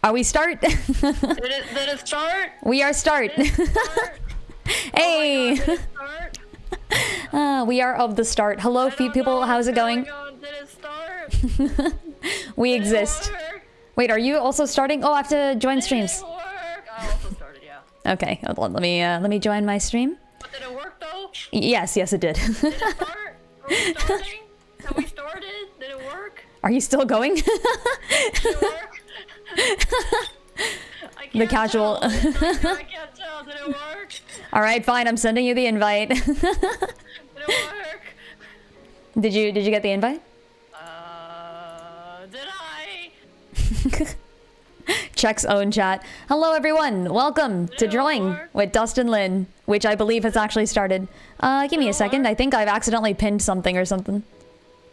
Are we start? Did it start? We are start. Did it start? Hey. Oh my God, did it start? We are of the start. Hello, people. How's it going? Did it start? We Did exist. It work? Wait, are you also starting? Oh, I have to join streams. Did it work? I also started, yeah. Okay, hold on, let me join my stream. But did it work though? Yes, it did. Did it start? Are we starting? Have we started? Did it work? Are you still going? Did it work? I can't The casual. Tell. I can't tell. Did it work? All right, fine. I'm sending you the invite. Did it work? Did you get the invite? Did I? Check's own chat. Hello, everyone. Welcome to Drawing with Dustin Lin, which I believe has actually started. Give me a second. I think I've accidentally pinned something or something.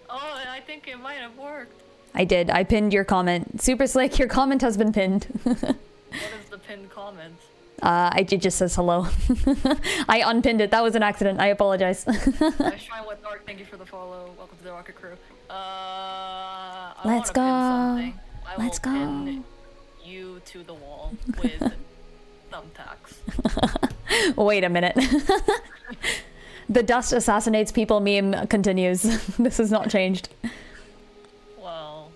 Oh, I think it might have worked. I did. I pinned your comment. Super Slick, your comment has been pinned. What is the pinned comment? It just says hello. I unpinned it. That was an accident. I apologize. Shrine with Dark, thank you for the follow. Welcome to the Rocket Crew. Let's go. Let's go. Pin you to the wall with thumbtacks. Wait a minute. The dust assassinates people meme continues. This has not changed. Well,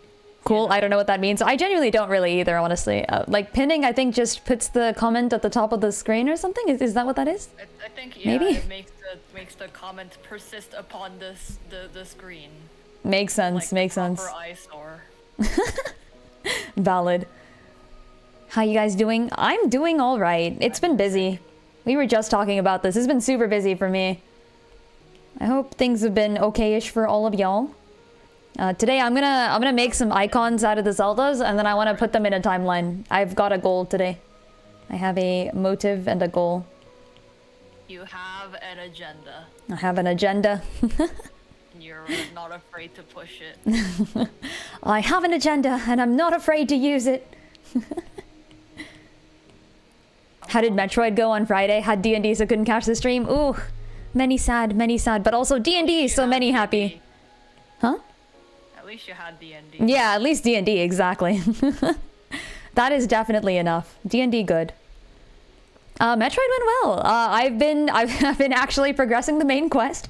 cool. I don't know what that means. I genuinely don't really either, honestly. Like pinning, I think just puts the comment at the top of the screen or something. Is that what that is? I think yeah, maybe it makes the comment persist upon the screen. Makes sense. Like makes sense. Eyesore. Valid. How you guys doing? I'm doing all right. It's been busy. We were just talking about this. It's been super busy for me. I hope things have been okay-ish for all of y'all. Today I'm gonna make some icons out of the Zeldas, and then I want to put them in a timeline. I've got a goal today. I have a motive and a goal. You have an agenda. I have an agenda. You're not afraid to push it. I have an agenda, and I'm not afraid to use it. How did Metroid go on Friday? Had D&D, so couldn't catch the stream. Ooh, many sad, but also D&D, so many happy. Huh? At least you had D&D. Yeah, at least D&D, exactly. That is definitely enough. D&D good. Metroid went well. I've been actually progressing the main quest.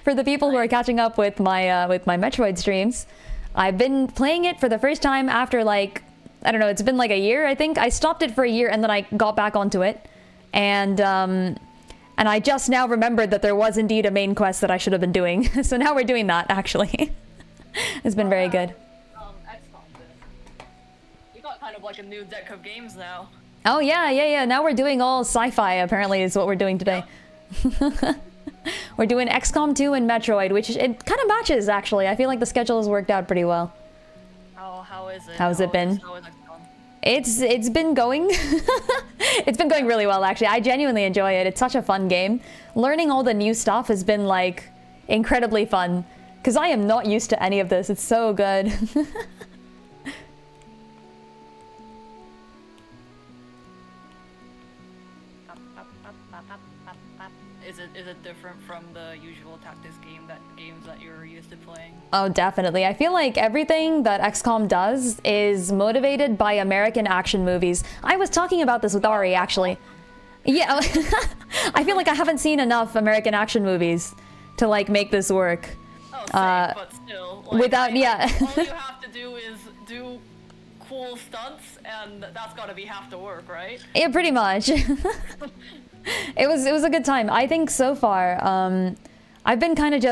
For the people who are catching up with my Metroid streams, I've been playing it for the first time after like, I don't know, it's been like a year, I think. I stopped it for a year and then I got back onto it. And I just now remembered that there was indeed a main quest that I should have been doing. So now we're doing that, actually. It's been very good. You got kind of like a new deck of games now. Oh yeah. Now we're doing all sci-fi, apparently, is what we're doing today. Yep. We're doing XCOM 2 and Metroid, which it kind of matches, actually. I feel like the schedule has worked out pretty well. How is it? How's it been? How is XCOM? It's been going. It's been going really well, actually. I genuinely enjoy it. It's such a fun game. Learning all the new stuff has been like incredibly fun because I am not used to any of this. It's so good. Is it different from the usual tactics games that you're used to playing? Oh, definitely. I feel like everything that XCOM does is motivated by American action movies. I was talking about this with Ari, actually. Yeah, I feel like I haven't seen enough American action movies to like make this work. Oh, same, but still. Like, without, yeah. All you have to do is do cool stunts, and that's gotta be half the work, right? Yeah, pretty much. It was a good time. I think so far, I've been kind of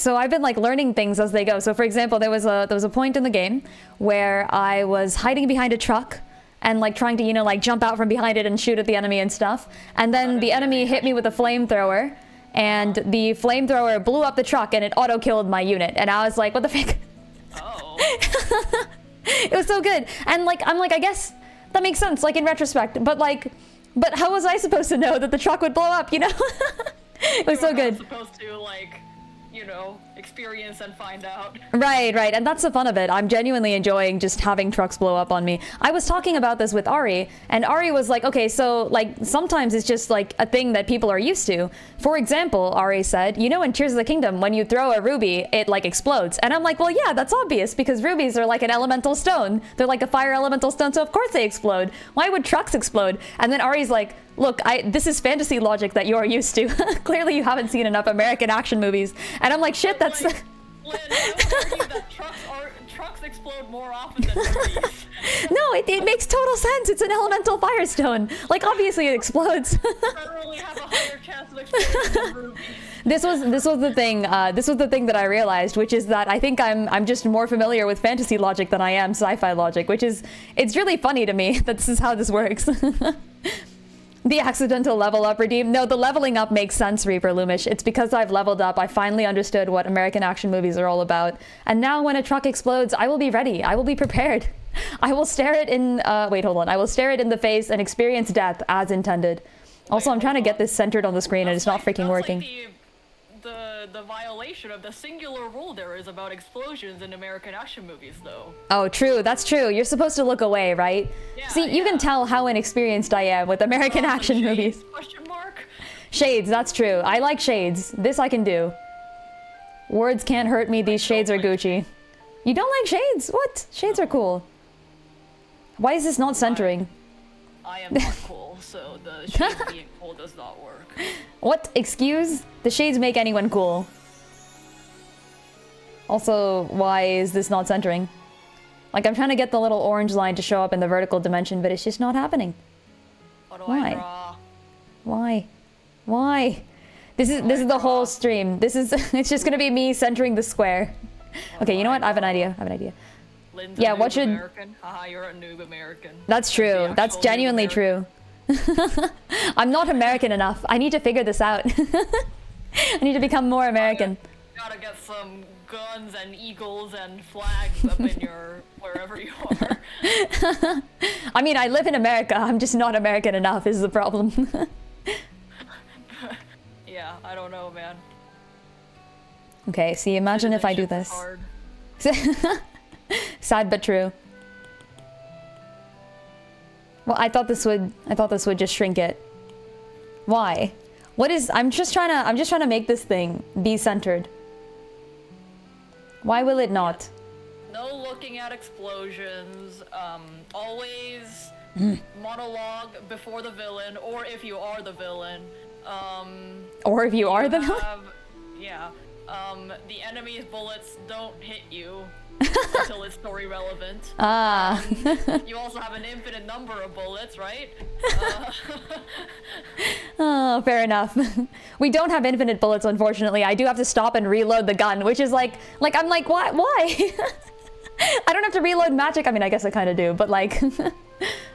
I've been like learning things as they go. So for example, there was a point in the game where I was hiding behind a truck and like trying to, like jump out from behind it and shoot at the enemy and stuff. And then the enemy hit me with a flamethrower, and the flamethrower blew up the truck and it auto-killed my unit. And I was like, what the frick? Oh. It was so good. And like, I'm like, I guess that makes sense, like in retrospect, but how was I supposed to know that the truck would blow up, It was so good. Supposed to like you know, experience and find out. Right, right. And that's the fun of it. I'm genuinely enjoying just having trucks blow up on me. I was talking about this with Ari, and Ari was like, okay, so like sometimes it's just like a thing that people are used to. For example, Ari said, you know, in Tears of the Kingdom, when you throw a ruby, it like explodes. And I'm like, well, yeah, that's obvious because rubies are like an elemental stone. They're like a fire elemental stone, so of course they explode. Why would trucks explode? And then Ari's like, look, this is fantasy logic that you're used to. Clearly you haven't seen enough American action movies. And I'm like, shit, that's... Like, Lynn, I would argue that trucks explode more often than movies. No, it makes total sense. It's an elemental firestone. Like, obviously it explodes. Federally have a higher chance of exploding than rubies. This was the thing. This was the thing that I realized, which is that I think I'm just more familiar with fantasy logic than I am sci-fi logic, which is it's really funny to me that this is how this works. The accidental level up redeem. No, the leveling up makes sense, Reaper Loomish. It's because I've leveled up. I finally understood what American action movies are all about. And now when a truck explodes, I will be ready. I will be prepared. I will stare it in, wait, hold on. I will stare it in the face and experience death as intended. Also, I'm trying to get this centered on the screen and it's not freaking working. Like the violation of the singular rule there is about explosions in American action movies, though. Oh, true. That's true. You're supposed to look away, right? Yeah, See, you can tell how inexperienced I am with American action Shades, movies. Question mark? Shades, that's true. I like shades. This I can do. Words can't hurt me. These shades are Gucci. You don't like shades? What? Shades are cool. Why is this not centering? I am not cool, so the shades being cool does not work. What? Excuse? The shades make anyone cool. Also, why is this not centering? Like, I'm trying to get the little orange line to show up in the vertical dimension, but it's just not happening. What do Why? I draw? Why? Why? This is the whole stream. This is it's just gonna be me centering the square. Okay, you know what? I have an idea. Lynn's Yeah, a what noob should- American? Haha, you're a noob American. That's the true. actual That's noob genuinely American. true. I'm not American enough. I need to figure this out. I need to become more American. Gotta get some guns and eagles and flags up in your wherever you are. I mean, I live in America. I'm just not American enough is the problem. Yeah, I don't know, man. Okay, see, imagine if I do this. Hard. Sad but true. Well, I thought this would just shrink it. Why? What is I'm just trying to make this thing be centered. Why will it not? No looking at explosions. Always monologue before the villain, or if you are the villain. Or if you are the Yeah. The enemy's bullets don't hit you until it's story relevant. Ah. You also have an infinite number of bullets, right? Oh, fair enough. We don't have infinite bullets, unfortunately. I do have to stop and reload the gun, which is like I'm like, why? I don't have to reload magic. I mean, I guess I kind of do, but like.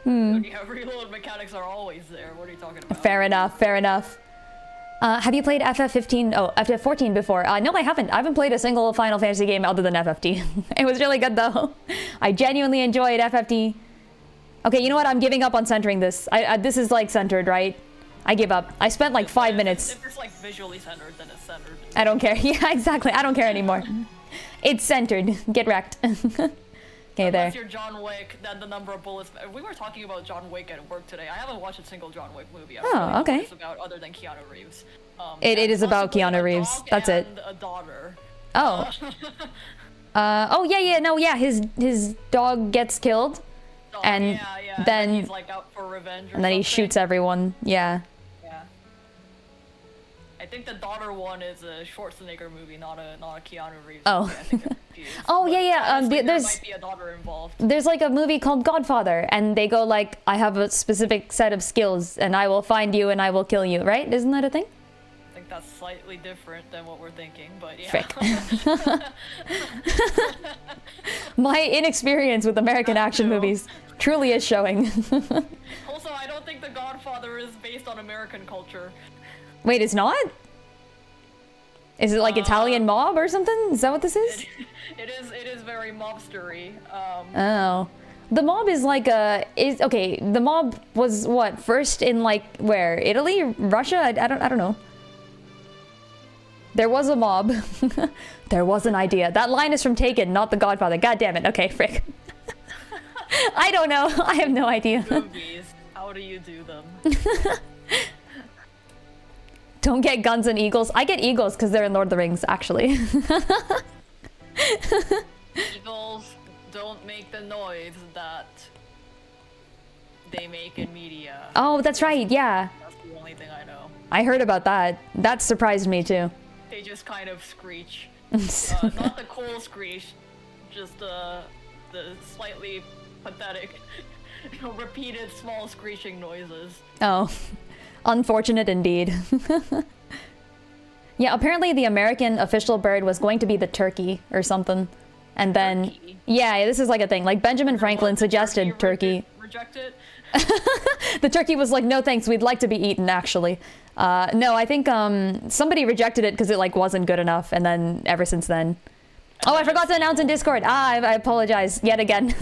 Yeah, reload mechanics are always there. What are you talking about? Fair enough. Fair enough. Have you played FF15? Oh, FF14 before? No, I haven't. I haven't played a single Final Fantasy game other than FFT. It was really good though. I genuinely enjoyed FFT. Okay, you know what? I'm giving up on centering this. This is like centered, right? I give up. I spent like 5 minutes. If it's like visually centered, then it's centered. I don't care. Yeah, exactly. I don't care anymore. It's centered. Get wrecked. Okay, there. Unless you're John Wick, then the number of bullets. We were talking about John Wick at work today. I haven't watched a single John Wick movie. I don't know okay. what it's about other than Keanu Reeves. It is about Keanu Reeves. That's it. And a daughter. Oh. Oh yeah. No, yeah. His dog gets killed, and yeah. then he's like out for revenge. and then he shoots everyone. Yeah. Yeah. I think the daughter one is a Schwarzenegger movie, not a Keanu Reeves Oh. movie. I think I'm confused. Oh But yeah. honestly, there There's might be a daughter involved. there's like a movie called Godfather, and they go like, I have a specific set of skills, and I will find you and I will kill you. Right? Isn't that a thing? I think that's slightly different than what we're thinking, but yeah. Frick. My inexperience with American action movies truly is showing. Also, I don't think The Godfather is based on American culture. Wait, it's not? Is it like Italian mob or something? Is that what this is? It is very mobstery. Oh. The mob is like okay, the mob was what? First in like where? Italy? Russia? I don't know. There was a mob. There was an idea. That line is from Taken, not The Godfather. God damn it. Okay, frick. I don't know. I have no idea. Movies. How do you do them? Don't get guns and eagles. I get eagles because they're in Lord of the Rings, actually. Eagles don't make the noise that they make in media. Oh, that's right. Yeah. That's the only thing I know. I heard about that. That surprised me too. They just kind of screech. Not the cool screech, just the slightly pathetic, repeated small screeching noises. Oh, unfortunate indeed. Yeah, apparently the American official bird was going to be the turkey or something. And then, Turkey. yeah, this is like a thing. Like Benjamin Franklin suggested turkey. Reject it? The turkey was like, no thanks, we'd like to be eaten actually. No, I think somebody rejected it because it like wasn't good enough, and then ever since then. Oh, I forgot to announce in Discord. I apologize yet again.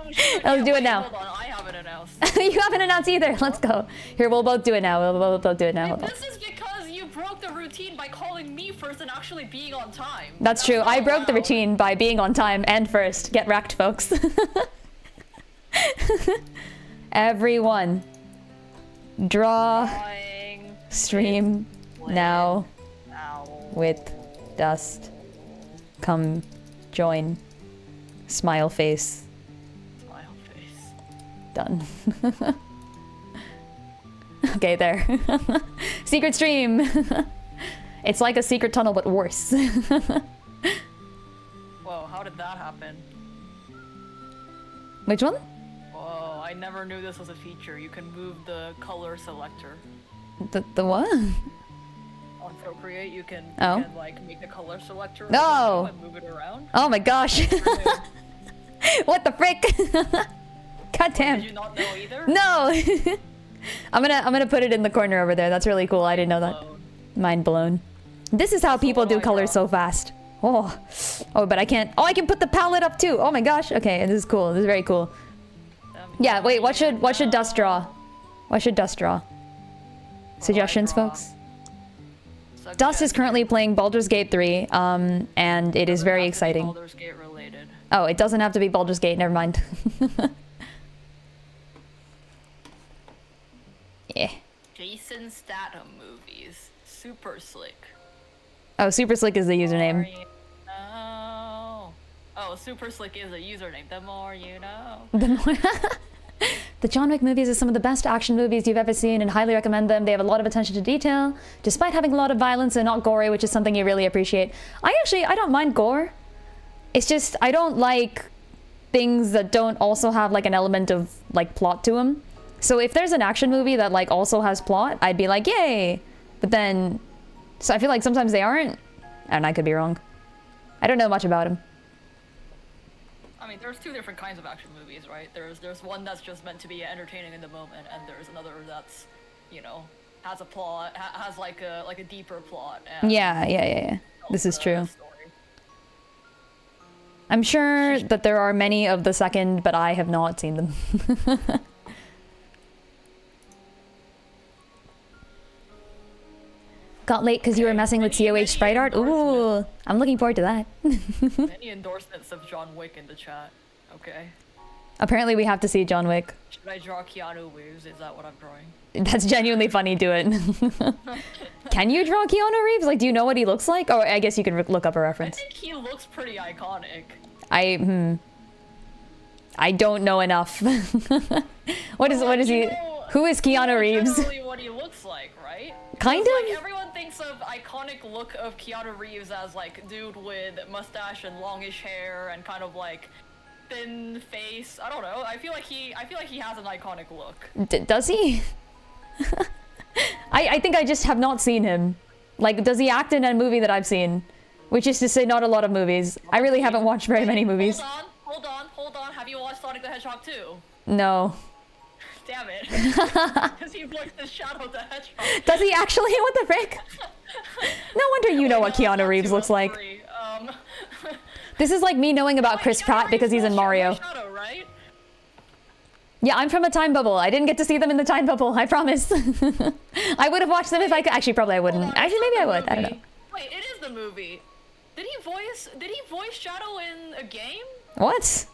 Oh, shoot, Let's yeah, do it wait, now. Hold on, I haven't announced. You haven't announced either. Let's go. Here, we'll both do it now. We'll both do it now. Hold on. This is because you broke the routine by calling me first and actually being on time. That's true. not I broke the allowed. routine by being on time and first. Get wrecked, folks. Everyone, draw Drawing stream now now. with dust. Come join. Smile face. Smile face. Done. Okay, there. Secret stream. It's like a secret tunnel, but worse. Whoa, how did that happen? Which one? Whoa, I never knew this was a feature. You can move the color selector. The what? On Procreate, you can, Oh. you can like make the color selector No. and move it around. Oh my gosh. What the frick? God damn. Did you not know either? No. I'm gonna put it in the corner over there. That's really cool. I didn't know that. Blown. Mind blown. This is how people do colors so fast. Oh. Oh, but I can't. Oh, I can put the palette up too. Oh my gosh. Okay, this is cool. This is very cool. Yeah, wait, what should Dust draw? What should Dust draw? Suggestions, draw? folks? Dust is currently playing Baldur's Gate 3, and it is very exciting. Baldur's Gate related. Oh, it doesn't have to be Baldur's Gate, never mind. Yeah. Jason Statham movies. Super slick. Oh, Super Slick is the username. More you know. Oh, Super Slick is a username. The more you know. The John Wick movies are some of the best action movies you've ever seen and highly recommend them. They have a lot of attention to detail, despite having a lot of violence and not gory, which is something you really appreciate. I don't mind gore. It's just, I don't like things that don't also have like an element of like plot to them. So if there's an action movie that like also has plot, I'd be like, yay. But then, so I feel like sometimes they aren't, and I could be wrong. I don't know much about them. I mean, there's two different kinds of action movies, right? There's one that's just meant to be entertaining in the moment, and there's another that's, you know, has a plot, has like a deeper plot. And Yeah. This is tells true. a story. I'm sure that there are many of the second, but I have not seen them. Got late because you were messing with COH sprite art? Ooh, I'm looking forward to that. Many endorsements of John Wick in the chat. Okay. Apparently we have to see John Wick. Should I draw Keanu Reeves? Is that what I'm drawing? That's genuinely funny, do it. Can you draw Keanu Reeves? Like, do you know what he looks like? Oh, I guess you can look up a I reference. think he looks pretty iconic. I don't know enough. What is he? Who is Keanu Reeves? Generally what he looks like, right? Kind Like, of? everyone thinks of iconic look of Keanu Reeves as like dude with mustache and longish hair and kind of like thin face. I don't know. I feel like he has an iconic look. Does he? I think I just have not seen him. Like, does he act in a movie that I've seen? Which is to say, not a lot of movies. I really haven't watched very many movies. Hold on. Have you watched Sonic the Hedgehog 2? No. Damn it. Because he looks the Shadow the Hedgehog. Does he actually? What the frick? No wonder you know what Wait, no, Keanu not Reeves 2 looks of like. 3. This is like me knowing about Chris Keanu Pratt because Reeves he's in was Mario. Shadow, right? Yeah, I'm from a time bubble. I didn't get to see them in the time bubble, I promise. I would have watched them if I could. Actually, probably I wouldn't. Hold on, Actually, it's maybe I not would. the I don't know. movie. Wait, it is the movie. Did he voice Shadow in a game? What?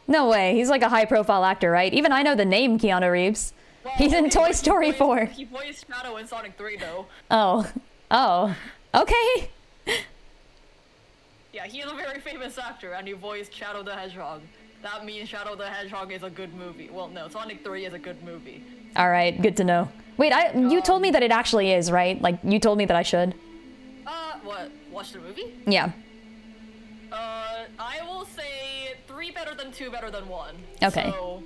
No way. He's like a high-profile actor, right? Even I know the name Keanu Reeves. Well, He's in okay, Toy but Story 4. He voiced Shadow in Sonic 3, though. Oh. Oh. Okay. Yeah, he is a very famous actor, and he voiced Shadow the Hedgehog. That means Shadow the Hedgehog is a good movie. Well, no, Sonic 3 is a good movie. All right. Good to know. Wait, you told me that it actually is, right? Like, you told me that I should. What? Watch the movie? Yeah. I will say 3 better than 2 better than 1. Okay. So,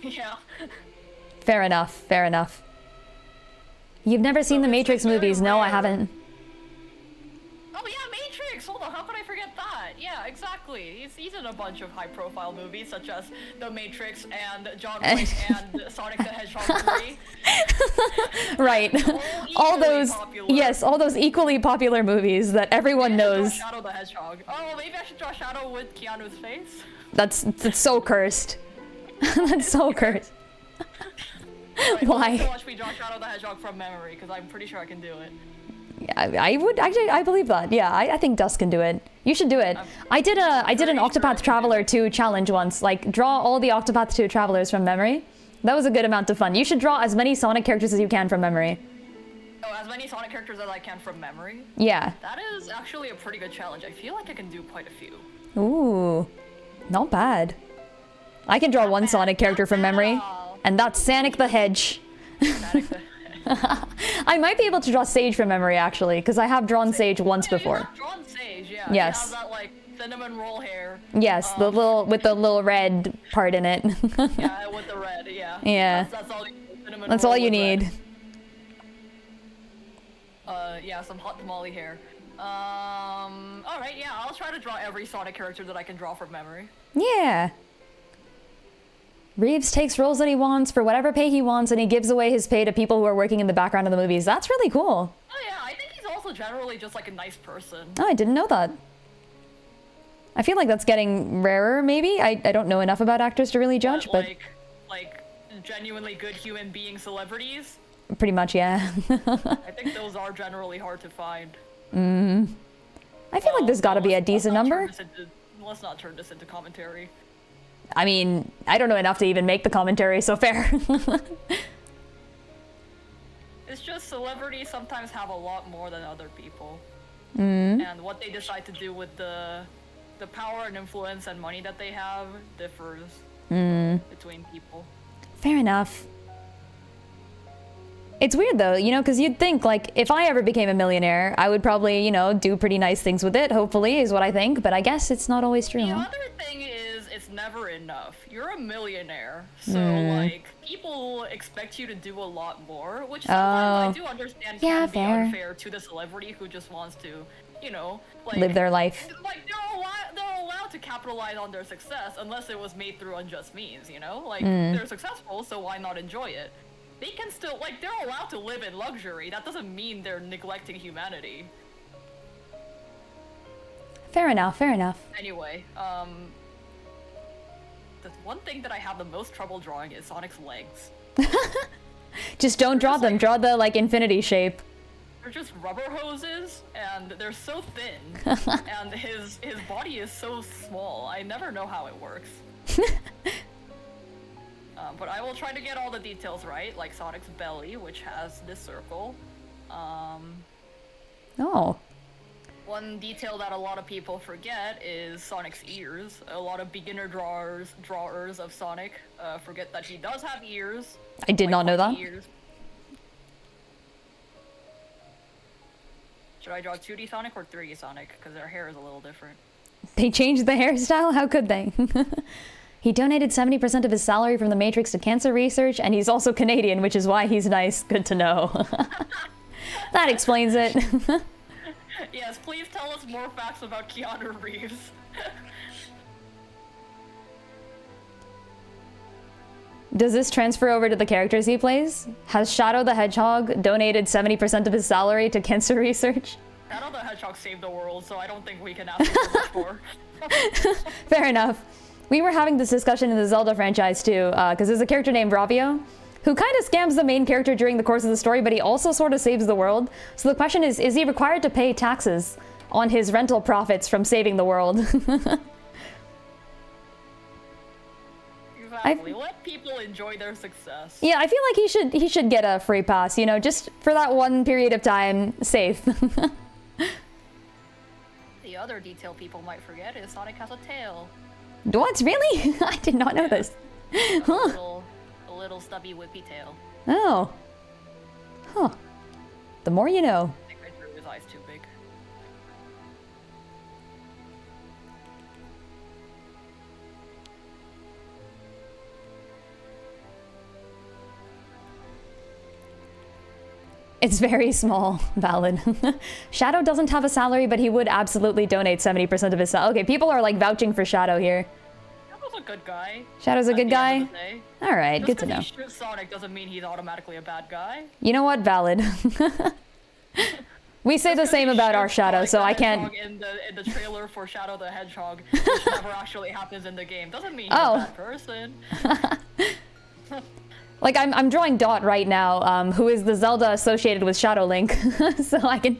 yeah. Fair enough. Fair enough. You've never seen the Matrix movies? No, I haven't. Oh yeah, Matrix! Hold on, how could I forget that? Yeah, exactly. He's in a bunch of high-profile movies, such as The Matrix and John Wick and Sonic the Hedgehog 3. Right. All those, popular. yes, all those equally popular movies that everyone Maybe I should knows. draw Shadow the Hedgehog. Oh, maybe I should draw Shadow with Keanu's face? That's so cursed. That's so cursed. Right, Why? Watch me draw Shadow the Hedgehog from memory, because I'm pretty sure I can do it. I would actually, I believe that. Yeah, I think Dust can do it. You should do it. I did an Octopath Traveler 2 challenge once. Like, draw all the Octopath 2 travelers from memory. That was a good amount of fun. You should draw as many Sonic characters as you can from memory. Oh, as many Sonic characters as I can from memory? Yeah. That is actually a pretty good challenge. I feel like I can do quite a few. Ooh, not bad. I can draw one Sonic character from memory, and that's Sonic the Hedge. Sonic the I might be able to draw Sage from memory, actually, because I have drawn Sage once Yeah, before. you have drawn Sage, yeah. Yes. He has that, like, cinnamon roll hair. Yes, the little, with the little red part in it. Yeah, with the red, yeah. Yeah. That's all you need. Cinnamon That's roll all you with need. red. Yeah, some hot tamale hair. Alright, yeah, I'll try to draw every Sonic character that I can draw from memory. Yeah. Reeves takes roles that he wants for whatever pay he wants, and he gives away his pay to people who are working in the background of the movies. That's really cool. Oh yeah, I think he's also generally just like a nice person. Oh, I didn't know that. I feel like that's getting rarer, maybe? I don't know enough about actors to really judge, but... Like, genuinely good human being celebrities? Pretty much, yeah. I think those are generally hard to find. I feel like there's gotta be a decent number. Let's not turn this into commentary. I mean, I don't know enough to even make the commentary, so fair. It's just celebrities sometimes have a lot more than other people. And what they decide to do with the power and influence and money that they have differs between people. Fair enough. It's weird though, you know, because you'd think, like, if I ever became a millionaire, I would probably, you know, do pretty nice things with it, hopefully, is what I think, but I guess it's not always true. The other thing is, it's never enough. You're a millionaire, so, like, people expect you to do a lot more, which sometimes I do understand can be unfair to the celebrity who just wants to, you know, like... live their life. Like, they're allowed to capitalize on their success unless it was made through unjust means, you know? Like, they're successful, so why not enjoy it? They can still, like, they're allowed to live in luxury. That doesn't mean they're neglecting humanity. Fair enough, fair enough. Anyway, the one thing that I have the most trouble drawing is Sonic's legs. Just don't draw them, draw the, like, infinity shape. They're just rubber hoses, and they're so thin, and his body is so small. I never know how it works. But I will try to get all the details right, like Sonic's belly, which has this circle. Oh. One detail that a lot of people forget is Sonic's ears. A lot of beginner drawers of Sonic forget that he does have ears. I did not know that. Ears. Should I draw 2D Sonic or 3D Sonic? Because their hair is a little different. They changed the hairstyle? How could they? He donated 70% of his salary from the Matrix to cancer research, and he's also Canadian, which is why he's nice. Good to know. That explains it. Yes, please tell us more facts about Keanu Reeves. Does this transfer over to the characters he plays? Has Shadow the Hedgehog donated 70% of his salary to cancer research? Shadow the Hedgehog saved the world, so I don't think we can ask him for much more. Fair enough. We were having this discussion in the Zelda franchise too, because there's a character named Ravio, who kind of scams the main character during the course of the story, but he also sort of saves the world. So the question is he required to pay taxes on his rental profits from saving the world? Exactly. Let people enjoy their success. Yeah, I feel like he should get a free pass, you know, just for that one period of time, safe. The other detail people might forget is Sonic has a tail. What? Really? I did not know this. A little stubby whippy tail. Oh. Huh. The more you know. I think I drew his eyes too big. It's very small. Valid. Shadow doesn't have a salary, but he would absolutely donate 70% of his salary. Okay, people are like vouching for Shadow here. Shadow's a good guy. Shadow's a good guy? Alright, good to know. Just because he shoots Sonic doesn't mean he's automatically a bad guy. You know what? Valid. We say the same about our Shadow, so I can't... In the trailer for Shadow the Hedgehog, which never actually happens in the game, doesn't mean he's a bad person. Like, I'm drawing Dot right now, who is the Zelda associated with Shadow Link, so I can...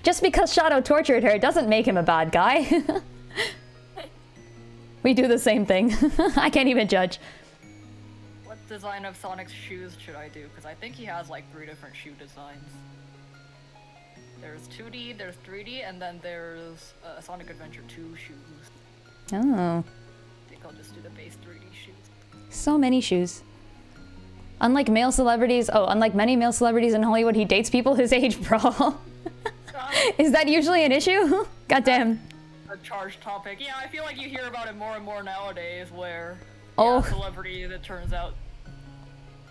Just because Shadow tortured her doesn't make him a bad guy. We do the same thing. I can't even judge. What design of Sonic's shoes should I do? Because I think he has like 3 different shoe designs. There's 2D, there's 3D, and then there's Sonic Adventure 2 shoes. Oh. I think I'll just do the base 3D shoes. So many shoes. Unlike many male celebrities in Hollywood, he dates people his age, bro. Is that usually an issue? Goddamn. A charged topic. Yeah, I feel like you hear about it more and more nowadays, where celebrities, it turns out,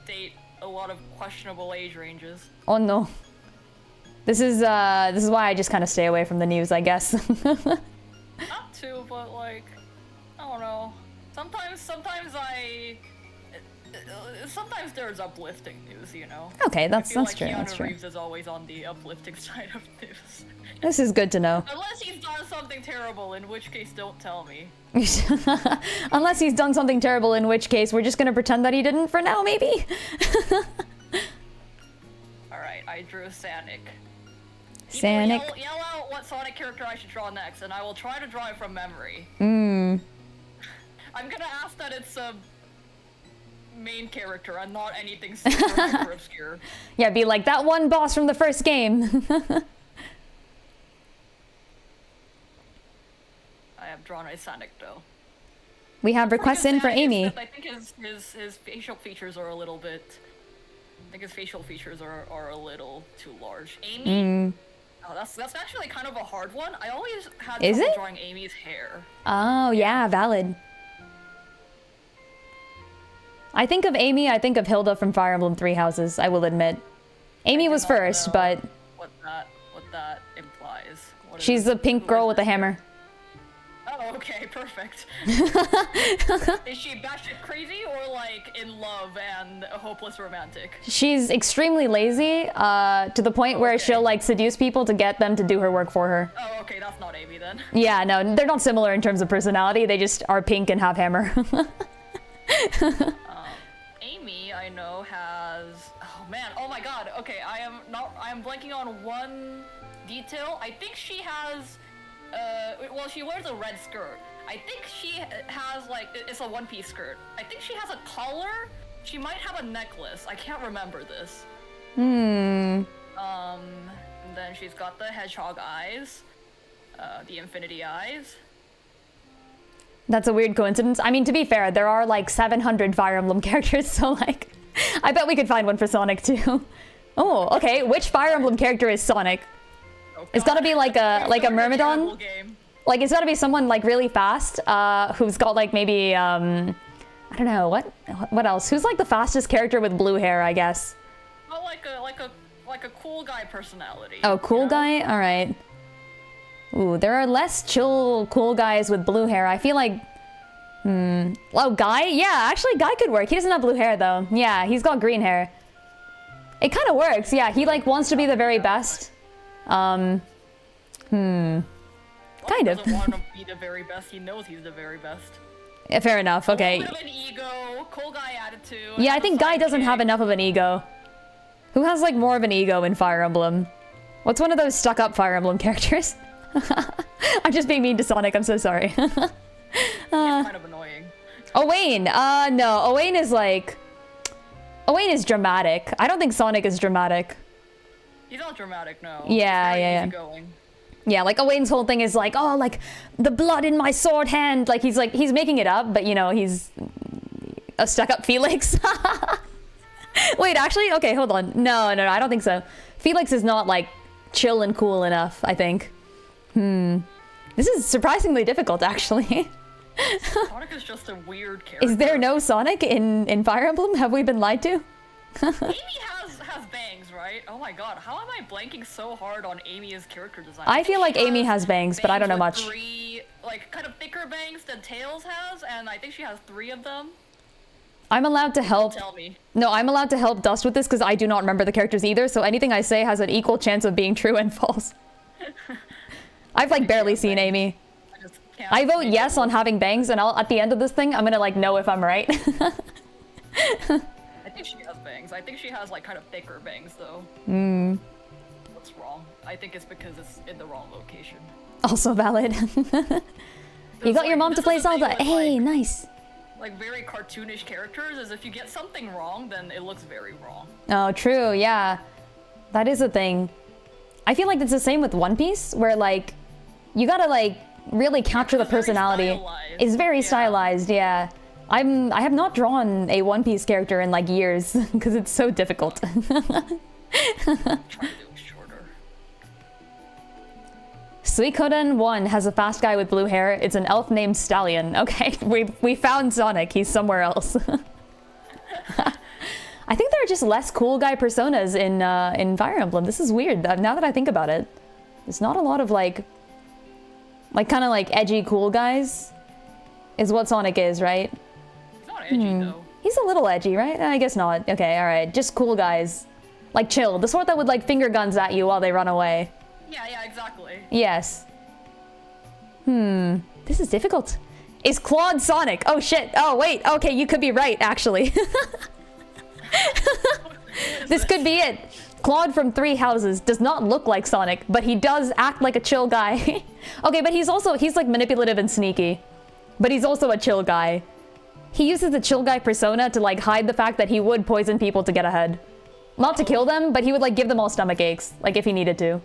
date a lot of questionable age ranges. Oh no. This is why I just kind of stay away from the news, I guess. Not too, but like, I don't know. Sometimes there's uplifting news, you know? Okay, that's true. Keanu That's true. Reeves is always on the uplifting side of news. This is good to know. Unless he's done something terrible, in which case don't tell me. Unless he's done something terrible, in which case we're just gonna pretend that he didn't for now, maybe? Alright, I drew Sonic. Sonic. Yell out what Sonic character I should draw next, and I will try to draw it from memory. I'm gonna ask that it's a main character and not anything super obscure. Yeah, be like that one boss from the first game. I have drawn a Sonic though. We have requests in for Amy. I think his facial features are a little bit... I think his facial features are a little too large. Amy? Oh, that's actually kind of a hard one. I always had trouble drawing Amy's hair. Oh, yeah, valid. I think of Amy, I think of Hilda from Fire Emblem Three Houses, I will admit. Amy was first, but... What that implies. She's the pink girl with the hammer. Oh, okay, perfect. Is she batshit crazy or like in love and a hopeless romantic? She's extremely lazy, to the point where she'll like seduce people to get them to do her work for her. Oh, okay, that's not Amy then. Yeah, no, they're not similar in terms of personality, they just are pink and have hammer. Amy, I know, has... Oh man, oh my god, okay, I am blanking on one detail. I think she has... well, she wears a red skirt. I think she has, like, it's a one-piece skirt. I think she has a collar. She might have a necklace. I can't remember this. And then she's got the hedgehog eyes. The infinity eyes. That's a weird coincidence. I mean, to be fair, there are, like, 700 Fire Emblem characters, so, like, I bet we could find one for Sonic, too. Oh, okay. Which Fire Emblem character is Sonic? Oh, it's gotta be like a Myrmidon. Like it's gotta be someone like really fast, who's got like maybe I don't know what else. Who's like the fastest character with blue hair? I guess. Oh, like a cool guy personality. Oh, cool guy. All right. Ooh, there are less chill cool guys with blue hair. I feel like. Oh, Guy? Yeah, actually, Guy could work. He doesn't have blue hair though. Yeah, he's got green hair. It kind of works. Yeah, he like wants to be the very best. Kind of. He doesn't want to be the very best. He knows he's the very best. Fair enough. A Okay. little bit of an ego, cool guy attitude. Yeah, I has a think Guy doesn't have sidekick. enough of an ego. Who has like more of an ego in Fire Emblem? What's one of those stuck-up Fire Emblem characters? I'm just being mean to Sonic. I'm so sorry. He's kind of annoying. Owain. No. Owain is like. Owain is dramatic. I don't think Sonic is dramatic. He's not dramatic, no. Yeah, He's very yeah. easygoing. Yeah, like Owain's whole thing is like, oh, like the blood in my sword hand. Like he's making it up, but you know he's a stuck-up Felix. Wait, actually, okay, hold on. No, I don't think so. Felix is not like chill and cool enough. I think. This is surprisingly difficult, actually. Sonic is just a weird character. Is there no Sonic in Fire Emblem? Have we been lied to? Amy has bangs, right? Oh my god, how am I blanking so hard on Amy's character design? I feel like She Amy has bangs, but I don't know bangs much. with 3, like, kind of thicker bangs than Tails has, and I think she has 3 of them. I'm allowed to help. Tell me. No, I'm allowed to help Dust with this because I do not remember the characters either, so anything I say has an equal chance of being true and false. I've like barely seen Amy. I just can't I vote make yes it on work. having bangs, and at the end of this thing, I'm gonna like know if I'm right. I think she has bangs. I think she has, like, kind of thicker bangs, though. What's wrong? I think it's because it's in the wrong location. Also valid. You There's, got your like- mom to this play is the thing Zelda. with, Hey, like, nice. like, very cartoonish characters is if you get something wrong, then it looks very wrong. Oh, true. Yeah, that is a thing. I feel like it's the same with One Piece, where like you gotta like really capture the it's very personality. stylized. It's very Yeah. stylized. Yeah. I have not drawn a One Piece character in like years because it's so difficult. Try to do it shorter. Suikoden 1 has a fast guy with blue hair. It's an elf named Stallion. Okay, we found Sonic. He's somewhere else. I think there are just less cool guy personas in Fire Emblem. This is weird. Now that I think about it, there's not a lot of like kind of like edgy cool guys. Is what Sonic is, right? He's not edgy, though. He's a little edgy, right? I guess not. Okay, all right. Just cool guys. Like chill. The sort that would like finger guns at you while they run away. Yeah, exactly. Yes. This is difficult. Is Claude Sonic? Oh shit. Oh wait. Okay, you could be right, actually. This could be it. Claude from Three Houses does not look like Sonic, but he does act like a chill guy. Okay, but he's like manipulative and sneaky. But he's also a chill guy. He uses the chill guy persona to like hide the fact that he would poison people to get ahead. Not to kill them, but he would like give them all stomach aches, like if he needed to.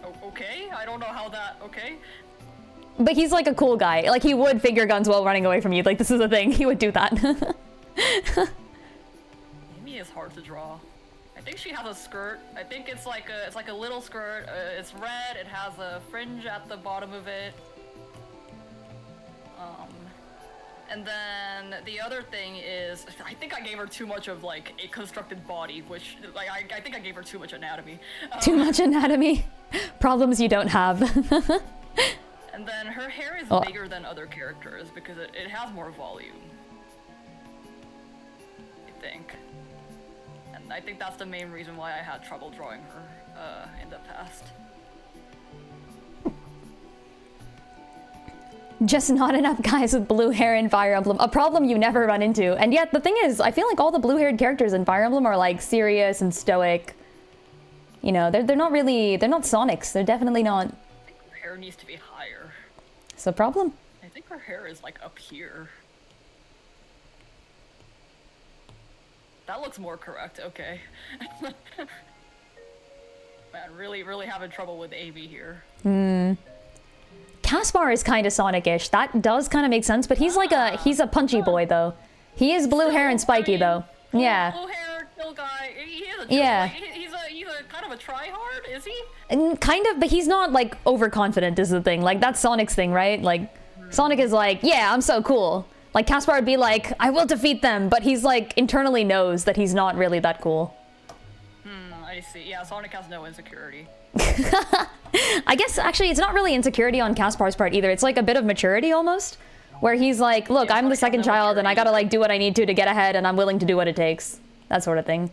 Oh, okay, I don't know how that. Okay. But he's like a cool guy. Like he would finger guns while running away from you. Like this is a thing. He would do that. Amy is hard to draw. I think she has a skirt. I think it's like a little skirt. It's red. It has a fringe at the bottom of it. And then the other thing is, I think I gave her too much of like a constructed body, which like I think I gave her too much anatomy. Too much anatomy. Problems you don't have. And then her hair is Oh. bigger than other characters because it has more volume. I think. And I think that's the main reason why I had trouble drawing her in the past. Just not enough guys with blue hair in Fire Emblem. A problem you never run into. And yet the thing is, I feel like all the blue-haired characters in Fire Emblem are like serious and stoic. You know, they're not Sonics. They're definitely not. I think her hair needs to be higher. It's a problem. I think her hair is like up here. That looks more correct, okay. Man, really having trouble with Amy here. Caspar is kind of Sonic-ish. That does kind of make sense, but he's like he's a punchy boy though. He is blue hair and spiky though. Yeah. Blue hair, chill guy. He is a chill, Yeah. like, he's a kind of a tryhard, is he? And kind of, but he's not like overconfident is the thing. Like that's Sonic's thing, right? Like Sonic is like, yeah, I'm so cool. Like Caspar would be like, I will defeat them, but he's like internally knows that he's not really that cool. I see. Yeah, Sonic has no insecurity. I guess actually it's not really insecurity on Caspar's part either. It's like a bit of maturity almost, where he's like, look, Yeah, I'm the Sonic has second no child and I maturity. gotta like do what I need to get ahead and I'm willing to do what it takes. That sort of thing.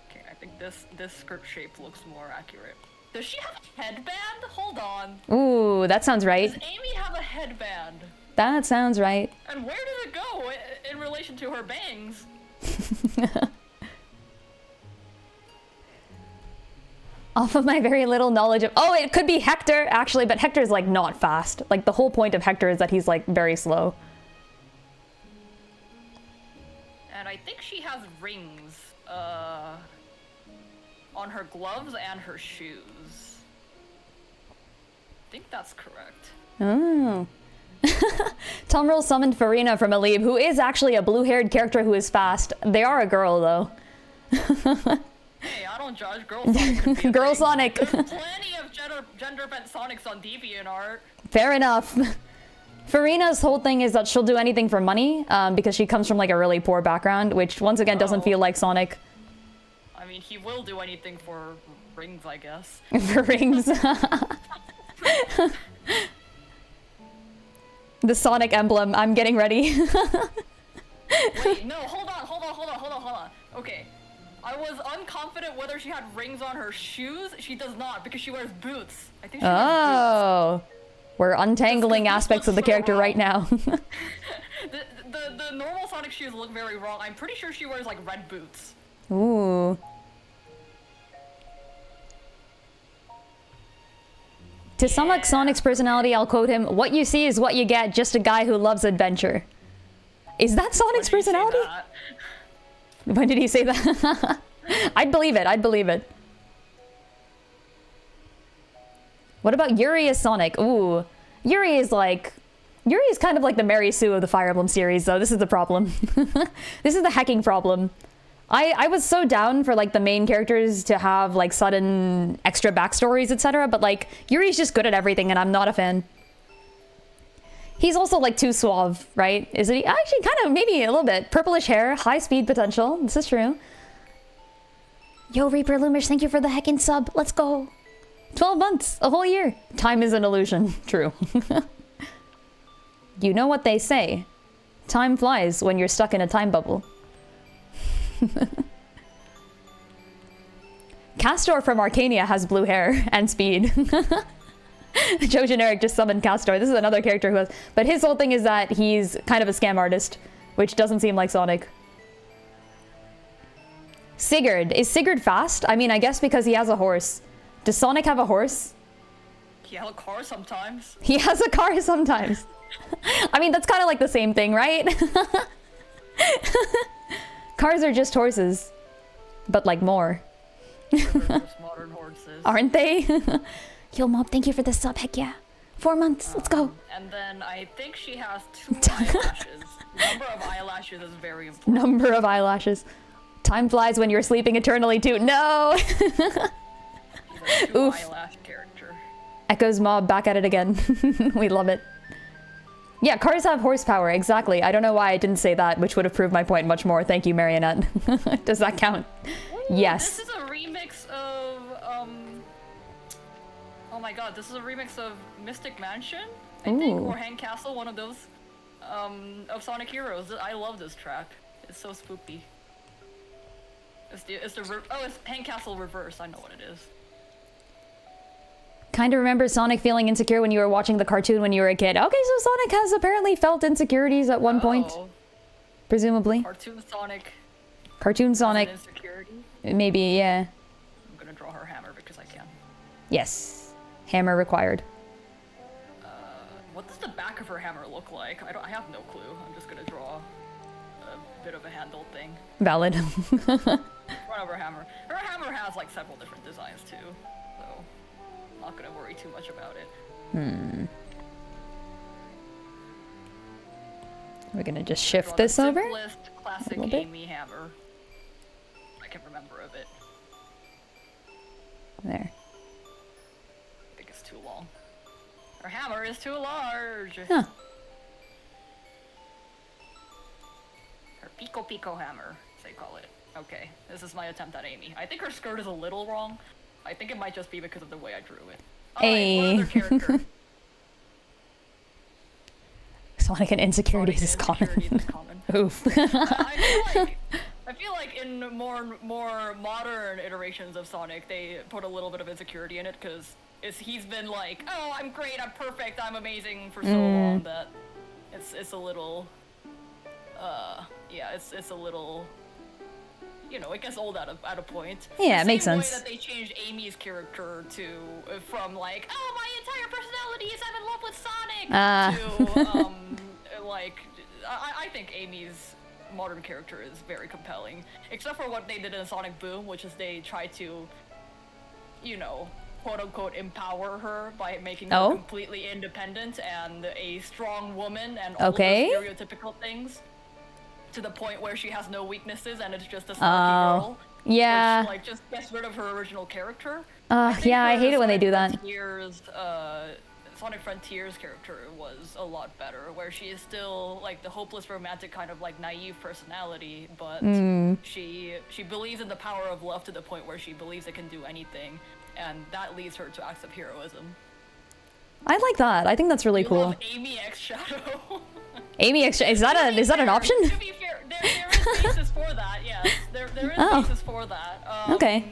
Okay, I think this skirt shape looks more accurate. Does she have a headband? Hold on. Ooh, that sounds right. Does Amy have a headband? That sounds right. And where did it go in relation to her bangs? Off of my very little knowledge of... Oh, it could be Hector, actually, but Hector's, like, not fast. Like, the whole point of Hector is that he's, like, very slow. And I think she has rings, on her gloves and her shoes. I think that's correct. Oh. Tumril summoned Farina from Alib, who is actually a blue-haired character who is fast. They are a girl, though. Hey, I don't judge. Girl Sonic could be a Girl thing. Sonic. There's plenty of gender-bent Sonics on DeviantArt. Fair enough. Farina's whole thing is that she'll do anything for money, because she comes from, like, a really poor background, which, once again, doesn't feel like Sonic. I mean, he will do anything for rings, I guess. For rings. The Sonic emblem. I'm getting ready. Wait, no, hold on. Okay. I was unconfident whether she had rings on her shoes. She does not, because she wears boots. I think she wears Oh. We're untangling aspects of the character right now. boots. The normal Sonic shoes look very wrong. I'm pretty sure she wears, like, red boots. Ooh. To sum up Sonic's personality, I'll quote him, "What you see is what you get, just a guy who loves adventure." Is that Sonic's When did he say personality? that? When did he say that? I'd believe it. What about Yuri as Sonic? Ooh. Yuri is kind of like the Mary Sue of the Fire Emblem series, though. This is the problem. This is the hacking problem. I was so down for, like, the main characters to have, like, sudden extra backstories, etc., but, like, Yuri's just good at everything, and I'm not a fan. He's also, like, too suave, right? Isn't he? Actually, kind of, maybe a little bit. Purplish hair, high speed potential. This is true. Yo, Reaper Loomish, thank you for the heckin' sub. Let's go. 12 months, a whole year. Time is an illusion. True. You know what they say. Time flies when you're stuck in a time bubble. Castor from Arcania has blue hair and speed. Joe Generic just summoned Castor. This is another character who has... But his whole thing is that he's kind of a scam artist, which doesn't seem like Sonic. Sigurd. Is Sigurd fast? I mean, I guess because he has a horse. Does Sonic have a horse? He has a car sometimes. He has a car sometimes. I mean, that's kind of like the same thing, right? Cars are just horses. But, like, more. They're just modern horses. Aren't they? Yo, Mob, thank you for the sub. Heck yeah. 4 months. Let's go. And then I think she has 2 eyelashes. Number of eyelashes is very important. Number of eyelashes. Time flies when you're sleeping eternally, too. No! She's a 2 eyelash character. Echoes Mob back at it again. We love it. Yeah, cars have horsepower, exactly. I don't know why I didn't say that, which would have proved my point much more. Thank you, Marionette. Does that count? Ooh, Yes. This is a remix of, oh my god, this is a remix of Mystic Mansion, I think, Ooh. or Hang Castle, one of those, of Sonic Heroes. I love this track. It's so spooky. It's Hang Castle Reverse, I know what it is. Kind of remember Sonic feeling insecure when you were watching the cartoon when you were a kid. Okay, so Sonic has apparently felt insecurities at one point. Presumably. Cartoon Sonic. Cartoon Sonic. Insecurity. Maybe, yeah. I'm gonna draw her hammer because I can. Yes. Hammer required. What does the back of her hammer look like? I have no clue. I'm just gonna draw a bit of a handle thing. Valid. Front of her hammer. Her hammer has like several different designs too, so I'm not gonna worry too much about it. We're gonna just shift Draw this the over. simplest classic little bit. Amy hammer I can remember of it. There. I think it's too long. Her hammer is too large. Huh. Her pico hammer, as they call it. Okay, this is my attempt at Amy. I think her skirt is a little wrong. I think it might just be because of the way I drew it. Hey. Alright, what other character? Sonic and insecurities is common. Insecurities is common. Oof. I feel like in more modern iterations of Sonic, they put a little bit of insecurity in it because he's been like, oh, I'm great, I'm perfect, I'm amazing for so long that It's a little, yeah, it's a little, you know, it gets old at a point. Yeah, it The makes same way sense. that they changed Amy's character to from like, oh, my entire personality is I'm in love with Sonic to like, I think Amy's modern character is very compelling, except for what they did in Sonic Boom, which is they tried to, you know, quote unquote empower her by making her completely independent and a strong woman and all of the stereotypical things, to the point where she has no weaknesses and it's just a snarky girl. Yeah. Which, like, just gets rid of her original character. Yeah, I hate it when they do that. Sonic Frontiers character was a lot better, where she is still like the hopeless romantic kind of like naive personality, but she believes in the power of love to the point where she believes it can do anything, and that leads her to acts of heroism. I like that. I think that's really cool. Love Amy X Shadow. Amy X is that an option? To be fair, there is basis for that. Yes, there is basis for that. Okay.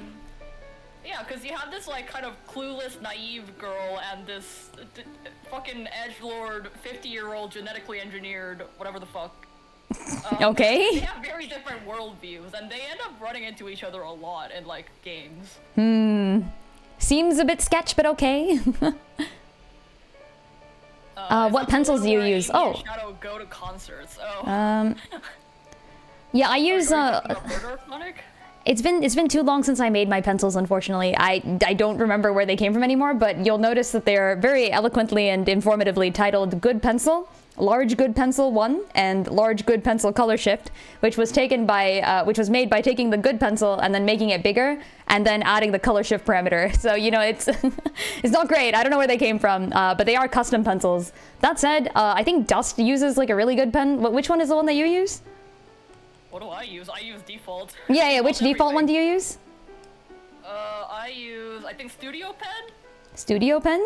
Yeah, because you have this like kind of clueless, naive girl and this fucking edgelord, 50-year-old genetically engineered, whatever the fuck. Okay. They have very different worldviews, and they end up running into each other a lot in like games. Seems a bit sketch, but okay. What pencils do you use? Amy and Shadow go to concerts. Yeah, I use Murder Sonic? It's been too long since I made my pencils, unfortunately. I don't remember where they came from anymore, but you'll notice that they're very eloquently and informatively titled Good Pencil, Large Good Pencil 1, and Large Good Pencil Color Shift, which was made by taking the good pencil and then making it bigger, and then adding the color shift parameter. So, you know, it's it's not great. I don't know where they came from, but they are custom pencils. That said, I think Dust uses like a really good pen. Which one is the one that you use? What do I use? I use default. Yeah. Which default one do you use? I use, I think, Studio Pen? Studio Pen?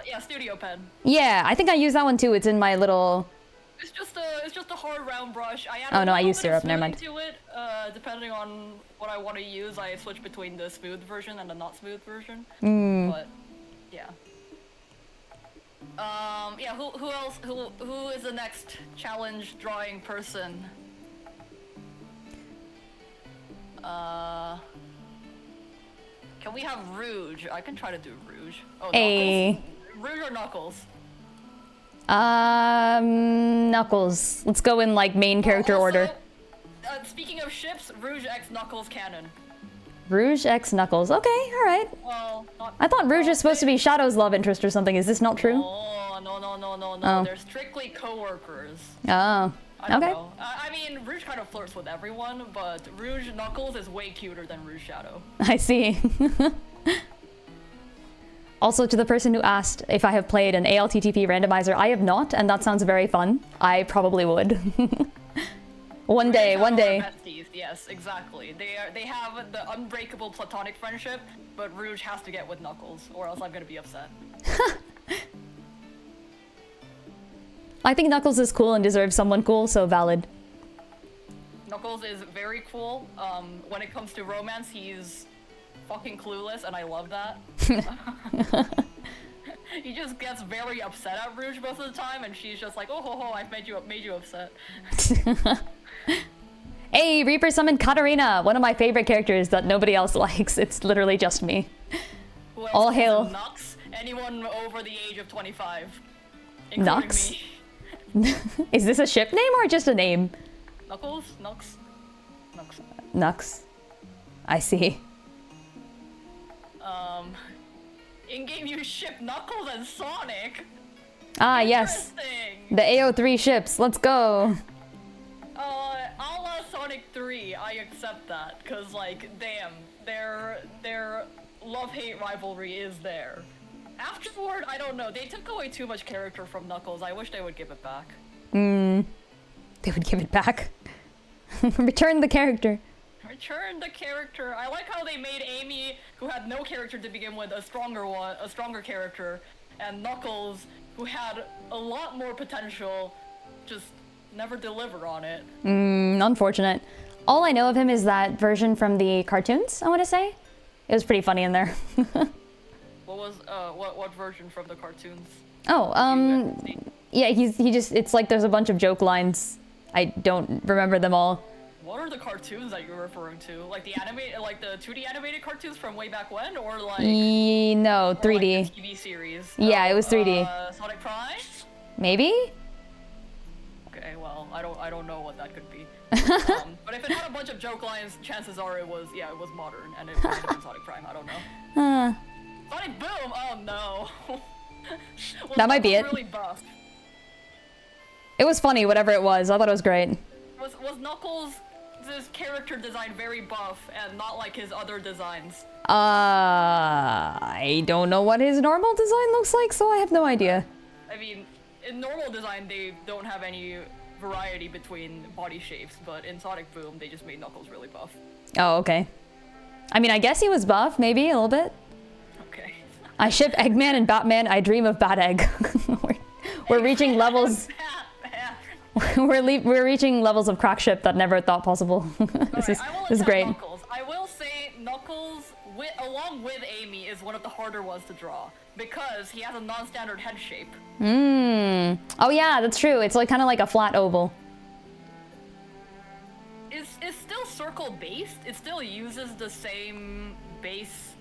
Yeah, Studio Pen. Yeah, I think I use that one too. It's in my little... It's just a hard round brush. I add I use syrup, never mind. To it, depending on what I want to use, I switch between the smooth version and the not smooth version. But, yeah. Yeah, who else, who is the next challenge drawing person? Can we have Rouge? I can try to do Rouge. Oh, Knuckles. Rouge or Knuckles? Knuckles. Let's go in like main character order. Speaking of ships, Rouge X Knuckles canon. Rouge X Knuckles. Okay, alright. Well, I thought Rouge is supposed to be Shadow's love interest or something. Is this not true? Oh, no. They're strictly co-workers. Oh. I don't know. I mean, Rouge kind of flirts with everyone, but Rouge Knuckles is way cuter than Rouge Shadow. I see. Also, to the person who asked if I have played an ALTTP randomizer, I have not, and that sounds very fun. I probably would. One day. Besties, yes, exactly. They have the unbreakable platonic friendship, but Rouge has to get with Knuckles, or else I'm gonna be upset. I think Knuckles is cool and deserves someone cool, so valid. Knuckles is very cool. When it comes to romance, he's fucking clueless, and I love that. He just gets very upset at Rouge most of the time, and she's just like, oh ho ho, I've made you upset. Hey, Reaper summoned Katarina, one of my favorite characters that nobody else likes. It's literally just me. Who else All hail. Nux? Anyone over the age of 25. Nux? Me. Is this a ship name or just a name? Knuckles? Nux? Nux. I see. In-game you ship Knuckles and Sonic? Ah, yes. The AO3 ships. Let's go. A la Sonic 3, I accept that. Cause like, damn, their love-hate rivalry is there. Afterward, I don't know. They took away too much character from Knuckles. I wish they would give it back. They would give it back. Return the character. Return the character. I like how they made Amy, who had no character to begin with, a stronger character, and Knuckles, who had a lot more potential, just never deliver on it. Unfortunate. All I know of him is that version from the cartoons, I want to say. It was pretty funny in there. What was what version from the cartoons? Oh, yeah, he just, it's like there's a bunch of joke lines. I don't remember them all. What are the cartoons that you're referring to? Like the like the 2D animated cartoons from way back when, or like? No, 3D. Like the TV series. Yeah, it was 3D. Sonic Prime. Maybe. Okay, well, I don't know what that could be. But if it had a bunch of joke lines, chances are it was modern, and it might have been Sonic Prime. I don't know. Sonic Boom. Oh no. That might be it. Really buff. It was funny, whatever it was. I thought it was great. Was Knuckles' character design very buff and not like his other designs? I don't know what his normal design looks like, so I have no idea. I mean, in normal design, they don't have any variety between body shapes, but in Sonic Boom, they just made Knuckles really buff. Oh, okay. I mean, I guess he was buff, maybe, a little bit. Okay. I ship Eggman and Batman, I dream of Bat Egg. We're reaching levels... We're reaching levels of crack ship that never thought possible. This is great. Knuckles. I will say Knuckles, along with Amy, is one of the harder ones to draw because he has a non-standard head shape. Oh yeah, that's true. It's like kind of like a flat oval. It's still circle based. It still uses the same base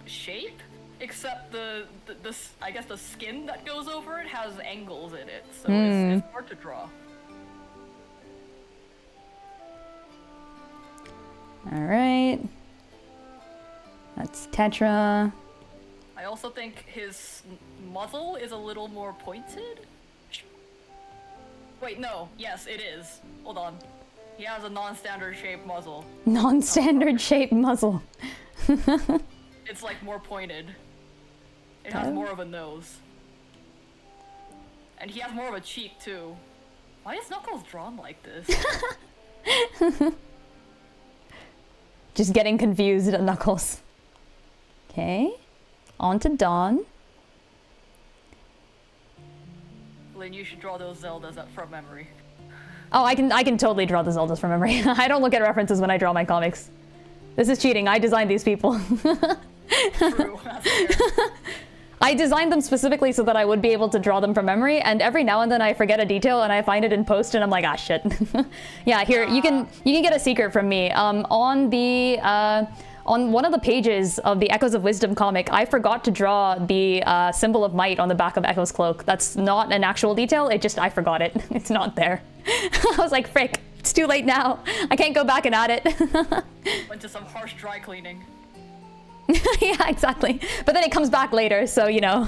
shape, except the I guess the skin that goes over it has angles in it, so it's hard to draw. All right. That's Tetra. I also think his muzzle is a little more pointed. Wait, no. Yes, it is. Hold on. He has a non-standard shaped muzzle. Non-standard shaped muzzle. It's like more pointed. It has more of a nose. And he has more of a cheek too. Why is Knuckles drawn like this? Just getting confused at Knuckles. Okay. On to Dawn. Lynn, you should draw those Zeldas up from memory. Oh, I can totally draw the Zeldas from memory. I don't look at references when I draw my comics. This is cheating. I designed these people. True, that's fair. I designed them specifically so that I would be able to draw them from memory, and every now and then I forget a detail and I find it in post and I'm like, ah, shit. Yeah, here, you can get a secret from me. On one of the pages of the Echoes of Wisdom comic, I forgot to draw the symbol of might on the back of Echo's cloak. That's not an actual detail, I forgot it. It's not there. I was like, frick, it's too late now. I can't go back and add it. Went to some harsh dry cleaning. Yeah, exactly. But then it comes back later, so you know.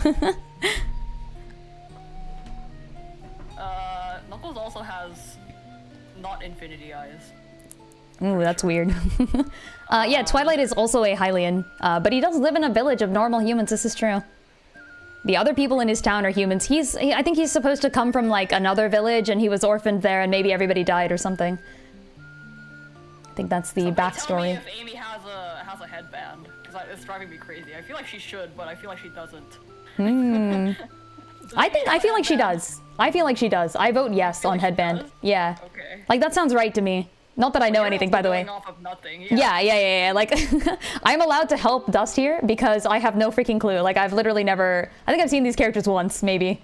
Knuckles also has not infinity eyes. Ooh, that's weird. Yeah, Twilight is also a Hylian, but he does live in a village of normal humans, this is true. The other people in his town are humans. I think he's supposed to come from like another village and he was orphaned there and maybe everybody died or something. I think that's the backstory. Tell me if Amy has a headband, because it's driving me crazy. I feel like she should, but I feel like she doesn't. I feel like she does. I feel like she does. I vote yes on headband. Yeah. Okay. Like that sounds right to me. Not that I know anything, by the way. Off of nothing. Yeah. Like, I'm allowed to help Dust here because I have no freaking clue. Like, I've literally never... I think I've seen these characters once, maybe.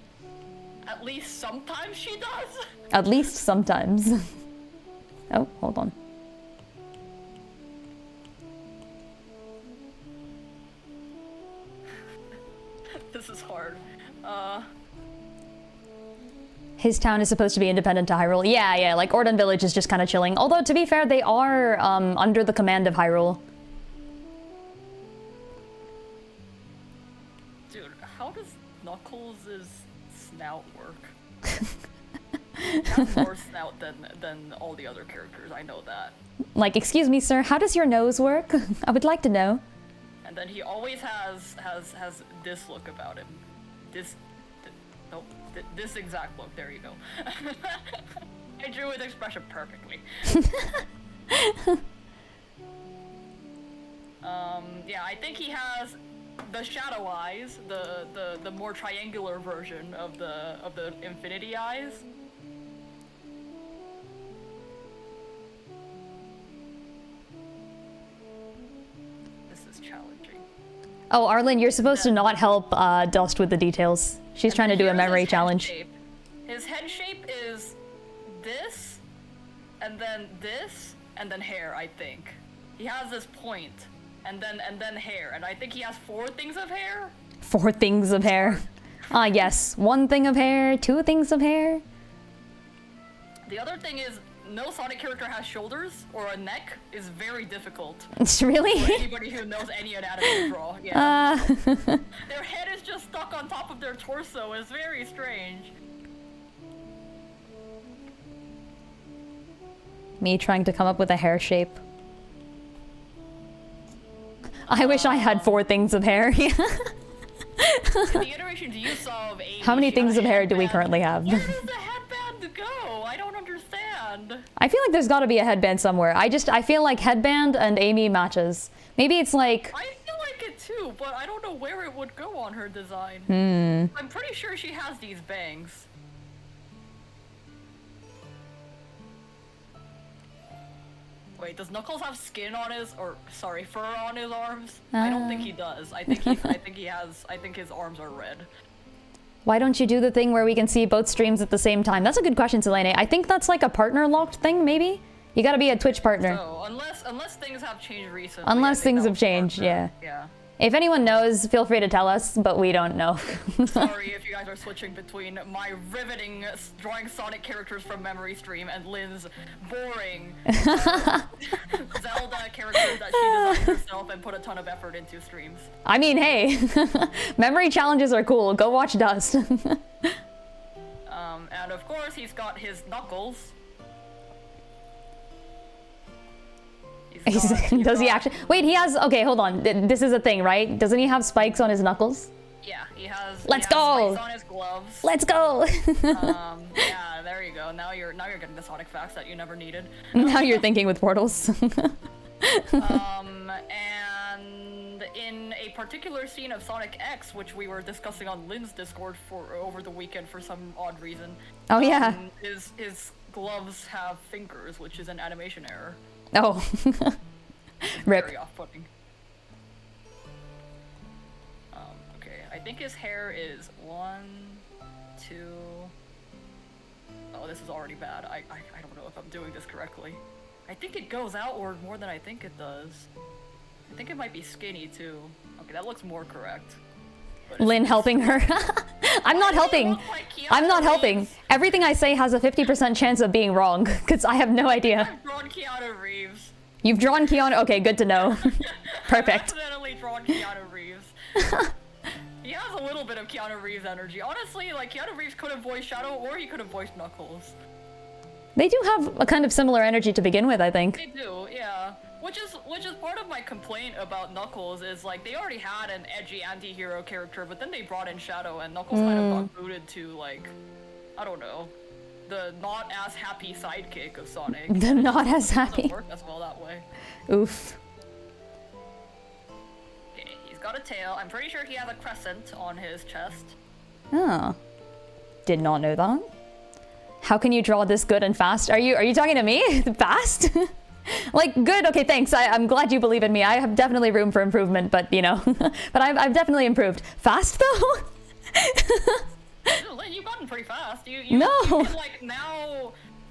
At least sometimes she does. At least sometimes. Oh, hold on. This is hard. His town is supposed to be independent to Hyrule. Yeah, like Ordon Village is just kind of chilling. Although, to be fair, they are under the command of Hyrule. Dude, how does Knuckles' snout work? He has more snout than all the other characters, I know that. Like, excuse me, sir, how does your nose work? I would like to know. And then he always has this look about him. This exact look. There you go. I drew his expression perfectly. Yeah, I think he has the shadow eyes, the more triangular version of the infinity eyes. This is challenging. Oh, Arlen, you're supposed to not help Dust with the details. She's trying to do a memory challenge. His head shape is this, and then hair, I think. He has this point, and then hair, and I think he has 4 things of hair? 4 things of hair. Ah, yes. 1 thing of hair, 2 things of hair. The other thing is, no Sonic character has shoulders or a neck is very difficult. Really? For anybody who knows any anatomy to draw. Yeah. Their head is just stuck on top of their torso. It's very strange. Me trying to come up with a hair shape. I wish I had 4 things of hair. In the iterations you saw of Amy, How many things of hair do we currently have? Where does the headband go? I don't understand. I feel like there's got to be a headband somewhere. I feel like headband and Amy matches. Maybe it's like... I feel like it too, but I don't know where it would go on her design. I'm pretty sure she has these bangs. Wait, does Knuckles have skin on his, fur on his arms? I don't think he does. I think his arms are red. Why don't you do the thing where we can see both streams at the same time? That's a good question, Selene. I think that's like a partner locked thing, maybe? You gotta be a Twitch partner. So, unless things have changed recently. Unless things have changed, yeah. Yeah. If anyone knows, feel free to tell us, but we don't know. Sorry if you guys are switching between my riveting drawing Sonic characters from memory stream and Lynn's boring Zelda characters that she designed herself and put a ton of effort into streams. I mean, hey, memory challenges are cool. Go watch Dust. And of course, he's got his Knuckles. Does he actually? Wait, he has. Okay, hold on. This is a thing, right? Doesn't he have spikes on his knuckles? Yeah, he has. Let's go. Spikes on his gloves. Let's go. Yeah, there you go. Now you're getting the Sonic facts that you never needed. Now you're thinking with portals. And in a particular scene of Sonic X, which we were discussing on Lynn's Discord over the weekend for some odd reason. Oh yeah. His gloves have fingers, which is an animation error. Oh. Rip. Very off-putting. Okay, I think his hair is 1, 2... Oh, this is already bad. I don't know if I'm doing this correctly. I think it goes outward more than I think it does. I think it might be skinny too. Okay, that looks more correct. Lynn helping her. I'm not helping. I'm not helping. Everything I say has a 50% chance of being wrong, because I have no idea. I've drawn Keanu Reeves. You've drawn Keanu? Okay, good to know. Perfect. I've accidentally drawn Keanu Reeves. He has a little bit of Keanu Reeves energy. Honestly, like, Keanu Reeves could have voiced Shadow, or he could have voiced Knuckles. They do have a kind of similar energy to begin with, I think. They do, yeah. Which is part of my complaint about Knuckles is, like, they already had an edgy anti-hero character, but then they brought in Shadow, and Knuckles kind of got booted to, like, I don't know, the not as happy sidekick of Sonic. The not as happy. Doesn't work as well that way. Oof. Okay, he's got a tail. I'm pretty sure he has a crescent on his chest. Oh. Did not know that. How can you draw this good and fast? Are you talking to me? Fast? Like, good, okay, thanks. I'm glad you believe in me. I have definitely room for improvement, but, you know. But I've definitely improved. Fast, though? You've gotten pretty fast. You No! You can, like,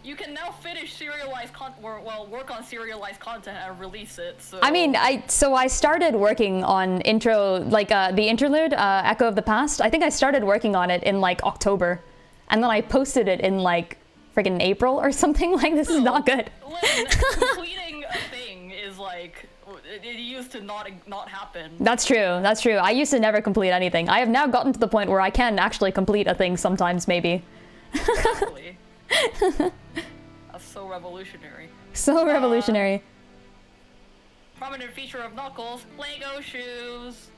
you can now finish serialized work on serialized content and release it, so... I mean, I started working on intro, like, the interlude, Echo of the Past. I think I started working on it in, like, October. And then I posted it in, like, friggin' April or something. Like, this is not good. Lynn, completing a thing is, like, it used to not happen. That's true, that's true. I used to never complete anything. I have now gotten to the point where I can actually complete a thing sometimes, maybe. Exactly. That's so revolutionary. So revolutionary. Prominent feature of Knuckles, Lego shoes.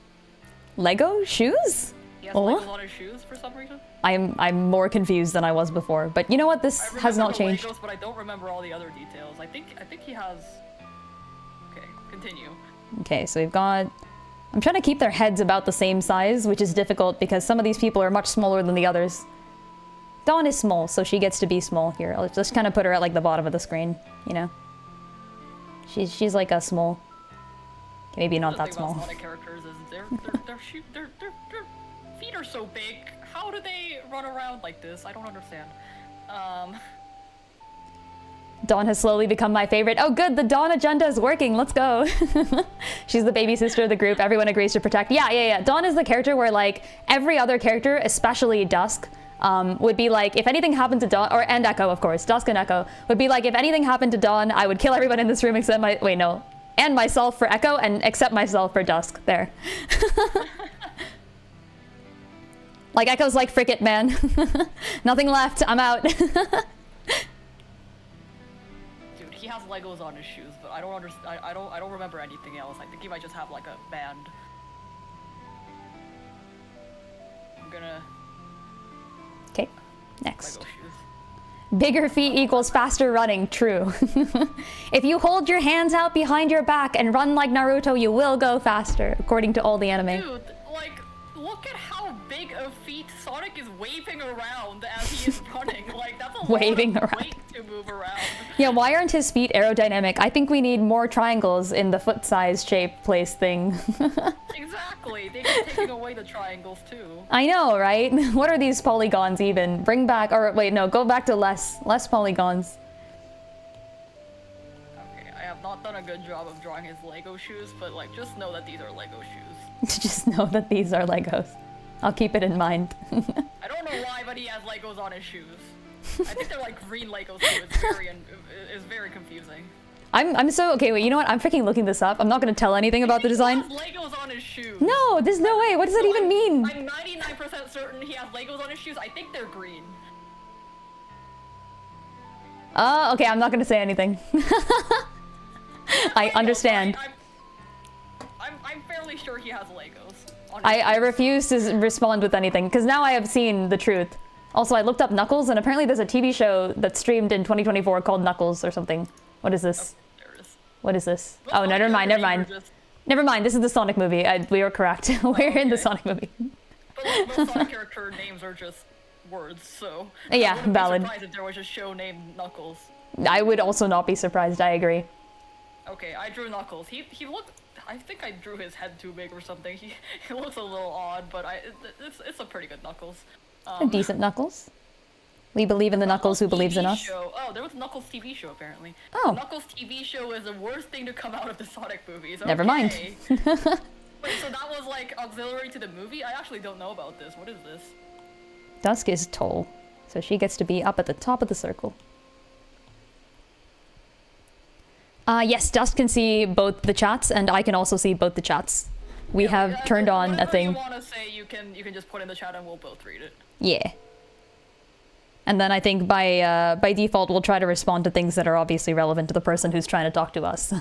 Lego shoes? He has Legos on his shoes for some reason. I'm more confused than I was before, but you know what? This has not changed. Legos, but I don't remember all the other details. I think he has. Okay, continue. Okay, so we've got. I'm trying to keep their heads about the same size, which is difficult because some of these people are much smaller than the others. Dawn is small, so she gets to be small here. I'll just kind of put her at like the bottom of the screen, you know. She's like a small. Maybe not The that thing about small. Sonic characters is their feet are so big. How do they run around like this? I don't understand. Dawn has slowly become my favorite. Oh good, the Dawn agenda is working, let's go. She's the baby sister of the group, everyone agrees to protect. Yeah. Dawn is the character where like every other character, especially Dusk, would be like, if anything happened to Dawn, and Echo of course, Dusk and Echo, would be like, if anything happened to Dawn, I would kill everyone in this room except and myself for Echo, and except myself for Dusk, there. Like Echo's like, frick it man. Nothing left, I'm out. He has Legos on his shoes, but I don't understand. I don't remember anything else. I think he might just have like a band. I'm gonna. Okay, next. Lego shoes. Bigger feet equals faster running, true. If you hold your hands out behind your back and run like Naruto, you will go faster, according to all the anime. Dude, like, look at how big of feet Sonic is waving around as he is running. Like, that's a Waving lot of around. weight to move around. Yeah, why aren't his feet aerodynamic? I think we need more triangles in the foot size shape place thing. Exactly. They're taking away the triangles too. I know, right? What are these polygons even? Bring back, or wait, no, go back to less polygons. Okay, I have not done a good job of drawing his Lego shoes, but like, just know that these are Lego shoes. Just know that these are Legos. I'll keep it in mind. I don't know why, but he has Legos on his shoes. I think they're like green Legos too. It's very confusing. I'm so, okay, wait, you know what? I'm freaking looking this up. I'm not gonna tell anything about the design. He has Legos on his shoes. No, there's no way. What does that even mean? I'm 99% certain he has Legos on his shoes. I think they're green. Okay, I'm not gonna say anything. I understand. I'm fairly sure he has Legos on his I shoes. refuse to respond with anything, because now I have seen the truth. Also, I looked up Knuckles, and apparently there's a TV show that's streamed in 2024 called Knuckles or something. What is this? There is. What is this? Most Oh, no, never mind, Sonic never characters mind. are just- Never mind, this is the Sonic movie. We were correct. We're in the okay. Sonic movie. But like, most Sonic character names are just words, so Yeah, I wouldn't valid. be surprised if there was a show named Knuckles. I would also not be surprised, I agree. Okay, I drew Knuckles. He looked. I think I drew his head too big or something. He looks a little odd, but it's a pretty good Knuckles. A decent Knuckles. We believe in the Knuckles who believes in TV us. Show. Oh, there was a Knuckles TV show apparently. Oh. The Knuckles TV show is the worst thing to come out of the Sonic movies. Never mind. Okay. Wait, so that was like auxiliary to the movie? I actually don't know about this. What is this? Dusk is tall, so she gets to be up at the top of the circle. Yes, Dusk can see both the chats, and I can also see both the chats. We have turned on a whatever thing. you want to say, you can just put in the chat and we'll both read it. Yeah. And then I think by default we'll try to respond to things that are obviously relevant to the person who's trying to talk to us.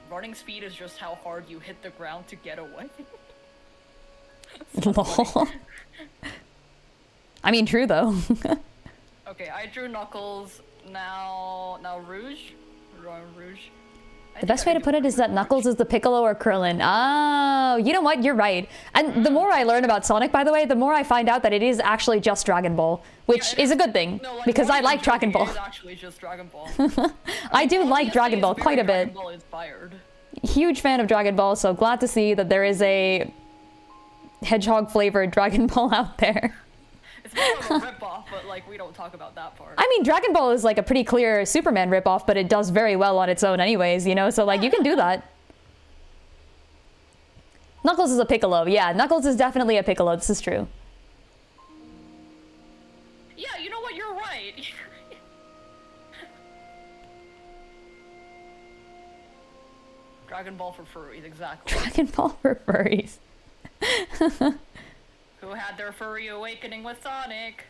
Running speed is just how hard you hit the ground to get away. Lol. I mean, true though. Okay, I drew Knuckles. Now Rouge. Drawing Rouge. The best way to put it is that Knuckles is the Piccolo or Krillin. Oh, you know what? You're right. And the more I learn about Sonic, by the way, the more I find out that it is actually just Dragon Ball, which is a good thing, No, like, because I like Dragon Ball. It is actually just Dragon Ball. I do like DSA Dragon is Ball very quite a bit. Dragon Ball inspired. Huge fan of Dragon Ball, so glad to see that there is a hedgehog-flavored Dragon Ball out there. It's more of a ripoff, but like we don't talk about that part. I mean, Dragon Ball is like a pretty clear Superman ripoff, but it does very well on its own anyways, you know? So like, you can do that. Knuckles is a Piccolo. Yeah, Knuckles is definitely a Piccolo. This is true. Yeah, you know what? You're right. Dragon Ball for furries, exactly. Dragon Ball for furries. Who had their furry awakening with Sonic?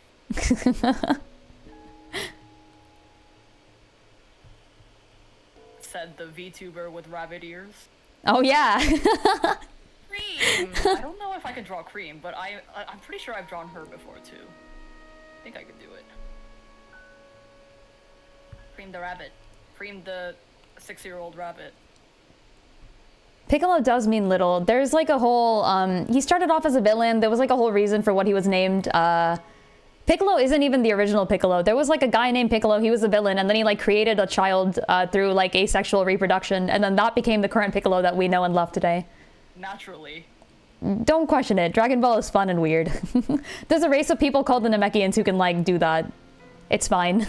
Said the VTuber with rabbit ears. Oh yeah. Cream! I don't know if I can draw Cream, but I'm pretty sure I've drawn her before too. I think I could do it. Cream the rabbit. Cream the 6-year-old rabbit. Piccolo does mean little. There's like a whole, he started off as a villain. There was like a whole reason for what he was named. Piccolo isn't even the original Piccolo. There was like a guy named Piccolo, he was a villain, and then he like created a child through like asexual reproduction, and then that became the current Piccolo that we know and love today. Naturally. Don't question it. Dragon Ball is fun and weird. There's a race of people called the Namekians who can like do that. It's fine.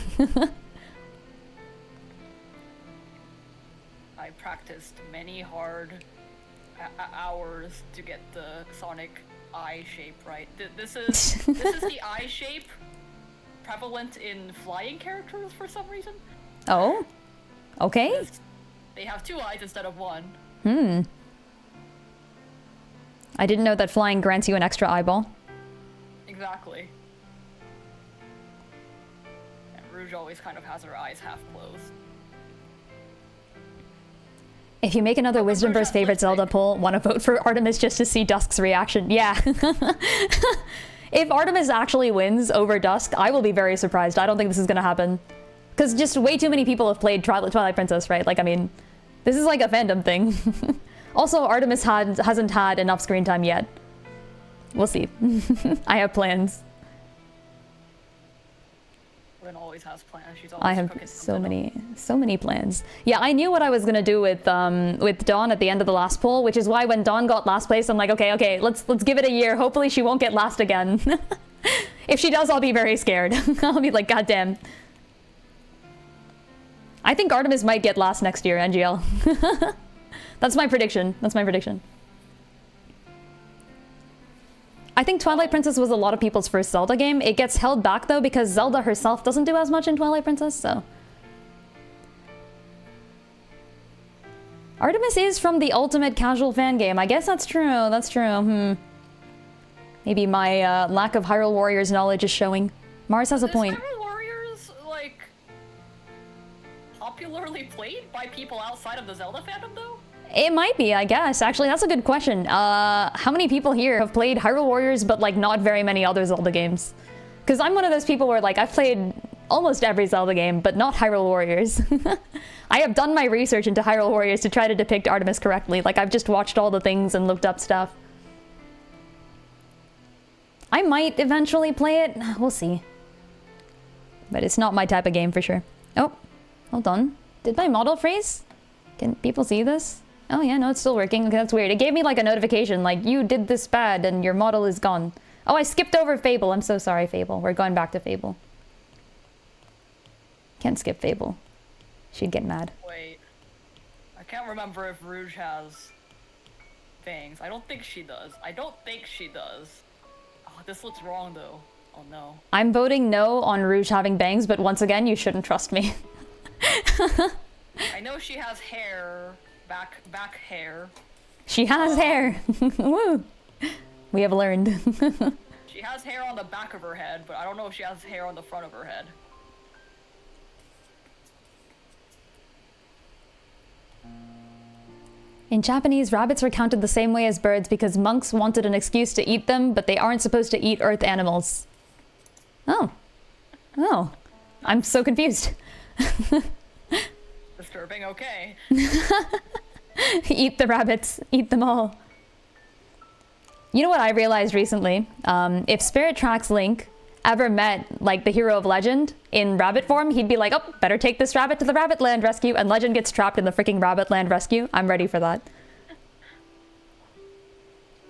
I practiced many hard hours to get the Sonic eye shape right. This is the eye shape prevalent in flying characters for some reason. Oh, okay. They have 2 eyes instead of 1. I didn't know that flying grants you an extra eyeball. Exactly. And Rouge always kind of has her eyes half closed. If you make another Wisdomverse favorite Zelda poll, want to vote for Artemis just to see Dusk's reaction? Yeah. If Artemis actually wins over Dusk, I will be very surprised. I don't think this is going to happen. Because just way too many people have played Twilight Princess, right? Like, I mean, this is like a fandom thing. Also, Artemis hasn't had enough screen time yet. We'll see. I have plans. Lynn always has plans. She's always I have cooking so many plans. Yeah, I knew what I was gonna do with Dawn at the end of the last poll, which is why when Dawn got last place, I'm like, okay, let's give it a year. Hopefully she won't get last again. If she does, I'll be very scared. I'll be like, goddamn. I think Artemis might get last next year, NGL. That's my prediction. I think Twilight Princess was a lot of people's first Zelda game. It gets held back though because Zelda herself doesn't do as much in Twilight Princess, so. Artemis is from the ultimate casual fan game. I guess that's true. Maybe my lack of Hyrule Warriors knowledge is showing. Mars has a point. Is Hyrule Warriors, like, popularly played by people outside of the Zelda fandom though? It might be, I guess. Actually, that's a good question. How many people here have played Hyrule Warriors, but like not very many other Zelda games? Because I'm one of those people where like I've played almost every Zelda game, but not Hyrule Warriors. I have done my research into Hyrule Warriors to try to depict Artemis correctly. Like I've just watched all the things and looked up stuff. I might eventually play it. We'll see. But it's not my type of game for sure. Oh, hold on. Did my model freeze? Can people see this? Oh yeah, no, it's still working. Okay, that's weird. It gave me like a notification, like, you did this bad and your model is gone. Oh, I skipped over Fable. I'm so sorry, Fable. We're going back to Fable. Can't skip Fable. She'd get mad. Wait. I can't remember if Rouge has fangs. I don't think she does. Oh, this looks wrong though. Oh no. I'm voting no on Rouge having bangs, but once again, you shouldn't trust me. I know she has hair. Back hair. She has hair. Woo. We have learned. She has hair on the back of her head, but I don't know if she has hair on the front of her head. In Japanese, rabbits are counted the same way as birds because monks wanted an excuse to eat them, but they aren't supposed to eat earth animals. Oh. I'm so confused. Disturbing, okay. Eat the rabbits. Eat them all. You know what I realized recently? If Spirit Tracks Link ever met, like, the hero of Legend in rabbit form, he'd be like, oh, better take this rabbit to the Rabbit Land Rescue, and Legend gets trapped in the freaking Rabbit Land Rescue. I'm ready for that.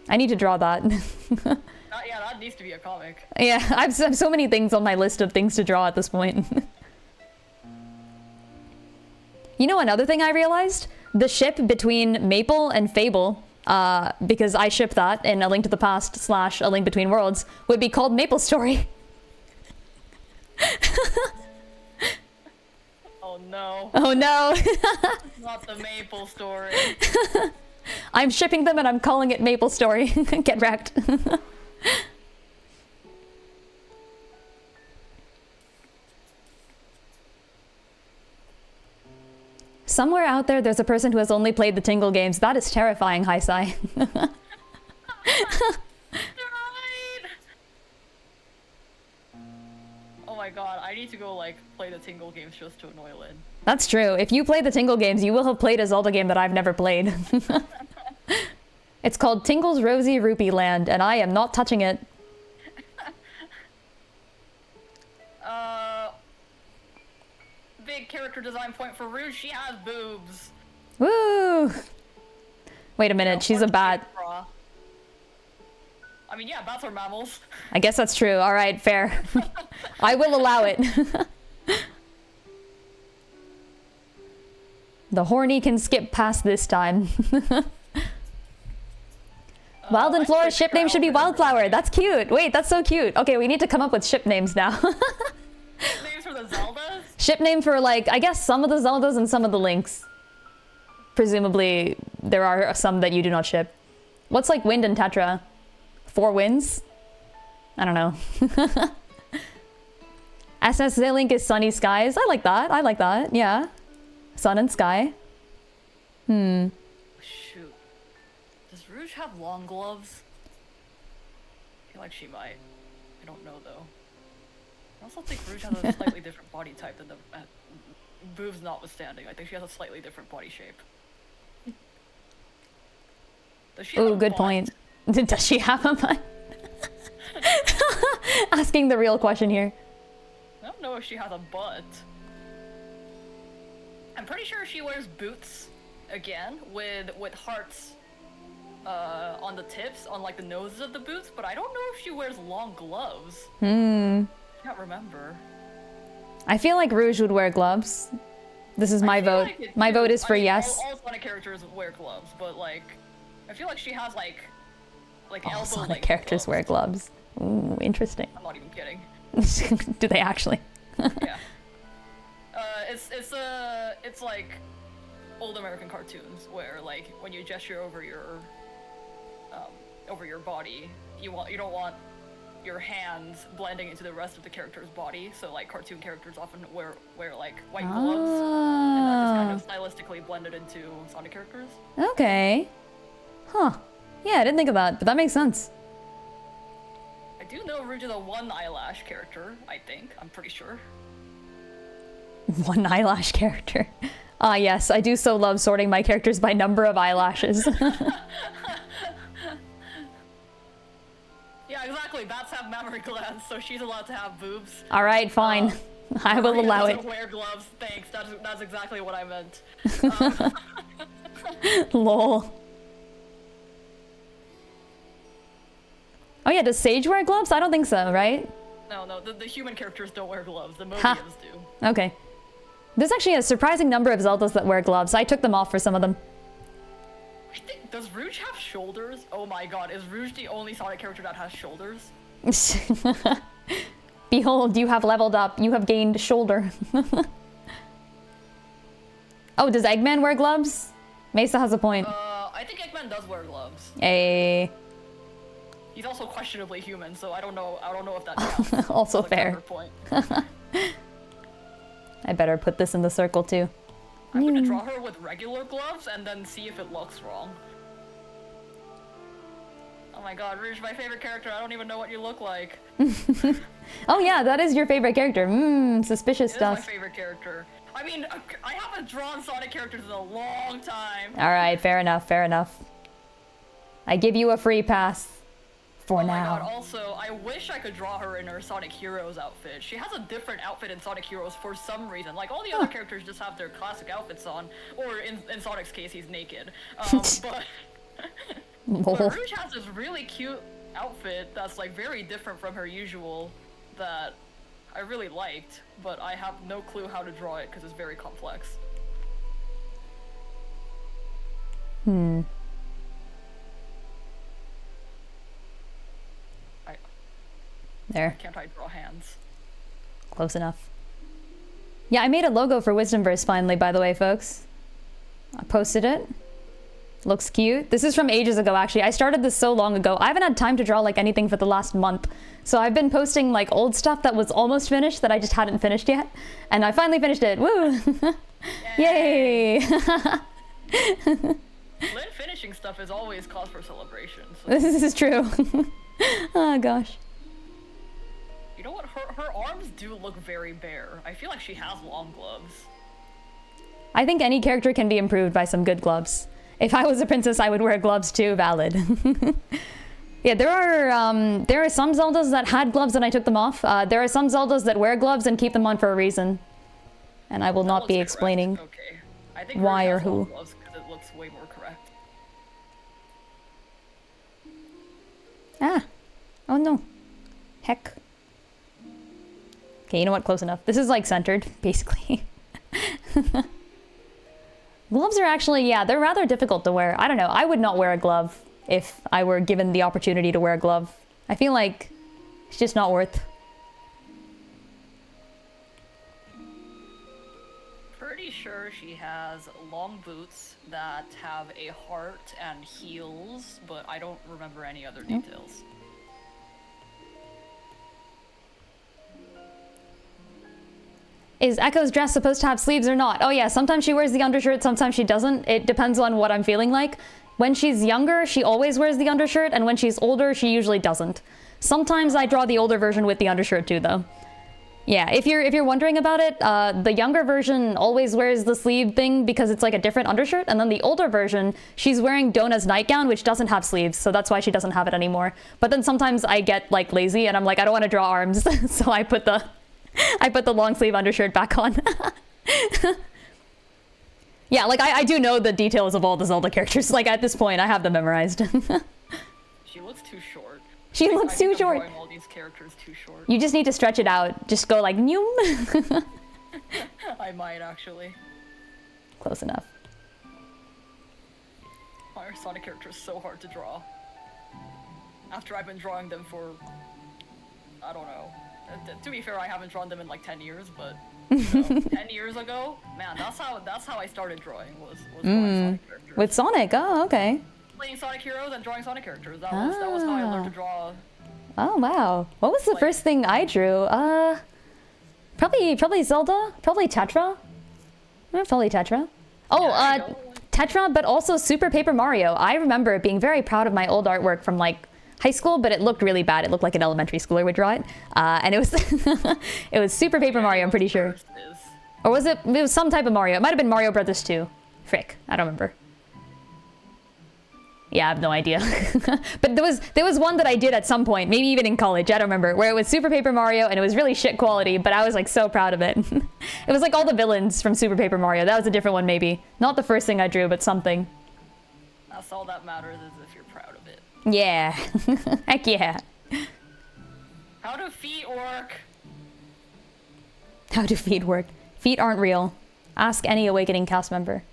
I need to draw that. Yeah, that needs to be a comic. Yeah, I have so many things on my list of things to draw at this point. You know another thing I realized? The ship between Maple and Fable, because I ship that in A Link to the Past / A Link Between Worlds, would be called Maple Story. Oh no. Oh no. Not the Maple Story. I'm shipping them and I'm calling it Maple Story. Get wrecked. Somewhere out there's a person who has only played the Tingle games. That is terrifying, Haisai. Oh my god, I need to go, like, play the Tingle games just to annoy Lynn. That's true. If you play the Tingle games, you will have played a Zelda game that I've never played. It's called Tingle's Rosy Rupee Land, and I am not touching it. big character design point for Rouge. She has boobs. Woo! Wait a minute, she's a bat. Bra. I mean, yeah, bats are mammals. I guess that's true. All right, fair. I will allow it. The horny can skip past this time. Wild and Flora's ship name should be Wildflower. That's cute. Wait, that's so cute. Okay, we need to come up with ship names now. Names for the Zeldas? Ship name for, like, I guess some of the Zeldas and some of the Links. Presumably, there are some that you do not ship. What's like Wind and Tetra? 4 winds? I don't know. SSZ Link is Sunny Skies. I like that. I like that. Yeah. Sun and sky. Shoot. Does Rouge have long gloves? I feel like she might. I don't know though. I also think Rouge has a slightly different body type than the boobs notwithstanding. I think she has a slightly different body shape. Does she have Ooh, a good butt? point. Does she have a butt? Asking the real question here. I don't know if she has a butt. I'm pretty sure she wears boots again with hearts on the tips, on like the noses of the boots, but I don't know if she wears long gloves. I can't remember. I feel like Rouge would wear gloves. This is my vote. Like My vote is for yes. All Sonic characters wear gloves, but like, I feel like she has like All elbow Sonic length characters wear gloves. gloves. Ooh, interesting. I'm not even kidding. Do they actually? Yeah. It's like old American cartoons where like when you gesture over your body, you don't want your hands blending into the rest of the character's body. So like cartoon characters often wear like white gloves, and that just kind of stylistically blended into Sonic characters. Okay. Huh. Yeah, I didn't think of that, but that makes sense. I do know Rouge is a one eyelash character. I think I'm pretty sure. One eyelash character. Ah, yes, I do so love sorting my characters by number of eyelashes. Yeah, exactly. Bats have mammary glands, so she's allowed to have boobs. All right, fine. I will Maria allow doesn't it. Wear gloves. Thanks. That's exactly what I meant. Lol. Oh yeah, does Sage wear gloves? I don't think so, right? No, the human characters don't wear gloves. The Mobians do. Okay. There's actually a surprising number of Zeldas that wear gloves. I took them off for some of them. I think, does Rouge have shoulders? Oh my god, is Rouge the only Sonic character that has shoulders? Behold, you have leveled up. You have gained shoulder. Oh, does Eggman wear gloves? Mesa has a point. I think Eggman does wear gloves. Hey. He's also questionably human, so I don't know if that counts. Also That's a fair. counterpoint. I better put this in the circle too. I'm gonna draw her with regular gloves and then see if it looks wrong. Oh my god, Rouge, my favorite character. I don't even know what you look like. Oh yeah, that is your favorite character. Suspicious It stuff. is my favorite character. I mean, I haven't drawn Sonic characters in a long time. All right, fair enough, fair enough. I give you a free pass. For Oh my now. god, also, I wish I could draw her in her Sonic Heroes outfit. She has a different outfit in Sonic Heroes for some reason. Like, all the other characters just have their classic outfits on. Or, in Sonic's case, he's naked. But Rouge has this really cute outfit that's, like, very different from her usual that I really liked. But I have no clue how to draw it because it's very complex. There. Can't I draw hands? Close enough. Yeah, I made a logo for Wisdomverse finally, by the way, folks. I posted it. Looks cute. This is from ages ago, actually. I started this so long ago. I haven't had time to draw, like, anything for the last month. So I've been posting, like, old stuff that was almost finished that I just hadn't finished yet. And I finally finished it. Woo! Yay! Lynn finishing stuff is always cause for celebration. So. This is true. Oh, gosh. You know what? Her arms do look very bare. I feel like she has long gloves. I think any character can be improved by some good gloves. If I was a princess, I would wear gloves too. Valid. Yeah, there are some Zeldas that had gloves and I took them off. There are some Zeldas that wear gloves and keep them on for a reason. And I will That not looks be correct. explaining Okay. I think why Rouge or has long who. gloves because it looks way more correct. Ah. Oh no. Heck. Okay, you know what? Close enough. This is like centered, basically. Gloves are actually, yeah, they're rather difficult to wear. I don't know. I would not wear a glove if I were given the opportunity to wear a glove. I feel like it's just not worth. Pretty sure she has long boots that have a heart and heels, but I don't remember any other details. Is Echo's dress supposed to have sleeves or not? Oh yeah, sometimes she wears the undershirt, sometimes she doesn't. It depends on what I'm feeling like. When she's younger, she always wears the undershirt, and when she's older, she usually doesn't. Sometimes I draw the older version with the undershirt too, though. Yeah, if you're wondering about it, the younger version always wears the sleeve thing because it's like a different undershirt, and then the older version, she's wearing Dona's nightgown, which doesn't have sleeves, so that's why she doesn't have it anymore. But then sometimes I get like lazy, and I'm like, I don't want to draw arms, so I put the long sleeve undershirt back on. Yeah, like I do know the details of all the Zelda characters. Like at this point, I have them memorized. She looks too short. She looks too I'm short. drawing all these characters too short. You just need to stretch it out. Just go like, noom. I might actually. Close enough. My Sonic character is so hard to draw. After I've been drawing them for, I don't know. To be fair, I haven't drawn them in like 10 years, but you know, 10 years ago, man, that's how I started drawing was drawing Sonic characters. With Sonic, oh, okay. Playing Sonic Heroes and drawing Sonic characters. That was how I learned to draw. Oh, wow. What was the first thing I drew? Probably Zelda? Probably Tetra? Probably Tetra. Oh, Yeah, Tetra, but also Super Paper Mario. I remember being very proud of my old artwork from like high school, but it looked really bad. It looked like an elementary schooler would draw it. And it was it was Super Paper Mario, I'm pretty sure. Or was it was some type of Mario. It might have been Mario Brothers 2. Frick, I don't remember. Yeah, I have no idea. But there was one that I did at some point, maybe even in college, I don't remember, where it was Super Paper Mario and it was really shit quality, but I was like so proud of it. It was like all the villains from Super Paper Mario. That was a different one maybe. Not the first thing I drew, but something. That's all that matters is if you're proud of it. Yeah. Heck yeah. How do feet work? How do feet work? Feet aren't real. Ask any Awakening cast member.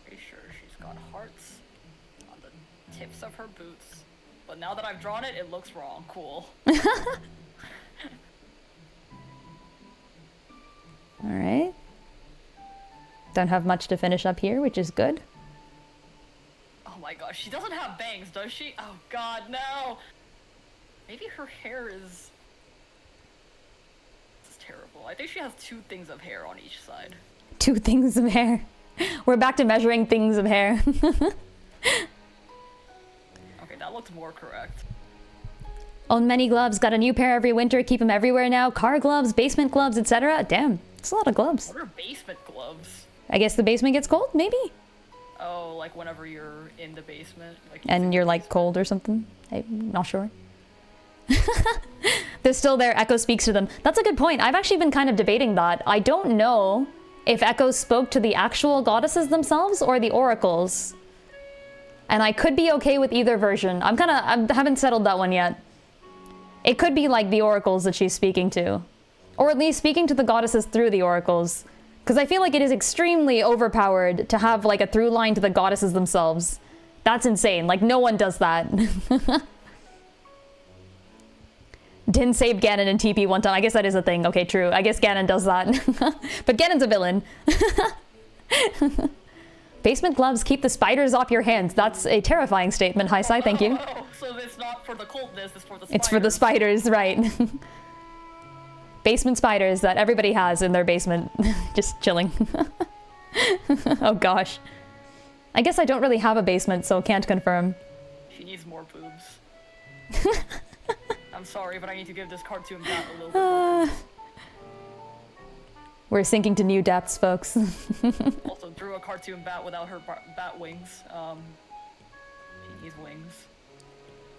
Pretty sure she's got hearts on the tips of her boots. But now that I've drawn it, it looks wrong. Cool. Alright. Don't have much to finish up here, which is good. Oh my gosh, she doesn't have bangs, does she? Oh god, no! Maybe her hair is... This is terrible. I think she has 2 things of hair on each side. 2 things of hair. We're back to measuring things of hair. Okay, that looks more correct. Own many gloves, got a new pair every winter, keep them everywhere now. Car gloves, basement gloves, etc. Damn, it's a lot of gloves. What are basement gloves? I guess the basement gets cold, maybe? Oh, like whenever you're in the basement. Like And you're like cold or something? I'm not sure. They're still there, Echo speaks to them. That's a good point. I've actually been kind of debating that. I don't know if Echo spoke to the actual goddesses themselves or the oracles. And I could be okay with either version. I haven't settled that one yet. It could be like the oracles that she's speaking to. Or at least speaking to the goddesses through the oracles. Because I feel like it is extremely overpowered to have like a through line to the goddesses themselves. That's insane. Like no one does that. Din saved Ganon and TP one time. I guess that is a thing. Okay, true. I guess Ganon does that. But Ganon's a villain. Basement gloves keep the spiders off your hands. That's a terrifying statement. Hi, Sai, thank you. Oh, so it's not for the coldness, it's for the spiders. It's for the spiders, right. Basement spiders that everybody has in their basement. Just chilling. Oh gosh. I guess I don't really have a basement, so can't confirm. She needs more boobs. I'm sorry, but I need to give this cartoon bat a little bit more. We're sinking to new depths, folks. Also drew a cartoon bat without her bat wings. She needs wings.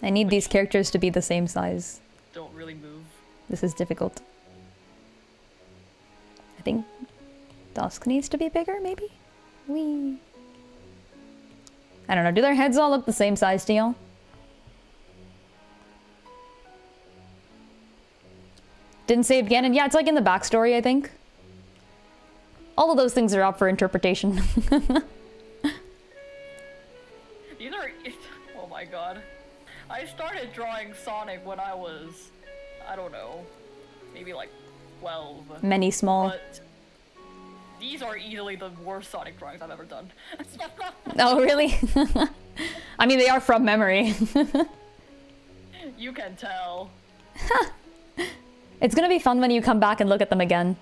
I need these characters to be the same size. Don't really move. This is difficult. I think Dusk needs to be bigger, maybe? Wee. I don't know. Do their heads all look the same size to y'all? Didn't save Ganon. Yeah, it's like in the backstory, I think. All of those things are up for interpretation. Either... Oh my god. I started drawing Sonic when I was... I don't know. Maybe like 12. Many small. But these are easily the worst Sonic drawings I've ever done. Oh, really? I mean, they are from memory. You can tell. It's gonna be fun when you come back and look at them again.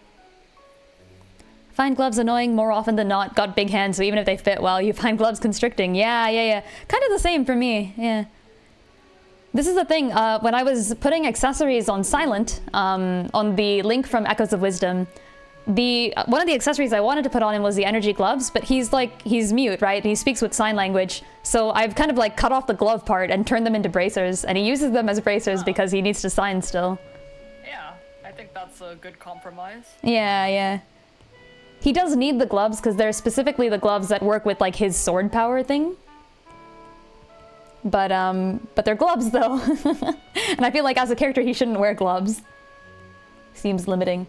Find gloves annoying more often than not. Got big hands, so even if they fit well, you find gloves constricting. Yeah. Kind of the same for me, yeah. This is the thing, when I was putting accessories on Silent, on the link from Echoes of Wisdom, one of the accessories I wanted to put on him was the energy gloves, but he's mute, right? And he speaks with sign language. So I've kind of like cut off the glove part and turned them into bracers, and he uses them as bracers because he needs to sign still. Yeah, I think that's a good compromise. Yeah. He does need the gloves because they're specifically the gloves that work with like his sword power thing. But they're gloves though. And I feel like as a character he shouldn't wear gloves. Seems limiting.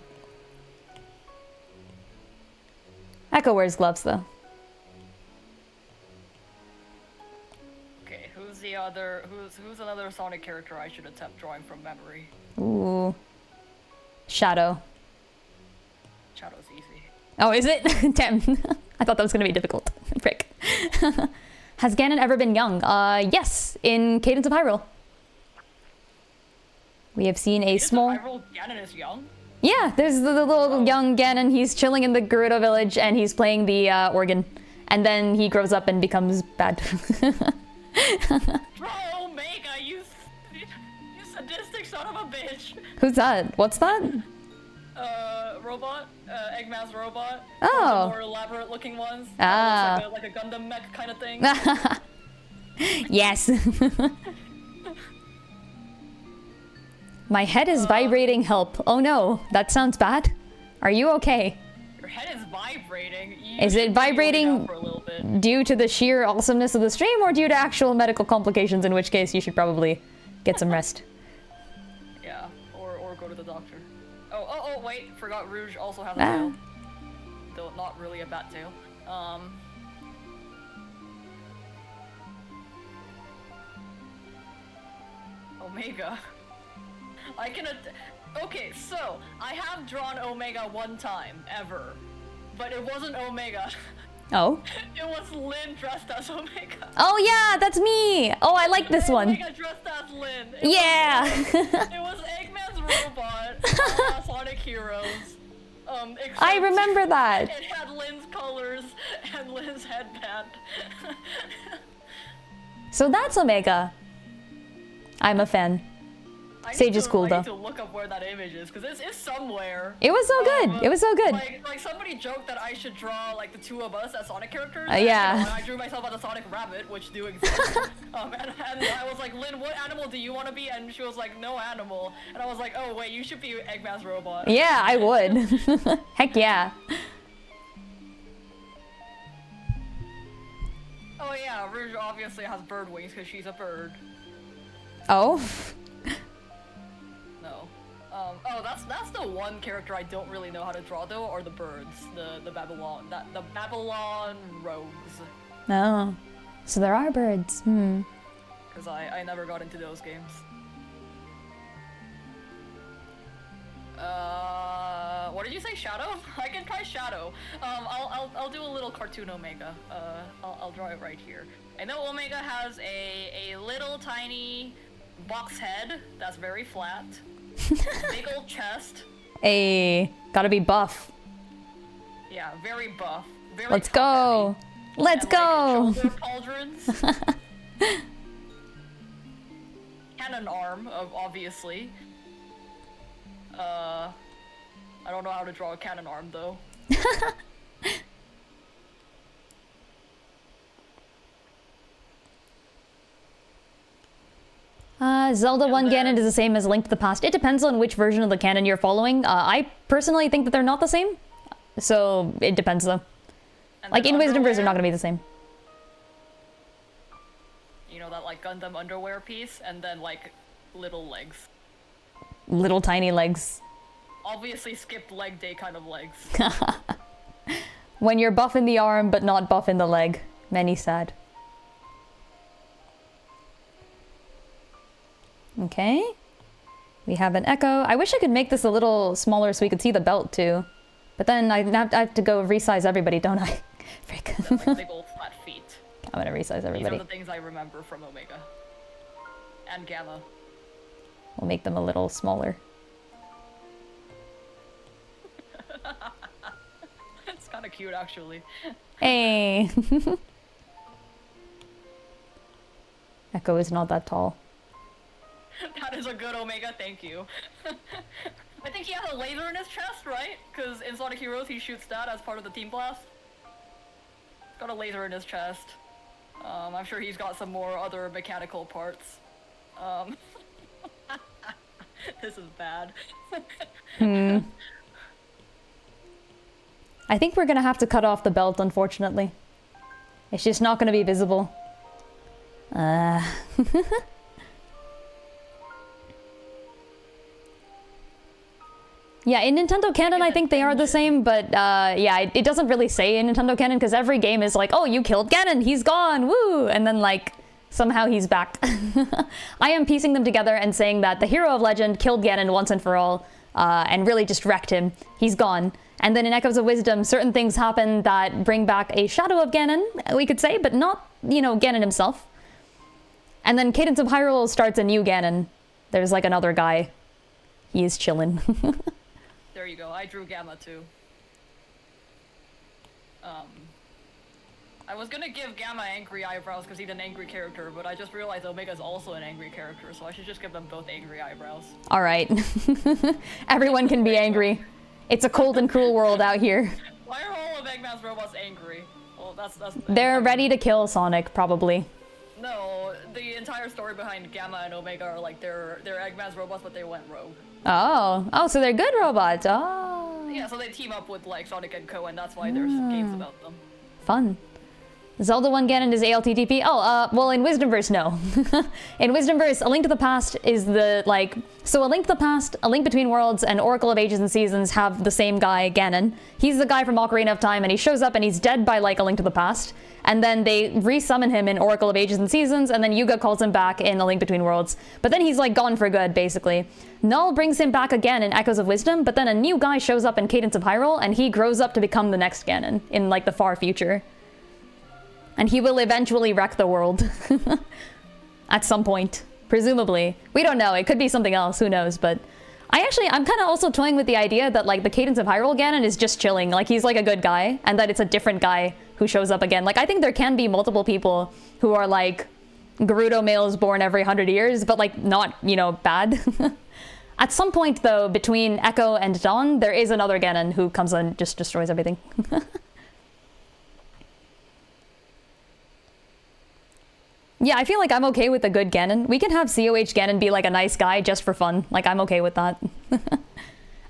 Echo wears gloves though. Okay, who's another Sonic character I should attempt drawing from memory? Ooh. Shadow. Shadow's easy. Oh, is it? Damn. I thought that was gonna be difficult. Frick. Has Ganon ever been young? Yes, in Cadence of Hyrule. We have seen a small... Hyrule, Ganon is young? Yeah, there's the little young Ganon. He's chilling in the Gerudo village and he's playing the organ. And then he grows up and becomes bad. Bro, Omega, you sadistic son of a bitch! Who's that? What's that? Robot? Eggman's robot. Oh. The more elaborate looking ones. Ah. Like a Gundam mech kind of thing. Yes. My head is vibrating, help. Oh no, that sounds bad. Are you okay? Your head is vibrating. Is it vibrating due to the sheer awesomeness of the stream or due to actual medical complications, in which case you should probably get some rest? Yeah, or go to the doctor. Oh, wait, forgot Rouge also has a tail. Though not really a bat tail. Omega. Okay, so, I have drawn Omega one time, ever. But it wasn't Omega. Oh? It was Lyn dressed as Omega. Oh yeah, that's me! Oh, I like this one. Omega dressed as Lyn. Yeah! It was Eggman's robot, Sonic Heroes. I remember that! It had Lyn's colors and Lyn's headband. So that's Omega. I'm a fan. Sage is cool, though. I need to look up where that image is, because it's somewhere. It was so good. It was so good. Like somebody joked that I should draw like the two of us as Sonic characters. Yeah. And I drew myself as a Sonic rabbit, which do exist. and I was like, Lyn, what animal do you want to be? And she was like, no animal. And I was like, oh wait, you should be Eggman's robot. Yeah, I would. Heck yeah. Oh yeah, Rouge obviously has bird wings because she's a bird. Oh. No. Oh, that's the one character I don't really know how to draw though, are the birds, the Babylon rogues. Oh, so there are birds. Because I never got into those games. What did you say, Shadow? I can try Shadow. I'll do a little cartoon Omega. I'll draw it right here. I know Omega has a little tiny box head that's very flat. Big old chest. Gotta be buff. Yeah, very buff. Very Let's go. Heavy. Let's and, go. Like, shoulder pauldrons. Cannon arm, obviously. I don't know how to draw a cannon arm though. Zelda 1 Ganon is the same as Link to the Past. It depends on which version of the canon you're following. I personally think that they're not the same. So, it depends though. And Like, then in Wisdomverse, underwear, they're not gonna be the same. You know, that like Gundam underwear piece, and then like little legs. Little tiny legs. Obviously skipped leg day kind of legs. When you're buff in the arm, but not buff in the leg. Many sad. Okay. We have an Echo. I wish I could make this a little smaller so we could see the belt too. But then I have to go resize everybody, don't I? Frick. Like big old flat feet. I'm gonna resize These everybody. are the things I remember from Omega. And Gamma. We'll make them a little smaller. It's kind of cute, actually. Hey! Echo is not that tall. That is a good Omega, thank you. I think he has a laser in his chest, right? Because in Sonic Heroes he shoots that as part of the Team Blast. He's got a laser in his chest. I'm sure he's got some more other mechanical parts. This is bad. I think we're gonna have to cut off the belt, unfortunately. It's just not gonna be visible. Yeah, in Nintendo canon, I think they are the same, but yeah, it doesn't really say in Nintendo canon because every game is like, oh, you killed Ganon, he's gone, woo! And then, like, somehow he's back. I am piecing them together and saying that the hero of legend killed Ganon once and for all, and really just wrecked him. He's gone. And then in Echoes of Wisdom, certain things happen that bring back a shadow of Ganon, we could say, but not, you know, Ganon himself. And then Cadence of Hyrule starts a new Ganon. There's, like, another guy. He is chillin'. There you go, I drew Gamma too. I was gonna give Gamma angry eyebrows because he's an angry character, but I just realized Omega's also an angry character, so I should just give them both angry eyebrows. Alright. Everyone can be angry. It's a cold and cruel world out here. Why are all of Eggman's robots angry? Well, that's They're ready to kill Sonic, probably. No, the entire story behind Gamma and Omega are like they're Eggman's robots, but they went rogue. Oh, so they're good robots. Oh. Yeah, so they team up with like Sonic and Co, and that's why there's games about them. Fun. Zelda 1 Ganon is ALTTP. Oh, well, in Wisdomverse, no. In Wisdomverse, A Link to the Past is the, like... So A Link to the Past, A Link Between Worlds, and Oracle of Ages and Seasons have the same guy, Ganon. He's the guy from Ocarina of Time, and he shows up and he's dead by, like, A Link to the Past. And then they re-summon him in Oracle of Ages and Seasons, and then Yuga calls him back in A Link Between Worlds. But then he's, like, gone for good, basically. Null brings him back again in Echoes of Wisdom, but then a new guy shows up in Cadence of Hyrule, and he grows up to become the next Ganon in, like, the far future. And he will eventually wreck the world. At some point. Presumably. We don't know. It could be something else. Who knows? But I'm kind of also toying with the idea that, like, the Cadence of Hyrule Ganon is just chilling. Like, he's, like, a good guy. And that it's a different guy who shows up again. Like, I think there can be multiple people who are, like, Gerudo males born every 100 years. But, like, not, you know, bad. At some point, though, between Echo and Dawn, there is another Ganon who comes and just destroys everything. Yeah, I feel like I'm okay with a good Ganon. We can have COH Ganon be like a nice guy just for fun. Like, I'm okay with that.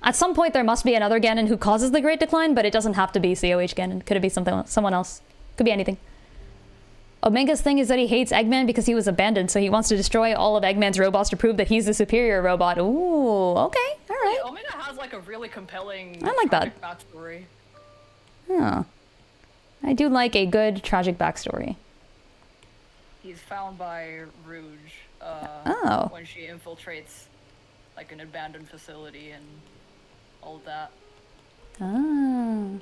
At some point, there must be another Ganon who causes the Great Decline, but it doesn't have to be COH Ganon. Could it be someone else? Could be anything. Omega's thing is that he hates Eggman because he was abandoned, so he wants to destroy all of Eggman's robots to prove that he's the superior robot. Ooh, okay, alright. Yeah, Omega has like a really compelling I like that. backstory. Huh. I do like a good tragic backstory. He's found by Rouge when she infiltrates like an abandoned facility and all of that. Oh.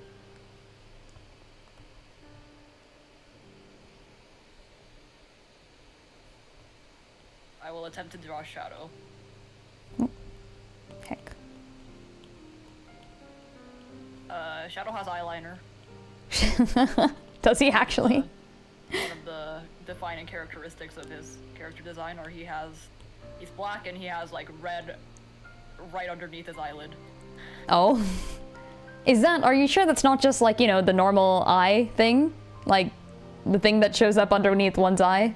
I will attempt to draw Shadow. Heck. Shadow has eyeliner. Does he actually? One of the defining characteristics of his character design, or he's black and he has like red right underneath his eyelid. Oh. Are you sure that's not just like, you know, the normal eye thing? Like, the thing that shows up underneath one's eye?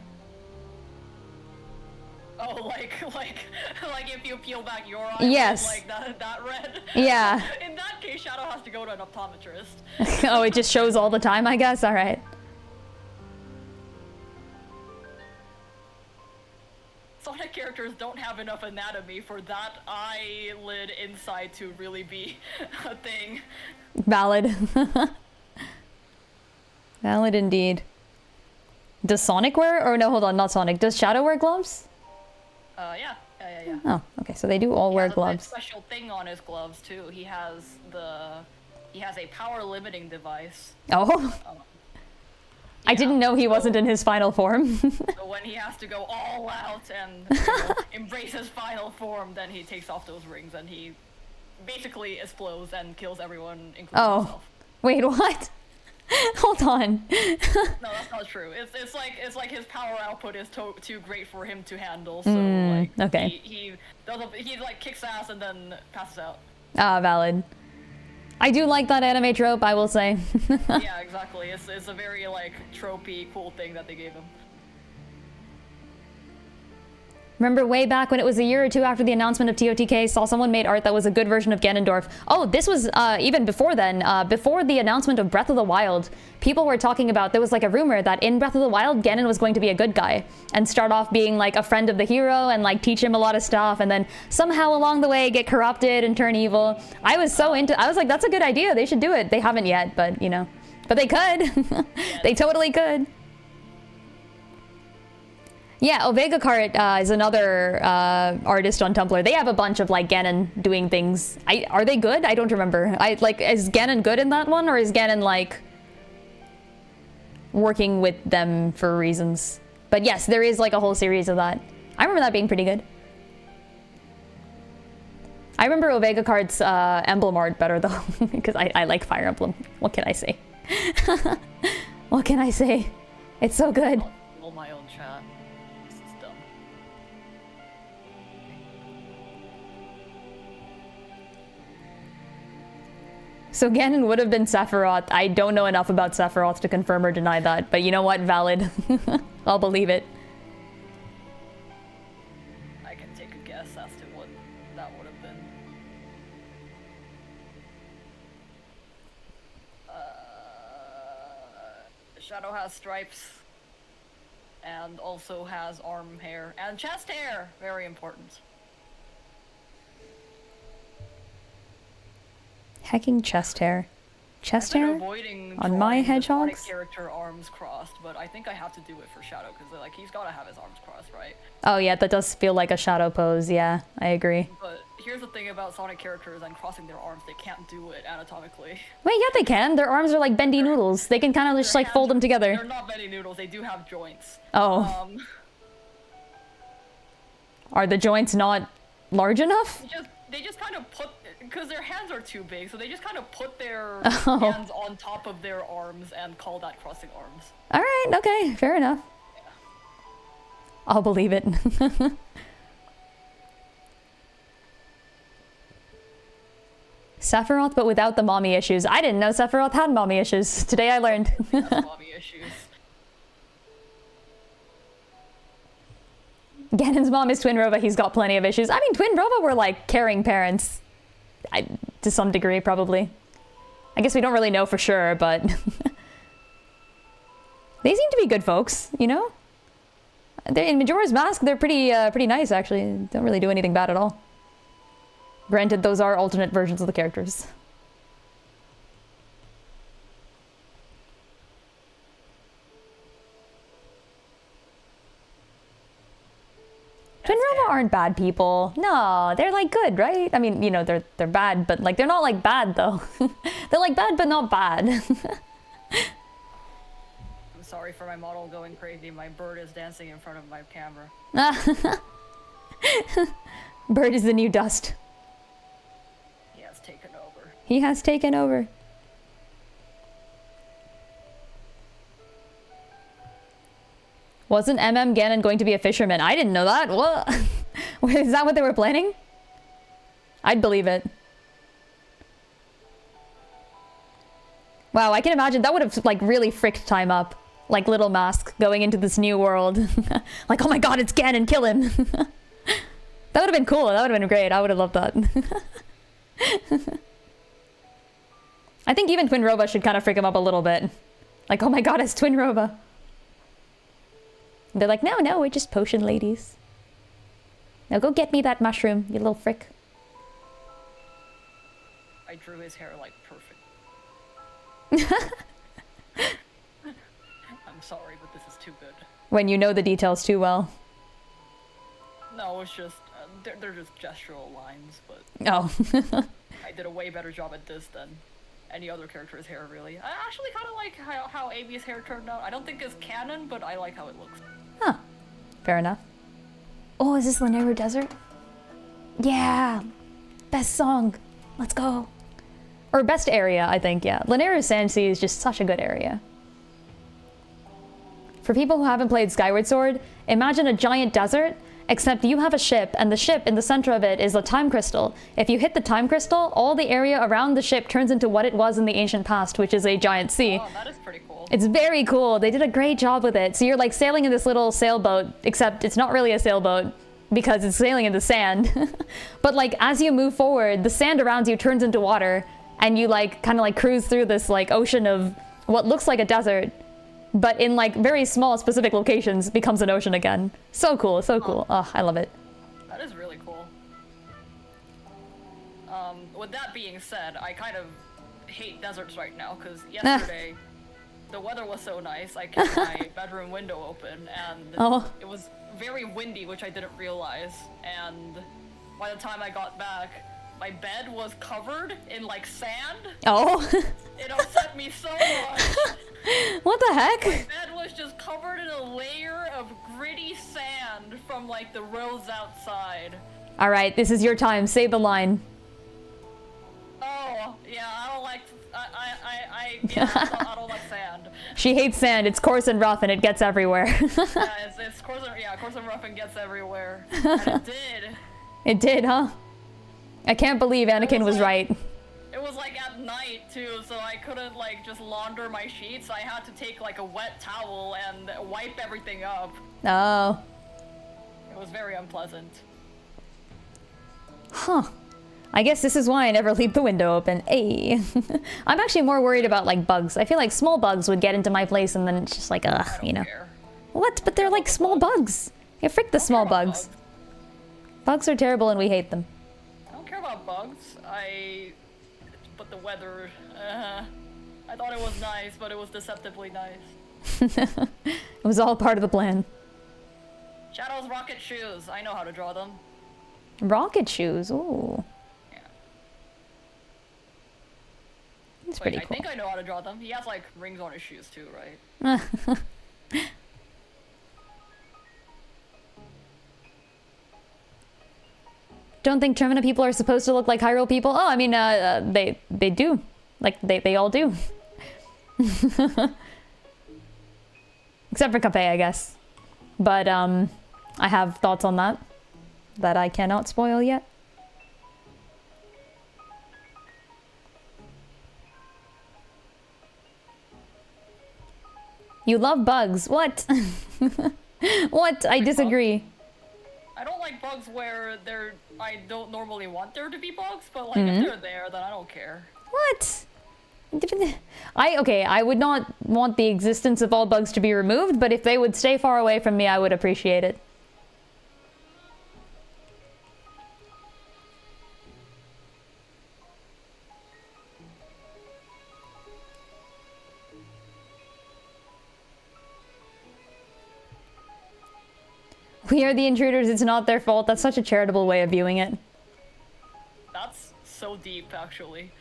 Oh, like if you peel back your eye, Yes. like that red. Yeah. In that case, Shadow has to go to an optometrist. Oh, it just shows all the time, I guess? Alright. Sonic characters don't have enough anatomy for that eyelid inside to really be a thing. Valid. Valid indeed. Does Sonic wear, or no, hold on, not Sonic. Does Shadow wear gloves? Yeah. Oh, okay, so they do all wear gloves. He has a special thing on his gloves too. He has a power limiting device. Oh. I didn't know he wasn't in his final form. So when he has to go all out and embrace his final form, then he takes off those rings and he basically explodes and kills everyone, including himself. Wait, what? Hold on. No, that's not true. It's like his power output is too great for him to handle. So like okay. he like kicks ass and then passes out. Ah, valid. I do like that anime trope, I will say. Yeah, exactly. It's a very like tropey, cool thing that they gave him. Remember way back when it was a year or two after the announcement of TOTK, saw someone made art that was a good version of Ganondorf. Oh, this was even before then. Before the announcement of Breath of the Wild, people were talking about, there was like a rumor that in Breath of the Wild, Ganon was going to be a good guy and start off being like a friend of the hero and like teach him a lot of stuff and then somehow along the way get corrupted and turn evil. I was like, that's a good idea. They should do it. They haven't yet, but you know, but they could. They totally could. Yeah, Ovega Cart is another artist on Tumblr. They have a bunch of like Ganon doing things. Are they good? I don't remember. Is Ganon good in that one, or is Ganon like working with them for reasons? But yes, there is like a whole series of that. I remember that being pretty good. I remember Ovega Cart's emblem art better though, because I like Fire Emblem. What can I say? What can I say? It's so good. Roll my own chat. So Ganon would have been Sephiroth. I don't know enough about Sephiroth to confirm or deny that, but you know what? Valid. I'll believe it. I can take a guess as to what that would have been. Shadow has stripes, and also has arm hair, and chest hair! Very important. Hecking chest hair. Chest hair? On my hedgehogs? Character arms crossed, but I think I have to do it for Shadow, because like he's gotta have his arms crossed, right? Oh yeah, that does feel like a Shadow pose, yeah, I agree. But here's the thing about Sonic characters and crossing their arms, they can't do it anatomically. Wait, yeah they can. Their arms are like bendy noodles. They can kind of just like fold them together. They're not bendy noodles, they do have joints. Oh. Are the joints not large enough? They just kind of put, because their hands are too big, so they just kind of put their hands on top of their arms and call that crossing arms. Alright, okay, fair enough. Yeah. I'll believe it. Sephiroth, but without the mommy issues. I didn't know Sephiroth had mommy issues. Today I learned. Mommy issues. Ganon's mom is Twin Rova. He's got plenty of issues. I mean, Twin Rova were like caring parents. To some degree, probably. I guess we don't really know for sure, but... They seem to be good folks, you know? In Majora's Mask, they're pretty nice, actually. Don't really do anything bad at all. Granted, those are alternate versions of the characters. Twin Rova aren't bad people. No, they're like good, right? I mean, you know, they're bad, but like they're not like bad though. They're like bad, but not bad. I'm sorry for my model going crazy. My bird is dancing in front of my camera. Bird is the new dust. He has taken over. He has taken over. Wasn't Ganon going to be a fisherman? I didn't know that. What? Is that what they were planning? I'd believe it. Wow, I can imagine that would have like really fricked time up. like little Mask going into this new world. Like, oh my god, it's Ganon, kill him. That would have been cool. That would have been great. I would have loved that. I think even Twin Rova should kind of freak him up a little bit. Like, oh my god, it's Twin Rova. They're like, no, we're just potion ladies. Now go get me that mushroom, you little frick. I drew his hair like perfect. I'm sorry, but this is too good. When you know the details too well. No, it's just, they're just gestural lines, but Oh. I did a way better job at this than any other character's hair, really. I actually kind of like how Amy's hair turned out. I don't think it's canon, but I like how it looks. Huh. Fair enough. Oh, is this Lanayru Desert? Yeah. Best song. Let's go. Or best area, I think, yeah. Lanayru Sandsea is just such a good area. For people who haven't played Skyward Sword, imagine a giant desert, except you have a ship, and the ship in the center of it is a time crystal. If you hit the time crystal, all the area around the ship turns into what it was in the ancient past, which is a giant sea. Oh, that is pretty cool. It's very cool. They did a great job with it. So you're like sailing in this little sailboat, except it's not really a sailboat because it's sailing in the sand. But like as you move forward, the sand around you turns into water, and you like kind of like cruise through this like ocean of what looks like a desert, but in like very small specific locations becomes an ocean again. So cool, so cool. Oh, I love it. That is really cool. With that being said, I kind of hate deserts right now, because yesterday the weather was so nice, I kept my bedroom window open, and it was very windy, which I didn't realize, and by the time I got back, my bed was covered in like sand. Oh. It upset me so much. What the heck? My bed was just covered in a layer of gritty sand from like the roads outside. All right, this is your time. Say the line. Oh, yeah, I don't like, I don't like sand. She hates sand. It's coarse and rough, and it gets everywhere. Yeah, it's coarse and rough and gets everywhere. And it did. It did, huh? I can't believe Anakin was right. It was like at night too, so I couldn't like just launder my sheets. I had to take like a wet towel and wipe everything up. Oh. It was very unpleasant. Huh. I guess this is why I never leave the window open. Ay. I'm actually more worried about like bugs. I feel like small bugs would get into my place and then it's just like, ugh, you know. Care. What? But they're like small bugs. Yeah, frick the small bugs. Bugs are terrible and we hate them. I don't care about bugs. But the weather, I thought it was nice, but it was deceptively nice. It was all part of the plan. Shadow's rocket shoes. I know how to draw them. Rocket shoes, ooh. Yeah. That's Wait, pretty I cool. think I know how to draw them. He has like rings on his shoes too, right? Don't think Tremina people are supposed to look like Hyrule people? Oh, I mean, they do. Like, they all do. Except for Capet, I guess. But, I have thoughts on that I cannot spoil yet. You love bugs. What? What? I disagree. I don't like bugs where I don't normally want there to be bugs, but like if they're there, then I don't care. What? I would not want the existence of all bugs to be removed, but if they would stay far away from me, I would appreciate it. We are the intruders, it's not their fault. That's such a charitable way of viewing it. That's so deep, actually.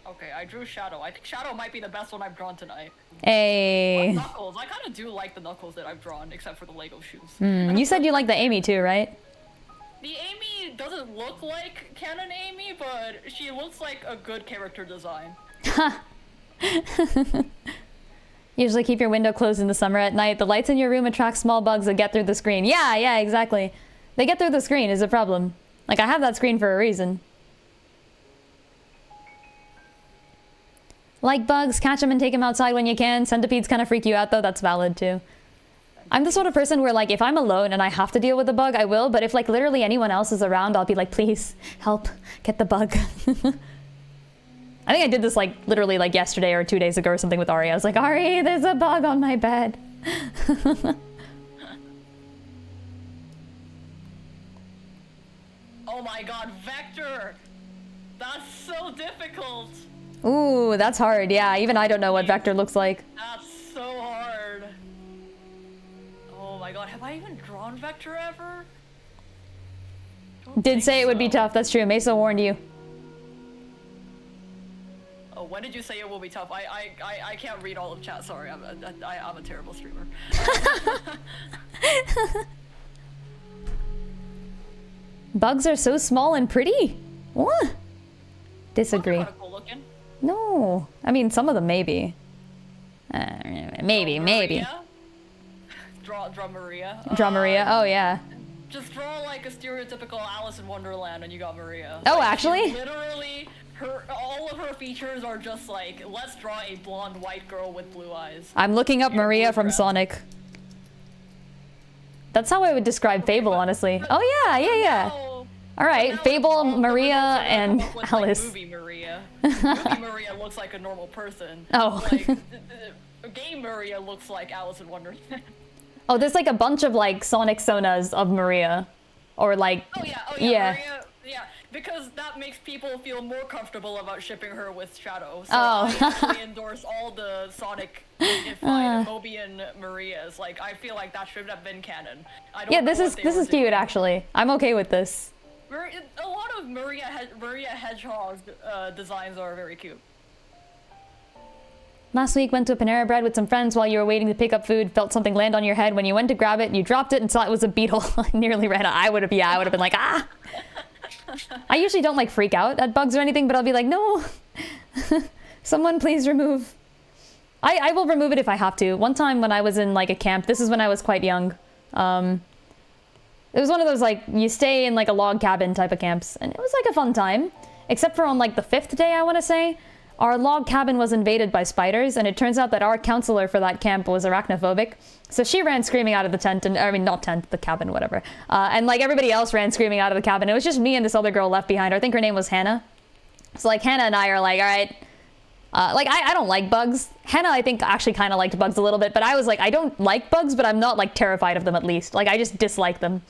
Okay, I drew Shadow. I think Shadow might be the best one I've drawn tonight. Hey. Knuckles. I kind of do like the Knuckles that I've drawn, except for the Lego shoes. You said you like the Amy too, right? The Amy doesn't look like canon Amy, but she looks like a good character design. Usually keep your window closed in the summer at night. The lights in your room attract small bugs that get through the screen. Yeah, exactly. They get through the screen is a problem. Like, I have that screen for a reason. Like bugs, catch them and take them outside when you can. Centipedes kind of freak you out though, that's valid too. I'm the sort of person where like if I'm alone and I have to deal with a bug, I will, but if like literally anyone else is around, I'll be like, please help, get the bug. I think I did this like literally like yesterday or 2 days ago or something with Ari. I was like, Ari, there's a bug on my bed. Oh my god, Vector! That's so difficult! Ooh, that's hard. Yeah, even I don't know what Vector looks like. That's so hard. Oh my god, have I even drawn Vector ever? Did say it would be tough, that's true. Mesa warned you. Oh, when did you say it will be tough? I can't read all of chat, sorry, I'm a terrible streamer. Bugs are so small and pretty. What? Disagree. Kinda cool looking. No. I mean, some of them maybe. Maybe. Draw Maria. Draw Maria, oh yeah. Just draw like a stereotypical Alice in Wonderland and you got Maria. Oh, like, actually? Literally, all of her features are just like, let's draw a blonde white girl with blue eyes. I'm looking up Maria from Sonic. That's how I would describe Fable, honestly. Oh yeah. Alright, Fable, Maria, and Alice. Like movie Maria. Movie Maria looks like a normal person. Oh. Like, game Maria looks like Alice in Wonderland. Oh, there's like a bunch of like Sonic Sonas of Maria. Or like... Oh yeah. Maria, yeah. Because that makes people feel more comfortable about shipping her with Shadow. So I actually endorse all the Sonic Mobian Marias. Like, I feel like that should have been canon. I don't know this is doing. cute actually. I'm okay with this. A lot of Maria Hedgehog designs are very cute. Last week, went to a Panera Bread with some friends while you were waiting to pick up food, felt something land on your head. When you went to grab it, you dropped it and saw it was a beetle. I nearly ran out. I would have been like, ah! I usually don't like freak out at bugs or anything, but I'll be like, no! Someone please remove. I will remove it if I have to. One time when I was in like a camp, this is when I was quite young. It was one of those like, you stay in like a log cabin type of camps, and it was like a fun time. Except for on like the 5th day, I want to say. Our log cabin was invaded by spiders, and it turns out that our counselor for that camp was arachnophobic. So she ran screaming out of the tent, and I mean, not tent, the cabin, whatever. And like everybody else ran screaming out of the cabin. It was just me and this other girl left behind. I think her name was Hannah. So like Hannah and I are like, all right. Like I don't like bugs. Hannah, I think, actually kind of liked bugs a little bit, but I was like, I don't like bugs, but I'm not like terrified of them at least. Like I just dislike them.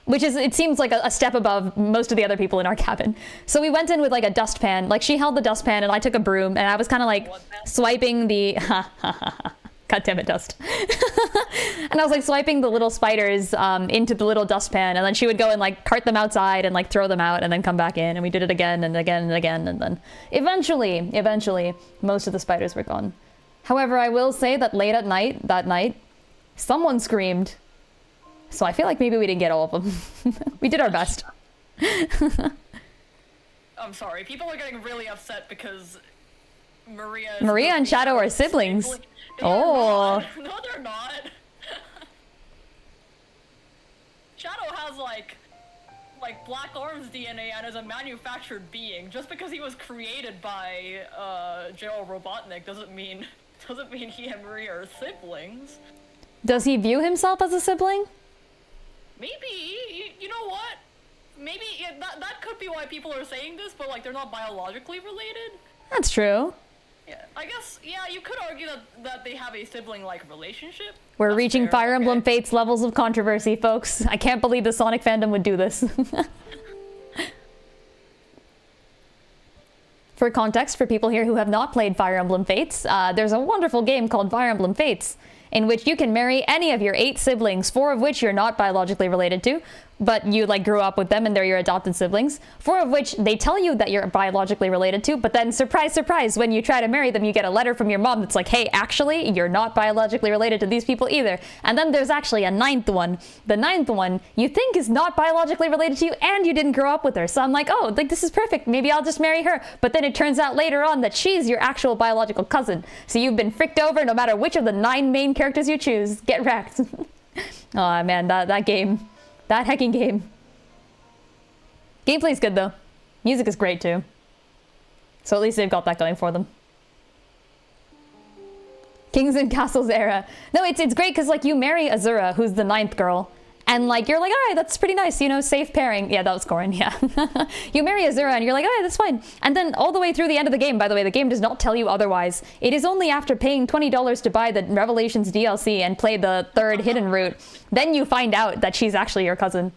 Which is, it seems like a step above most of the other people in our cabin. So we went in with like a dustpan. Like she held the dustpan and I took a broom and I was kind of like swiping the, God damn it, dust. And I was like swiping the little spiders into the little dustpan, and then she would go and like cart them outside and like throw them out and then come back in, and we did it again and again and again, and then eventually most of the spiders were gone. However, I will say that late at night, that night, someone screamed. So I feel like maybe we didn't get all of them. We did our best. I'm sorry, people are getting really upset because Maria and Shadow are siblings. Oh. No, they're not. Shadow has like Black Arms DNA and is a manufactured being. Just because he was created by General Robotnik doesn't mean he and Maria are siblings. Does he view himself as a sibling? Maybe, you know what? Maybe that could be why people are saying this, but like they're not biologically related. That's true. Yeah, I guess, yeah, you could argue that they have a sibling-like relationship. We're That's reaching fair. Fire Emblem Fates levels of controversy, folks. I can't believe the Sonic fandom would do this. For context, for people here who have not played Fire Emblem Fates, there's a wonderful game called Fire Emblem Fates, in which you can marry any of your 8 siblings, 4 of which you're not biologically related to, but you like grew up with them and they're your adopted siblings, 4 of which they tell you that you're biologically related to, but then surprise, surprise, when you try to marry them, you get a letter from your mom that's like, hey, actually, you're not biologically related to these people either. And then there's actually a 9th one. The 9th one you think is not biologically related to you, and you didn't grow up with her. So I'm like, oh, like this is perfect. Maybe I'll just marry her. But then it turns out later on that she's your actual biological cousin. So you've been fricked over no matter which of the 9 main characters you choose. Get wrecked. Oh man, that game. That hecking game. Gameplay's good though. Music is great too. So at least they've got that going for them. Kings and Castles era. No, it's great because like you marry Azura, who's the ninth girl, and like you're like, all right, that's pretty nice, you know, safe pairing. Yeah, that was Corin. Yeah, you marry Azura, and you're like, all right, that's fine. And then all the way through the end of the game, by the way, the game does not tell you otherwise. It is only after paying $20 to buy the Revelations DLC and play the third hidden route, then you find out that she's actually your cousin.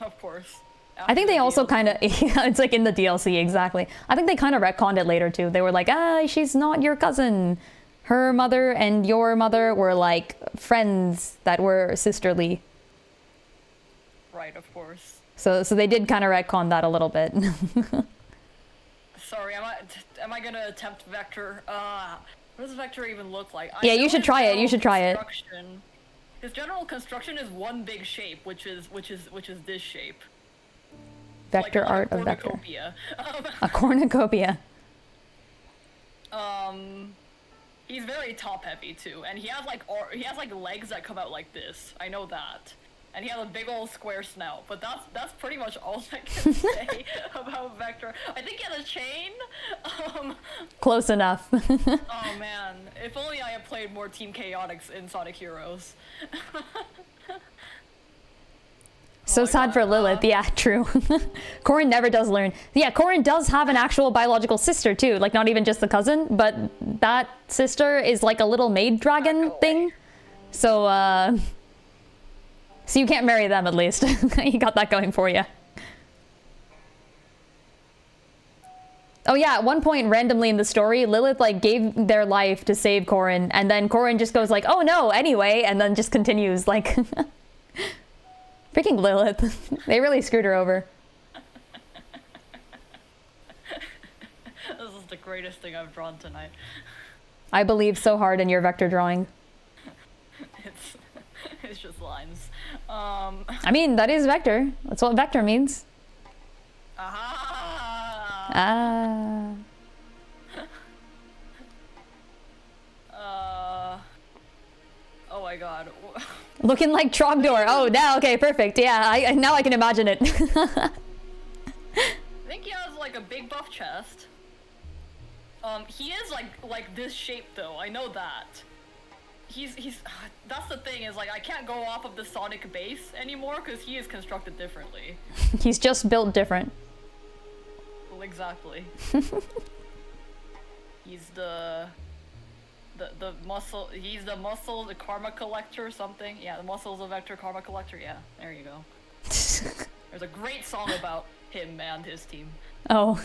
Of course. I think they also kind of, it's like in the DLC, exactly. I think they kind of retconned it later too. They were like, she's not your cousin. Her mother and your mother were like friends that were sisterly. Right, of course. So they did kind of retcon that a little bit. Sorry, am I gonna attempt Vector? What does Vector even look like? Yeah, you should try it. You should try it. His general construction is one big shape, which is this shape. Vector like art a of Vector. cornucopia. A cornucopia. He's very top heavy too, and he has like legs that come out like this. I know that. And he has a big old square snout, but that's pretty much all I can say about Vector. I think he has a chain. Close enough. Oh man, if only I had played more Team Chaotix in Sonic Heroes. So sad for Lilith. Yeah, true. Corin never does learn. Yeah, Corin does have an actual biological sister too, like not even just the cousin, but that sister is like a little maid dragon thing. So so you can't marry them at least. You got that going for you. Oh yeah, at one point randomly in the story, Lilith like gave their life to save Corin, and then Corin just goes like, "Oh no, anyway," and then just continues like freaking Lilith. They really screwed her over. This is the greatest thing I've drawn tonight. I believe so hard in your vector drawing. It's just lines. I mean, that is vector. That's what vector means. Aha! Ah. Oh my god. Looking like Trogdor. Oh, now, okay, perfect. Yeah, now I can imagine it. I think he has like a big buff chest. He is like this shape though. I know that. He's that's the thing is like I can't go off of the Sonic base anymore because he is constructed differently. He's just built different. Well, exactly. He's the muscle. He's the muscle, the karma collector, or something. Yeah, the muscles of Vector karma collector. Yeah, there you go. There's a great song about him and his team. Oh.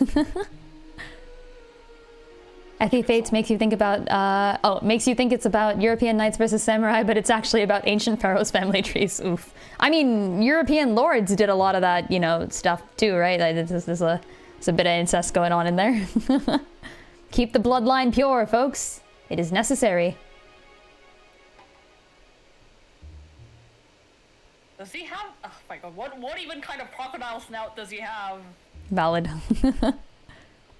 Ethi Fates makes you think about, makes you think it's about European knights versus samurai, but it's actually about ancient pharaohs' family trees. Oof. I mean, European lords did a lot of that, you know, stuff too, right? Like, there's a bit of incest going on in there. Keep the bloodline pure, folks. It is necessary. Does he have? Oh my god! What even kind of crocodile snout does he have? Valid.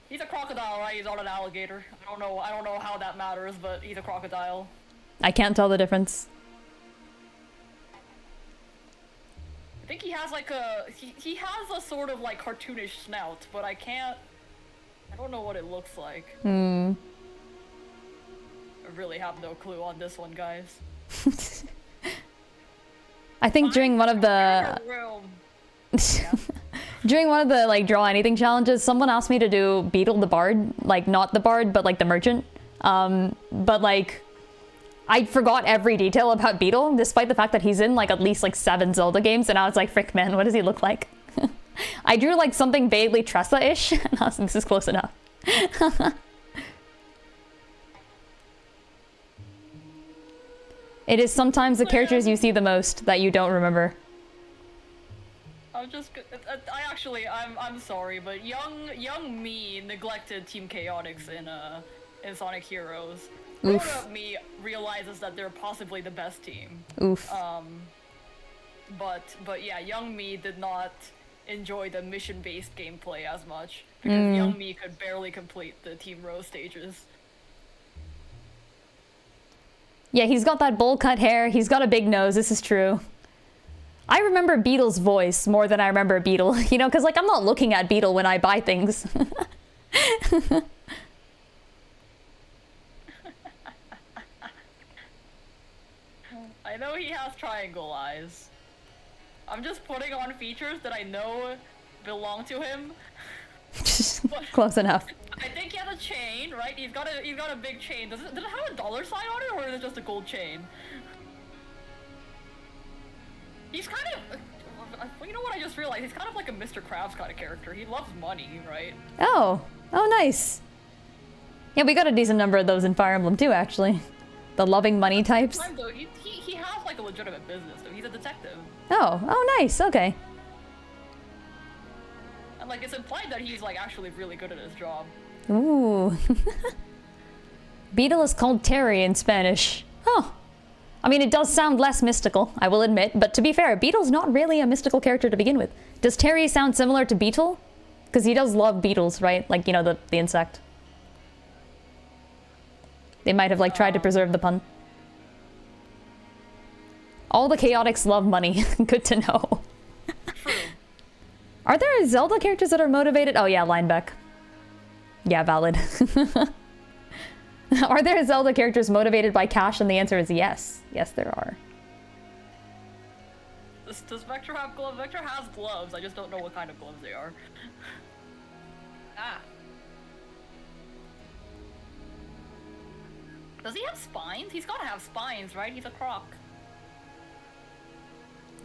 He's a crocodile, right? He's not an alligator. I don't know how that matters, but he's a crocodile. I can't tell the difference. I think he has like he has a sort of like cartoonish snout, but I don't know what it looks like. Hmm. I really have no clue on this one, guys. I think during one of the during one of the like draw anything challenges, someone asked me to do Beetle the Bard, like not the Bard, but like the merchant. But like I forgot every detail about Beetle, despite the fact that he's in like at least like 7 Zelda games, and I was like, frick man, what does he look like? I drew like something vaguely Tressa-ish, and I was like, this is close enough. It is sometimes the characters you see the most that you don't remember. I'm sorry, but young me neglected Team Chaotix in Sonic Heroes. Grown-up me realizes that they're possibly the best team. Oof. But yeah, young me did not enjoy the mission-based gameplay as much because young me could barely complete the Team Rose stages. Yeah, he's got that bowl cut hair. He's got a big nose. This is true. I remember Beetle's voice more than I remember Beetle, you know, because like I'm not looking at Beetle when I buy things. know he has triangle eyes. I'm just putting on features that I know belong to him. Close enough. I think he has a chain, right? He's got a big chain. Does it have a dollar sign on it, or is it just a gold chain? He's kind of, you know what I just realized? He's kind of like a Mr. Krabs kind of character. He loves money, right? Oh nice. Yeah, we got a decent number of those in Fire Emblem too, actually. The loving money types. Though, he has like a legitimate business though. He's a detective. Oh nice, okay. And like it's implied that he's like actually really good at his job. Ooh. Beetle is called Terry in Spanish. Oh. I mean, it does sound less mystical, I will admit, but to be fair, Beetle's not really a mystical character to begin with. Does Terry sound similar to Beetle? Because he does love beetles, right? Like, you know, the insect. They might have, like, tried to preserve the pun. All the chaotics love money. Good to know. True. Are there Zelda characters that are motivated? Oh yeah, Linebeck. Yeah, valid. Are there Zelda characters motivated by cash? And the answer is yes. Yes, there are. Does Vector have gloves? Vector has gloves. I just don't know what kind of gloves they are. Ah. Does he have spines? He's gotta have spines, right? He's a croc.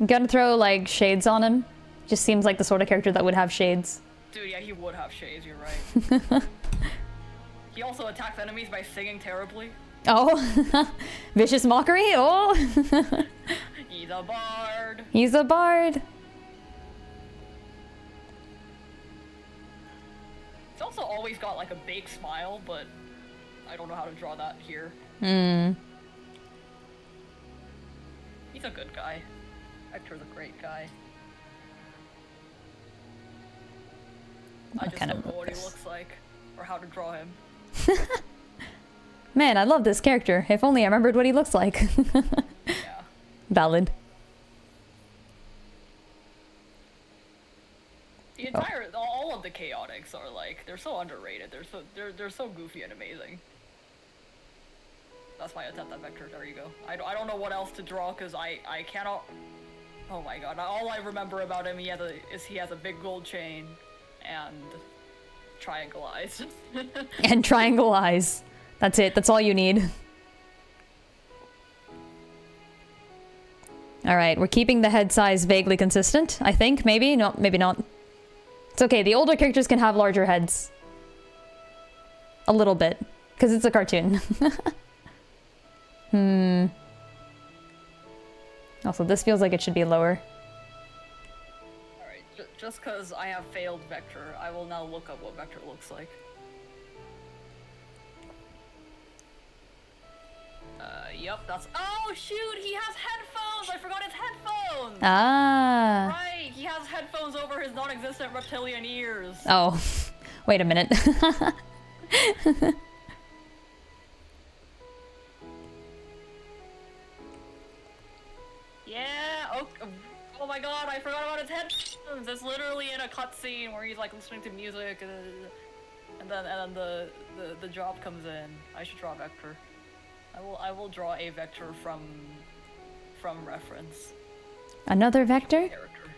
I'm gonna throw, like, shades on him. Just seems like the sort of character that would have shades. Dude, yeah, he would have shades, you're right. He also attacks enemies by singing terribly. Oh. Vicious mockery? Oh. He's a bard. He's a bard. He's also always got like a big smile, but I don't know how to draw that here. He's a good guy. Hector's a great guy. I just don't know what he looks like, or how to draw him. Man, I love this character. If only I remembered what he looks like. Yeah. Valid. The entire, all of the chaotics are like, they're so underrated. They're so goofy and amazing. That's my attempt at Vector. There you go. I don't know what else to draw because I cannot. Oh my god! All I remember about him, he has a big gold chain, and triangle eyes. And triangle eyes. That's it. That's all you need. Alright, we're keeping the head size vaguely consistent, I think. Maybe? No, maybe not. It's okay. The older characters can have larger heads. A little bit. Because it's a cartoon. Also, this feels like it should be lower. Alright, just because I have failed Vector, I will now look up what Vector looks like. Yep, that's- Oh shoot, he has headphones! I forgot his headphones! Ah. Right, he has headphones over his non-existent reptilian ears. Oh. Wait a minute. Yeah, oh my god, I forgot about his headphones! It's literally in a cutscene where he's like listening to music and then the job comes in. I should draw Vector. I will draw a Vector from reference. Another Vector? Character.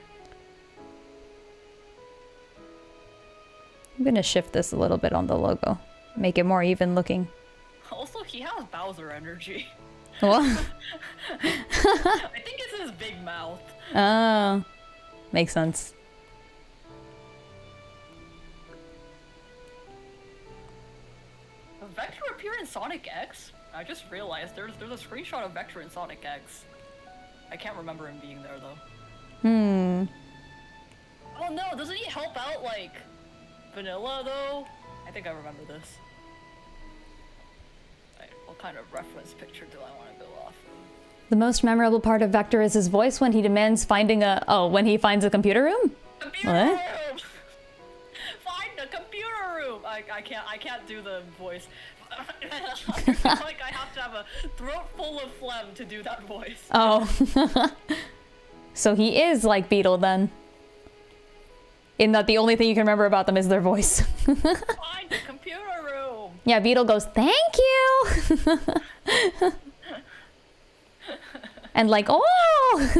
I'm gonna shift this a little bit on the logo. Make it more even looking. Also, he has Bowser energy. What? I think it's his big mouth. Oh. Makes sense. Does Vector appear in Sonic X? I just realized there's a screenshot of Vector in Sonic X. I can't remember him being there though. Oh no, doesn't he help out like Vanilla though? I think I remember this. Right, what kind of reference picture do I want to go off of? The most memorable part of Vector is his voice when he demands finding a... Oh, when he finds a computer room? Computer room! Find the computer room! I can't do the voice. I feel like I have to have a throat full of phlegm to do that voice. Oh. So he is like Beetle then. In that the only thing you can remember about them is their voice. Find the computer room! Yeah, Beetle goes, thank you! and like, oh!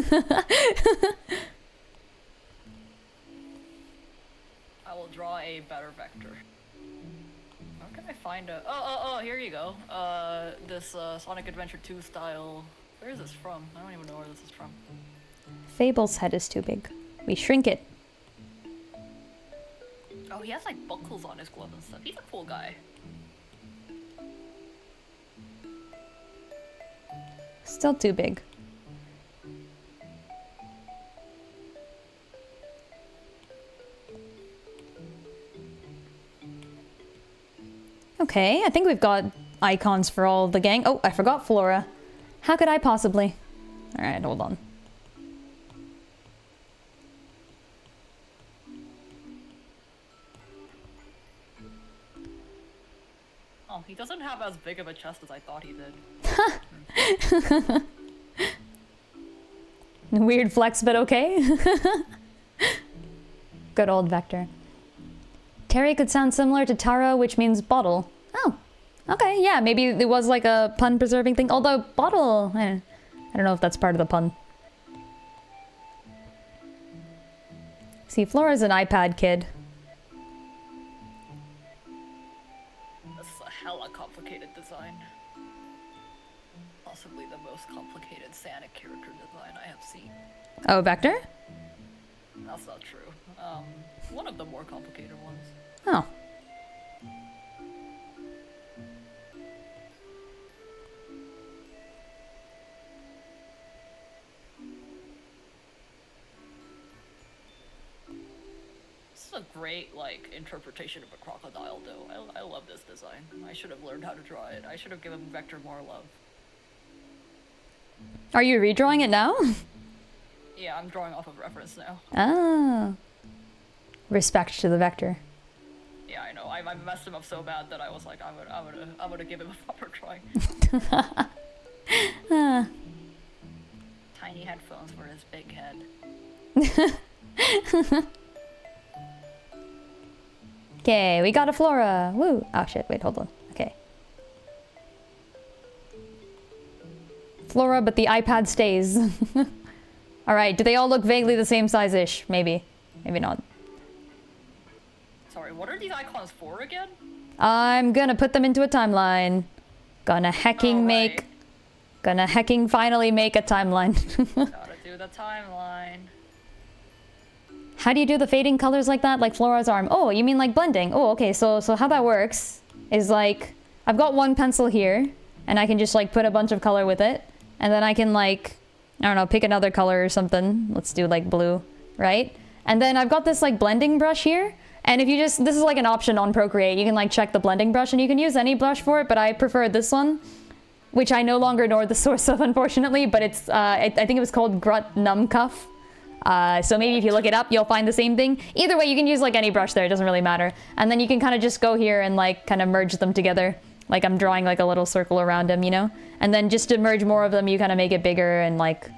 I will draw a better vector. How can I find a... Oh, here you go. This Sonic Adventure 2 style... Where is this from? I don't even know where this is from. Fable's head is too big. We shrink it. Oh, he has like buckles on his glove and stuff. He's a cool guy. Still too big. Okay, I think we've got icons for all the gang. Oh, I forgot Flora. How could I possibly? Alright, hold on. Oh, he doesn't have as big of a chest as I thought he did. Weird flex, but okay. Good old Vector. Terry could sound similar to Taro, which means bottle. Oh, okay, yeah, maybe it was like a pun-preserving thing. Although bottle, I don't know if that's part of the pun. See, Flora's an iPad kid. This is a hella complicated design. Possibly the most complicated Sonic character design I have seen. Oh, Vector? That's not true. One of the more complicated ones. Oh. This is a great, like, interpretation of a crocodile, though. I love this design. I should have learned how to draw it. I should have given Vector more love. Are you redrawing it now? Yeah, I'm drawing off of reference now. Oh. Respect to the Vector. Yeah, I know. I messed him up so bad that I was like, I'm gonna give him a proper try. Tiny headphones for his big head. Okay, we got a Flora. Woo. Oh shit, wait, hold on. Okay. Flora, but the iPad stays. Alright, do they all look vaguely the same size-ish? Maybe. Maybe not. Sorry, what are these icons for again? I'm gonna put them into a timeline. Gonna hecking finally make a timeline. Gotta do the timeline. How do you do the fading colors like that? Like Flora's arm. Oh, you mean like blending? Oh, okay, so how that works is like, I've got one pencil here, and I can just like put a bunch of color with it, and then I can like, I don't know, pick another color or something. Let's do like blue, right? And then I've got this like blending brush here, and if you just, this is like an option on Procreate, you can like check the blending brush, and you can use any brush for it, but I prefer this one, which I no longer know the source of, unfortunately, but it's, I think it was called Grut Numcuff. So maybe if you look it up, you'll find the same thing. Either way, you can use like any brush there, it doesn't really matter. And then you can kind of just go here and like kind of merge them together. Like I'm drawing like a little circle around them, you know? And then just to merge more of them, you kind of make it bigger and like,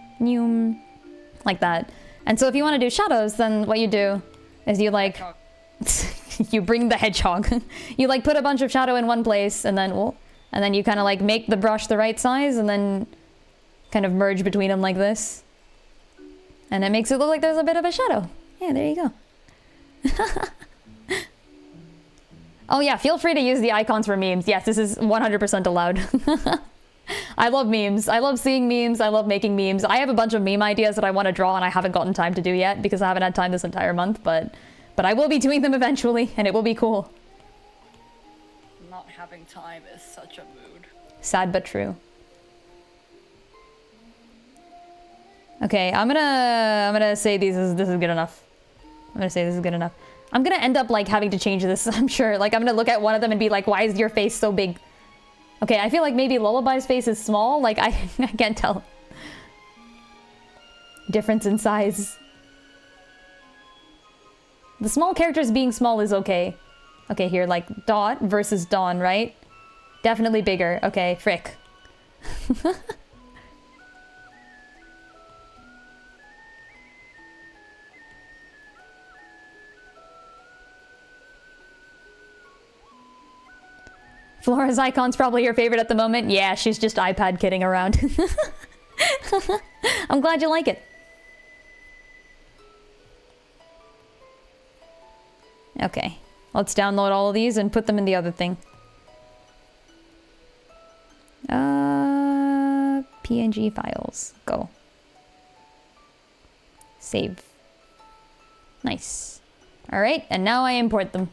like that. And so if you want to do shadows, then what you do is you like, you bring the hedgehog. You like put a bunch of shadow in one place and then you kind of like make the brush the right size and then kind of merge between them like this. And it makes it look like there's a bit of a shadow. Yeah, there you go. Oh yeah, feel free to use the icons for memes. Yes, this is 100% allowed. I love memes. I love seeing memes. I love making memes. I have a bunch of meme ideas that I want to draw and I haven't gotten time to do yet because I haven't had time this entire month, but I will be doing them eventually and it will be cool. Not having time is such a mood. Sad but true. Okay, I'm gonna say this is good enough. I'm gonna say this is good enough. I'm gonna end up like having to change this, I'm sure. Like I'm gonna look at one of them and be like, why is your face so big? Okay, I feel like maybe Lullaby's face is small. Like I can't tell. Difference in size. The small characters being small is okay. Okay, here, like Dot versus Dawn, right? Definitely bigger. Okay, frick. Flora's icon's probably your favorite at the moment. Yeah, she's just iPad kidding around. I'm glad you like it. Okay, let's download all of these and put them in the other thing. PNG files. Go. Save. Nice. Alright, and now I import them.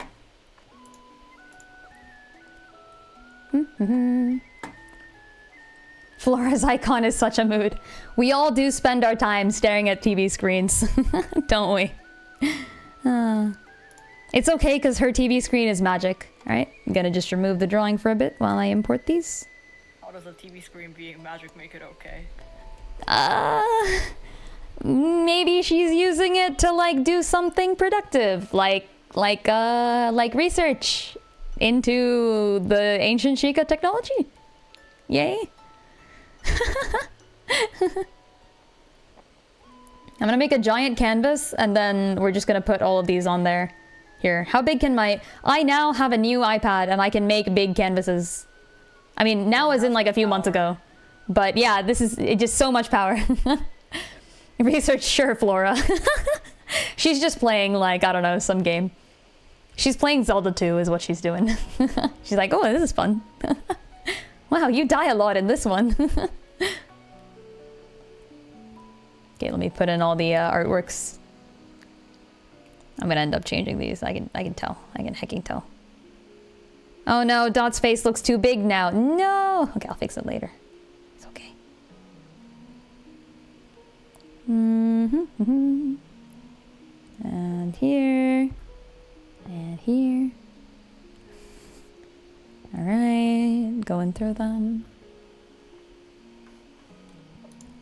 Flora's icon is such a mood. We all do spend our time staring at TV screens, don't we? It's okay because her TV screen is magic. Alright, I'm gonna just remove the drawing for a bit while I import these. How does a TV screen being magic make it okay? Maybe she's using it to like do something productive, like research into the ancient Sheikah technology. Yay. I'm gonna make a giant canvas and then we're just gonna put all of these on there. Here, how big can I now have a new iPad and I can make big canvases. I mean, now as in like a few months ago. But yeah, this is just so much power. Research, sure, Flora. She's just playing like, I don't know, some game. She's playing Zelda 2 is what she's doing. She's like, oh, this is fun. Wow, you die a lot in this one. Okay, let me put in all the artworks. I'm gonna end up changing these. I can tell. I can hecking tell. Oh no, Dot's face looks too big now. No! Okay, I'll fix it later. It's okay. And here. And here. Alright, going through them.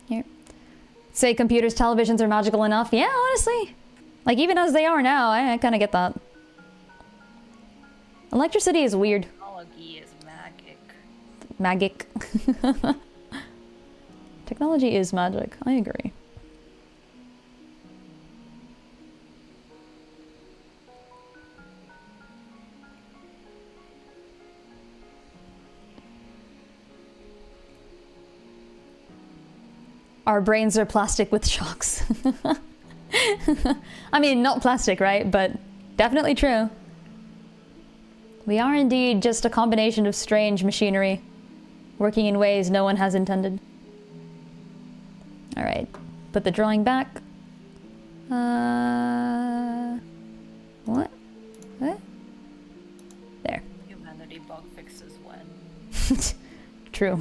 Here. Say computers, televisions are magical enough. Yeah, honestly. Like, even as they are now, I kind of get that. Electricity is weird. Technology is Magic. Technology is magic. I agree. Our brains are plastic with shocks. I mean, not plastic, right? But definitely true. We are indeed just a combination of strange machinery, working in ways no one has intended. Alright, put the drawing back. What? What? There. Humanity bug fixes when. True.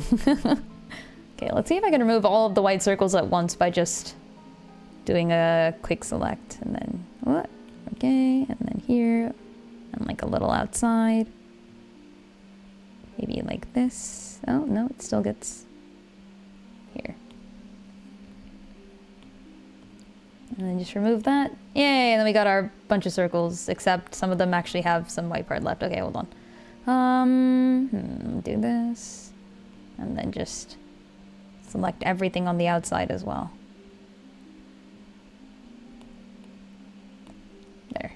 Okay, let's see if I can remove all of the white circles at once by just doing a quick select and then what? Okay, and then here and like a little outside. Maybe like this. Oh, no, it still gets here. And then just remove that. Yay, and then we got our bunch of circles, except some of them actually have some white part left. Okay, hold on. Do this. And then just select everything on the outside as well. There.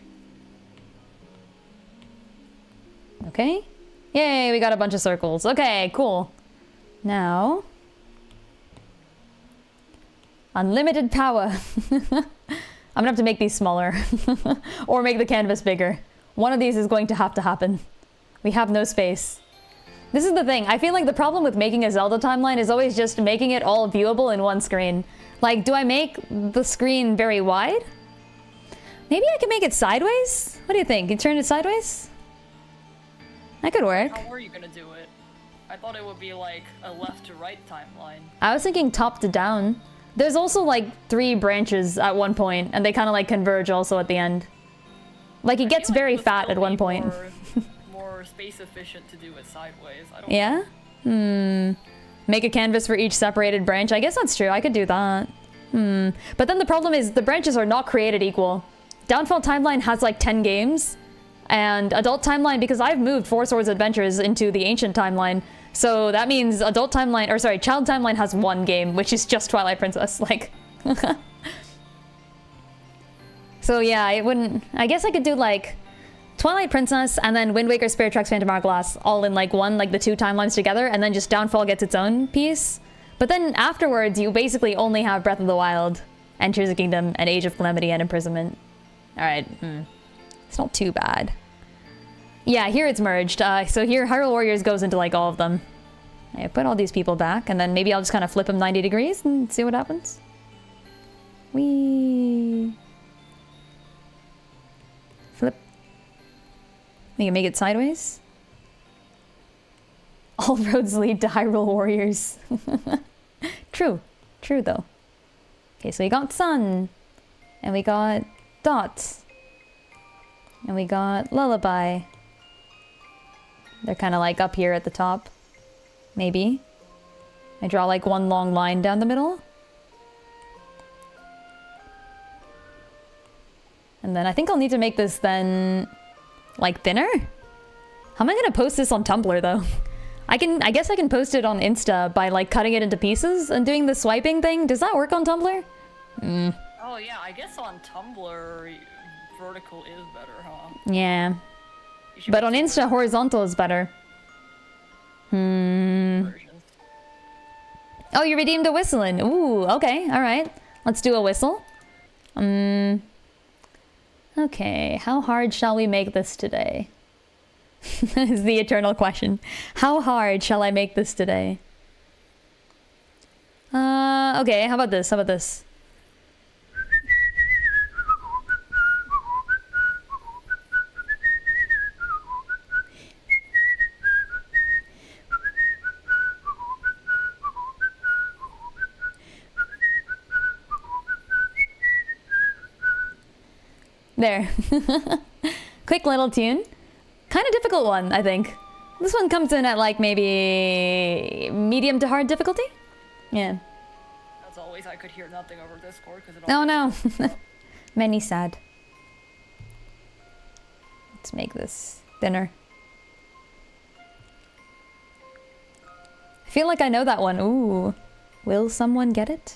Okay. Yay, we got a bunch of circles. Okay, cool. Now, unlimited power. I'm gonna have to make these smaller or make the canvas bigger. One of these is going to happen. We have no space. This is the thing. I feel like the problem with making a Zelda timeline is always just making it all viewable in one screen. Like, do I make the screen very wide? Maybe I can make it sideways? What do you think? You turn it sideways? That could work. How were you gonna do it? I thought it would be like a left to right timeline. I was thinking top to down. There's also like 3 branches at one point, and they kind of like converge also at the end. Like, it gets very fat at one point. More space efficient to do it sideways. I don't Yeah? Make a canvas for each separated branch. I guess that's true. I could do that. But then the problem is the branches are not created equal. Downfall Timeline has like 10 games. And Adult Timeline, because I've moved Four Swords Adventures into the Ancient Timeline, so that means Child Timeline has 1 game, which is just Twilight Princess, like. So yeah, it wouldn't, I guess I could do like Twilight Princess and then Wind Waker, Spirit Tracks, Phantom Hourglass all in like one, like the 2 timelines together, and then just Downfall gets its own piece. But then afterwards, you basically only have Breath of the Wild, and Tears of the Kingdom, and Age of Calamity, and Imprisonment. Alright, it's not too bad. Yeah, here it's merged. So here Hyrule Warriors goes into like all of them. I put all these people back, and then maybe I'll just kind of flip them 90 degrees and see what happens. Whee! Flip. We can make it sideways. All roads lead to Hyrule Warriors. True. True, though. Okay, so we got Sun. And we got Dot. And we got Lullaby. They're kind of like up here at the top. Maybe. I draw like one long line down the middle. And then I think I'll need to make this then like thinner. How am I gonna post this on Tumblr though? I guess I can post it on Insta by like cutting it into pieces and doing the swiping thing. Does that work on Tumblr? Oh yeah, I guess on Tumblr, vertical is better, huh? Yeah. But on Insta, horizontal is better. Versions. Oh, you redeemed a whistling. Ooh, okay, alright. Let's do a whistle. Okay, how hard shall we make this today? Is the eternal question. How hard shall I make this today? Okay, how about this? How about this? There. Quick little tune. Kind of difficult one, I think. This one comes in at like maybe medium to hard difficulty? Yeah. As always, I could hear nothing over Discord because it Oh no. Many sad. Let's make this thinner. I feel like I know that one. Ooh. Will someone get it?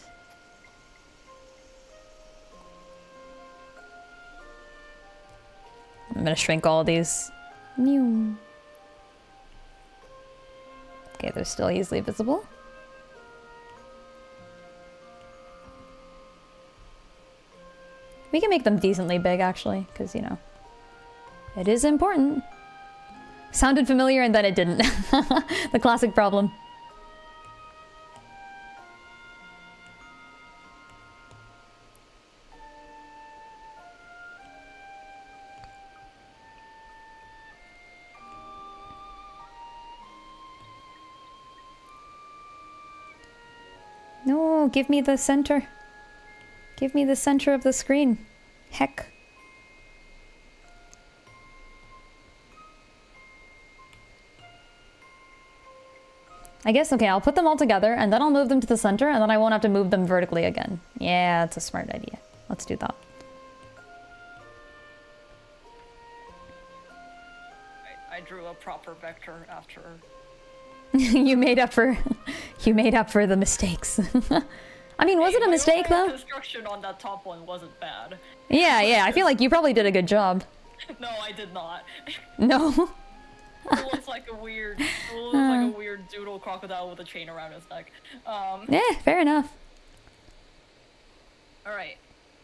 I'm gonna shrink all these. Mew. Okay, they're still easily visible. We can make them decently big, actually, because, you know, it is important. Sounded familiar and then it didn't. The classic problem. No, give me the center. Give me the center of the screen. Heck. I guess, okay, I'll put them all together and then I'll move them to the center and then I won't have to move them vertically again. Yeah, that's a smart idea. Let's do that. I drew a proper vector after. You made up for the mistakes. I mean, was it a mistake though? The construction on that top one wasn't bad. Yeah, I feel like you probably did a good job. No, I did not. No? It looks like a weird, doodle crocodile with a chain around his neck. Yeah, fair enough. Alright.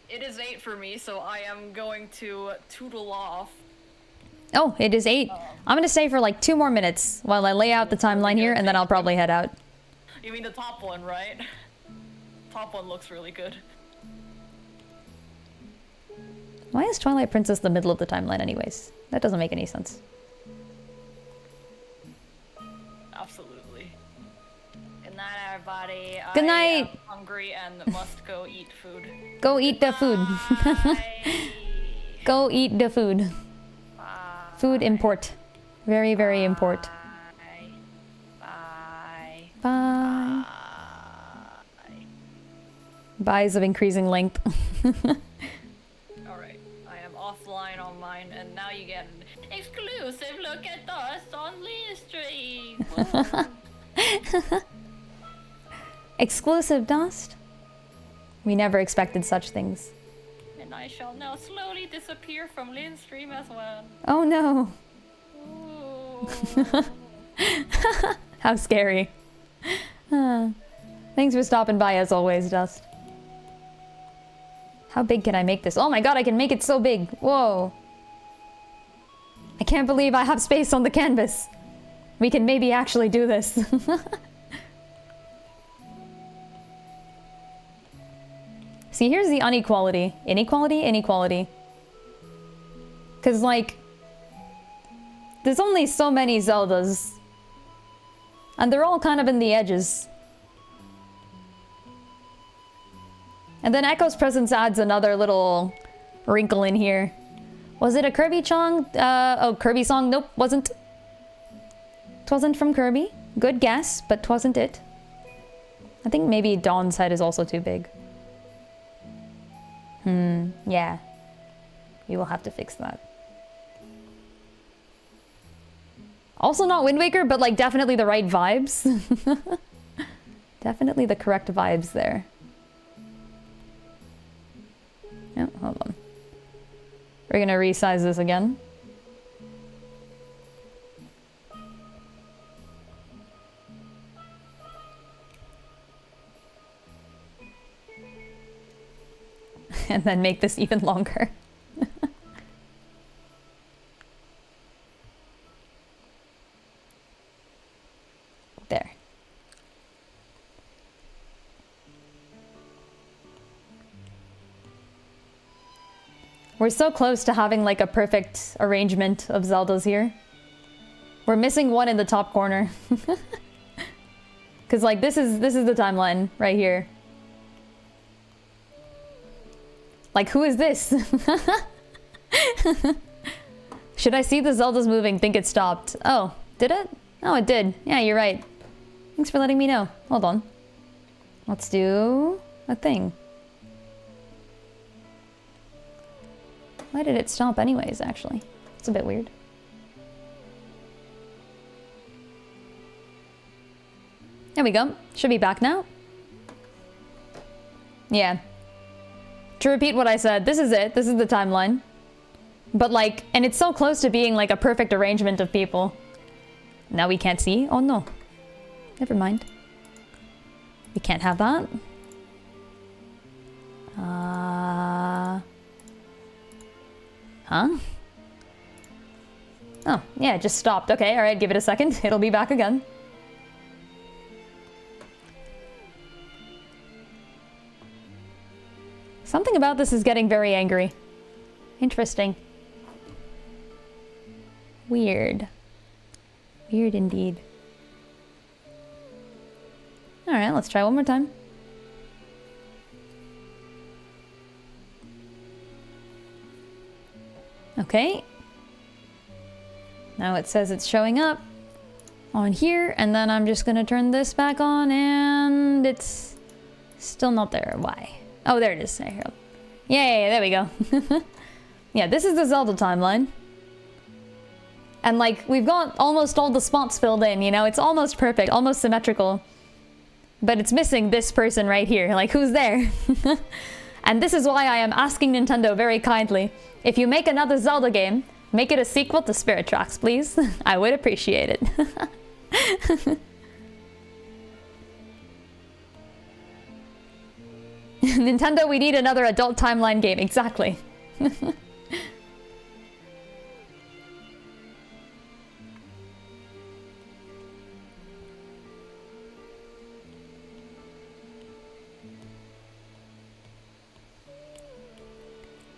It is 8 for me, so I am going to tootle off. Oh, it is 8. I'm gonna stay for like 2 more minutes while I lay out the timeline here, and then I'll probably head out. You mean the top one, right? Top one looks really good. Why is Twilight Princess the middle of the timeline anyways? That doesn't make any sense. Absolutely. Good night, everybody. Good night. I am hungry and must go eat food. Go eat the food. Bye. Go eat the food. Bye. Food import. Very, very import. Bye. Bye. Buys of increasing length. Alright, I am offline on mine, and now you get an exclusive look at us on Livestream. Exclusive dust? We never expected such things. And I shall now slowly disappear from Livestream as well. Oh no. Ooh. How scary. Thanks for stopping by as always, Dust. How big can I make this? Oh my god, I can make it so big. Whoa. I can't believe I have space on the canvas. We can maybe actually do this. See, here's the inequality. Inequality? Inequality. Because, like, there's only so many Zeldas. And they're all kind of in the edges. And then Echo's presence adds another little wrinkle in here. Was it a Kirby song? Oh, Kirby song? Nope, wasn't. Twasn't from Kirby. Good guess, but twasn't it. I think maybe Dawn's head is also too big. Yeah. We will have to fix that. Also not Wind Waker, but like definitely the right vibes. Definitely the correct vibes there. Oh, hold on. We're gonna resize this again. And then make this even longer. There. We're so close to having like a perfect arrangement of Zeldas here. We're missing one in the top corner. Cause like this is the timeline right here. Like, who is this? Should I see the Zeldas moving? Think it stopped. Oh, did it? Oh, it did. Yeah, you're right. Thanks for letting me know. Hold on. Let's do a thing. Why did it stop anyways, actually? It's a bit weird. There we go. Should be back now. Yeah. To repeat what I said, this is it. This is the timeline. But like, and it's so close to being like a perfect arrangement of people. Now we can't see? Oh no. Never mind. We can't have that. Huh? Oh, yeah, it just stopped. Okay, alright, give it a second. It'll be back again. Something about this is getting very angry. Interesting. Weird. Weird indeed. Alright, let's try one more time. Okay. Now it says it's showing up on here, and then I'm just gonna turn this back on, and it's still not there. Why? Oh, there it is. There you go. Yay, there we go. Yeah, this is the Zelda timeline. And like, we've got almost all the spots filled in, you know? It's almost perfect, almost symmetrical. But it's missing this person right here. Like, who's there? And this is why I am asking Nintendo very kindly, if you make another Zelda game, make it a sequel to Spirit Tracks, please. I would appreciate it. Nintendo, we need another adult timeline game. Exactly.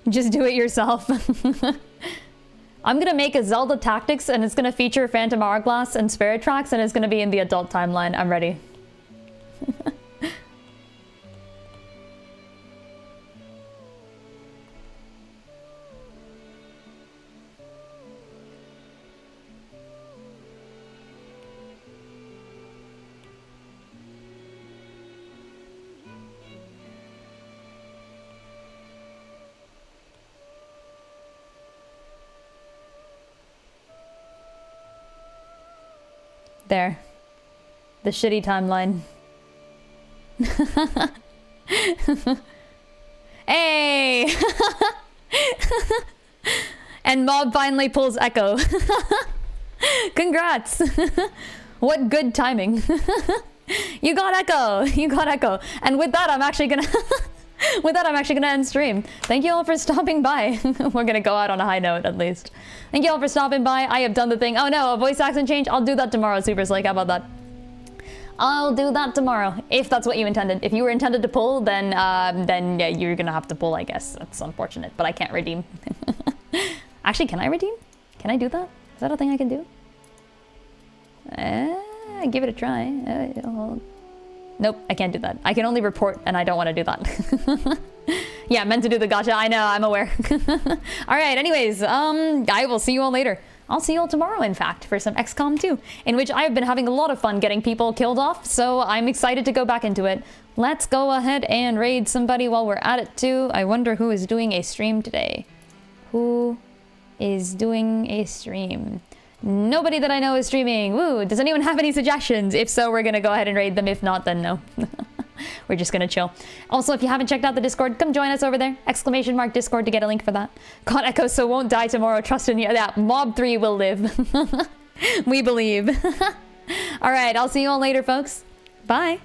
Just do it yourself. I'm gonna make a Zelda Tactics, and it's gonna feature Phantom Hourglass and Spirit Tracks, and it's gonna be in the adult timeline. I'm ready. There. The shitty timeline. Hey! And Mob finally pulls Echo. Congrats! What good timing. You got Echo. You got Echo. And with that, I'm actually gonna end stream. Thank you all for stopping by. We're gonna go out on a high note, at least. Thank you all for stopping by. I have done the thing. Oh no, a voice accent change? I'll do that tomorrow, Super Slick. How about that? I'll do that tomorrow, if that's what you intended. If you were intended to pull, then yeah, you're gonna have to pull, I guess. That's unfortunate, but I can't redeem. Actually, can I redeem? Can I do that? Is that a thing I can do? Give it a try. Nope, I can't do that. I can only report, and I don't want to do that. Yeah, meant to do the gacha. I know, I'm aware. All right, anyways, I will see you all later. I'll see you all tomorrow, in fact, for some XCOM 2, in which I have been having a lot of fun getting people killed off, so I'm excited to go back into it. Let's go ahead and raid somebody while we're at it, too. I wonder who is doing a stream today. Who is doing a stream? Nobody that I know is streaming. Woo! Does anyone have any suggestions? If so, we're gonna go ahead and raid them. If not, then no. We're just gonna chill. Also, if you haven't checked out the Discord, come join us over there. ! Discord to get a link for that. God Echo, so won't die tomorrow. Trust in you. Yeah, Mob 3 will live. We believe. All right, I'll see you all later, folks. Bye.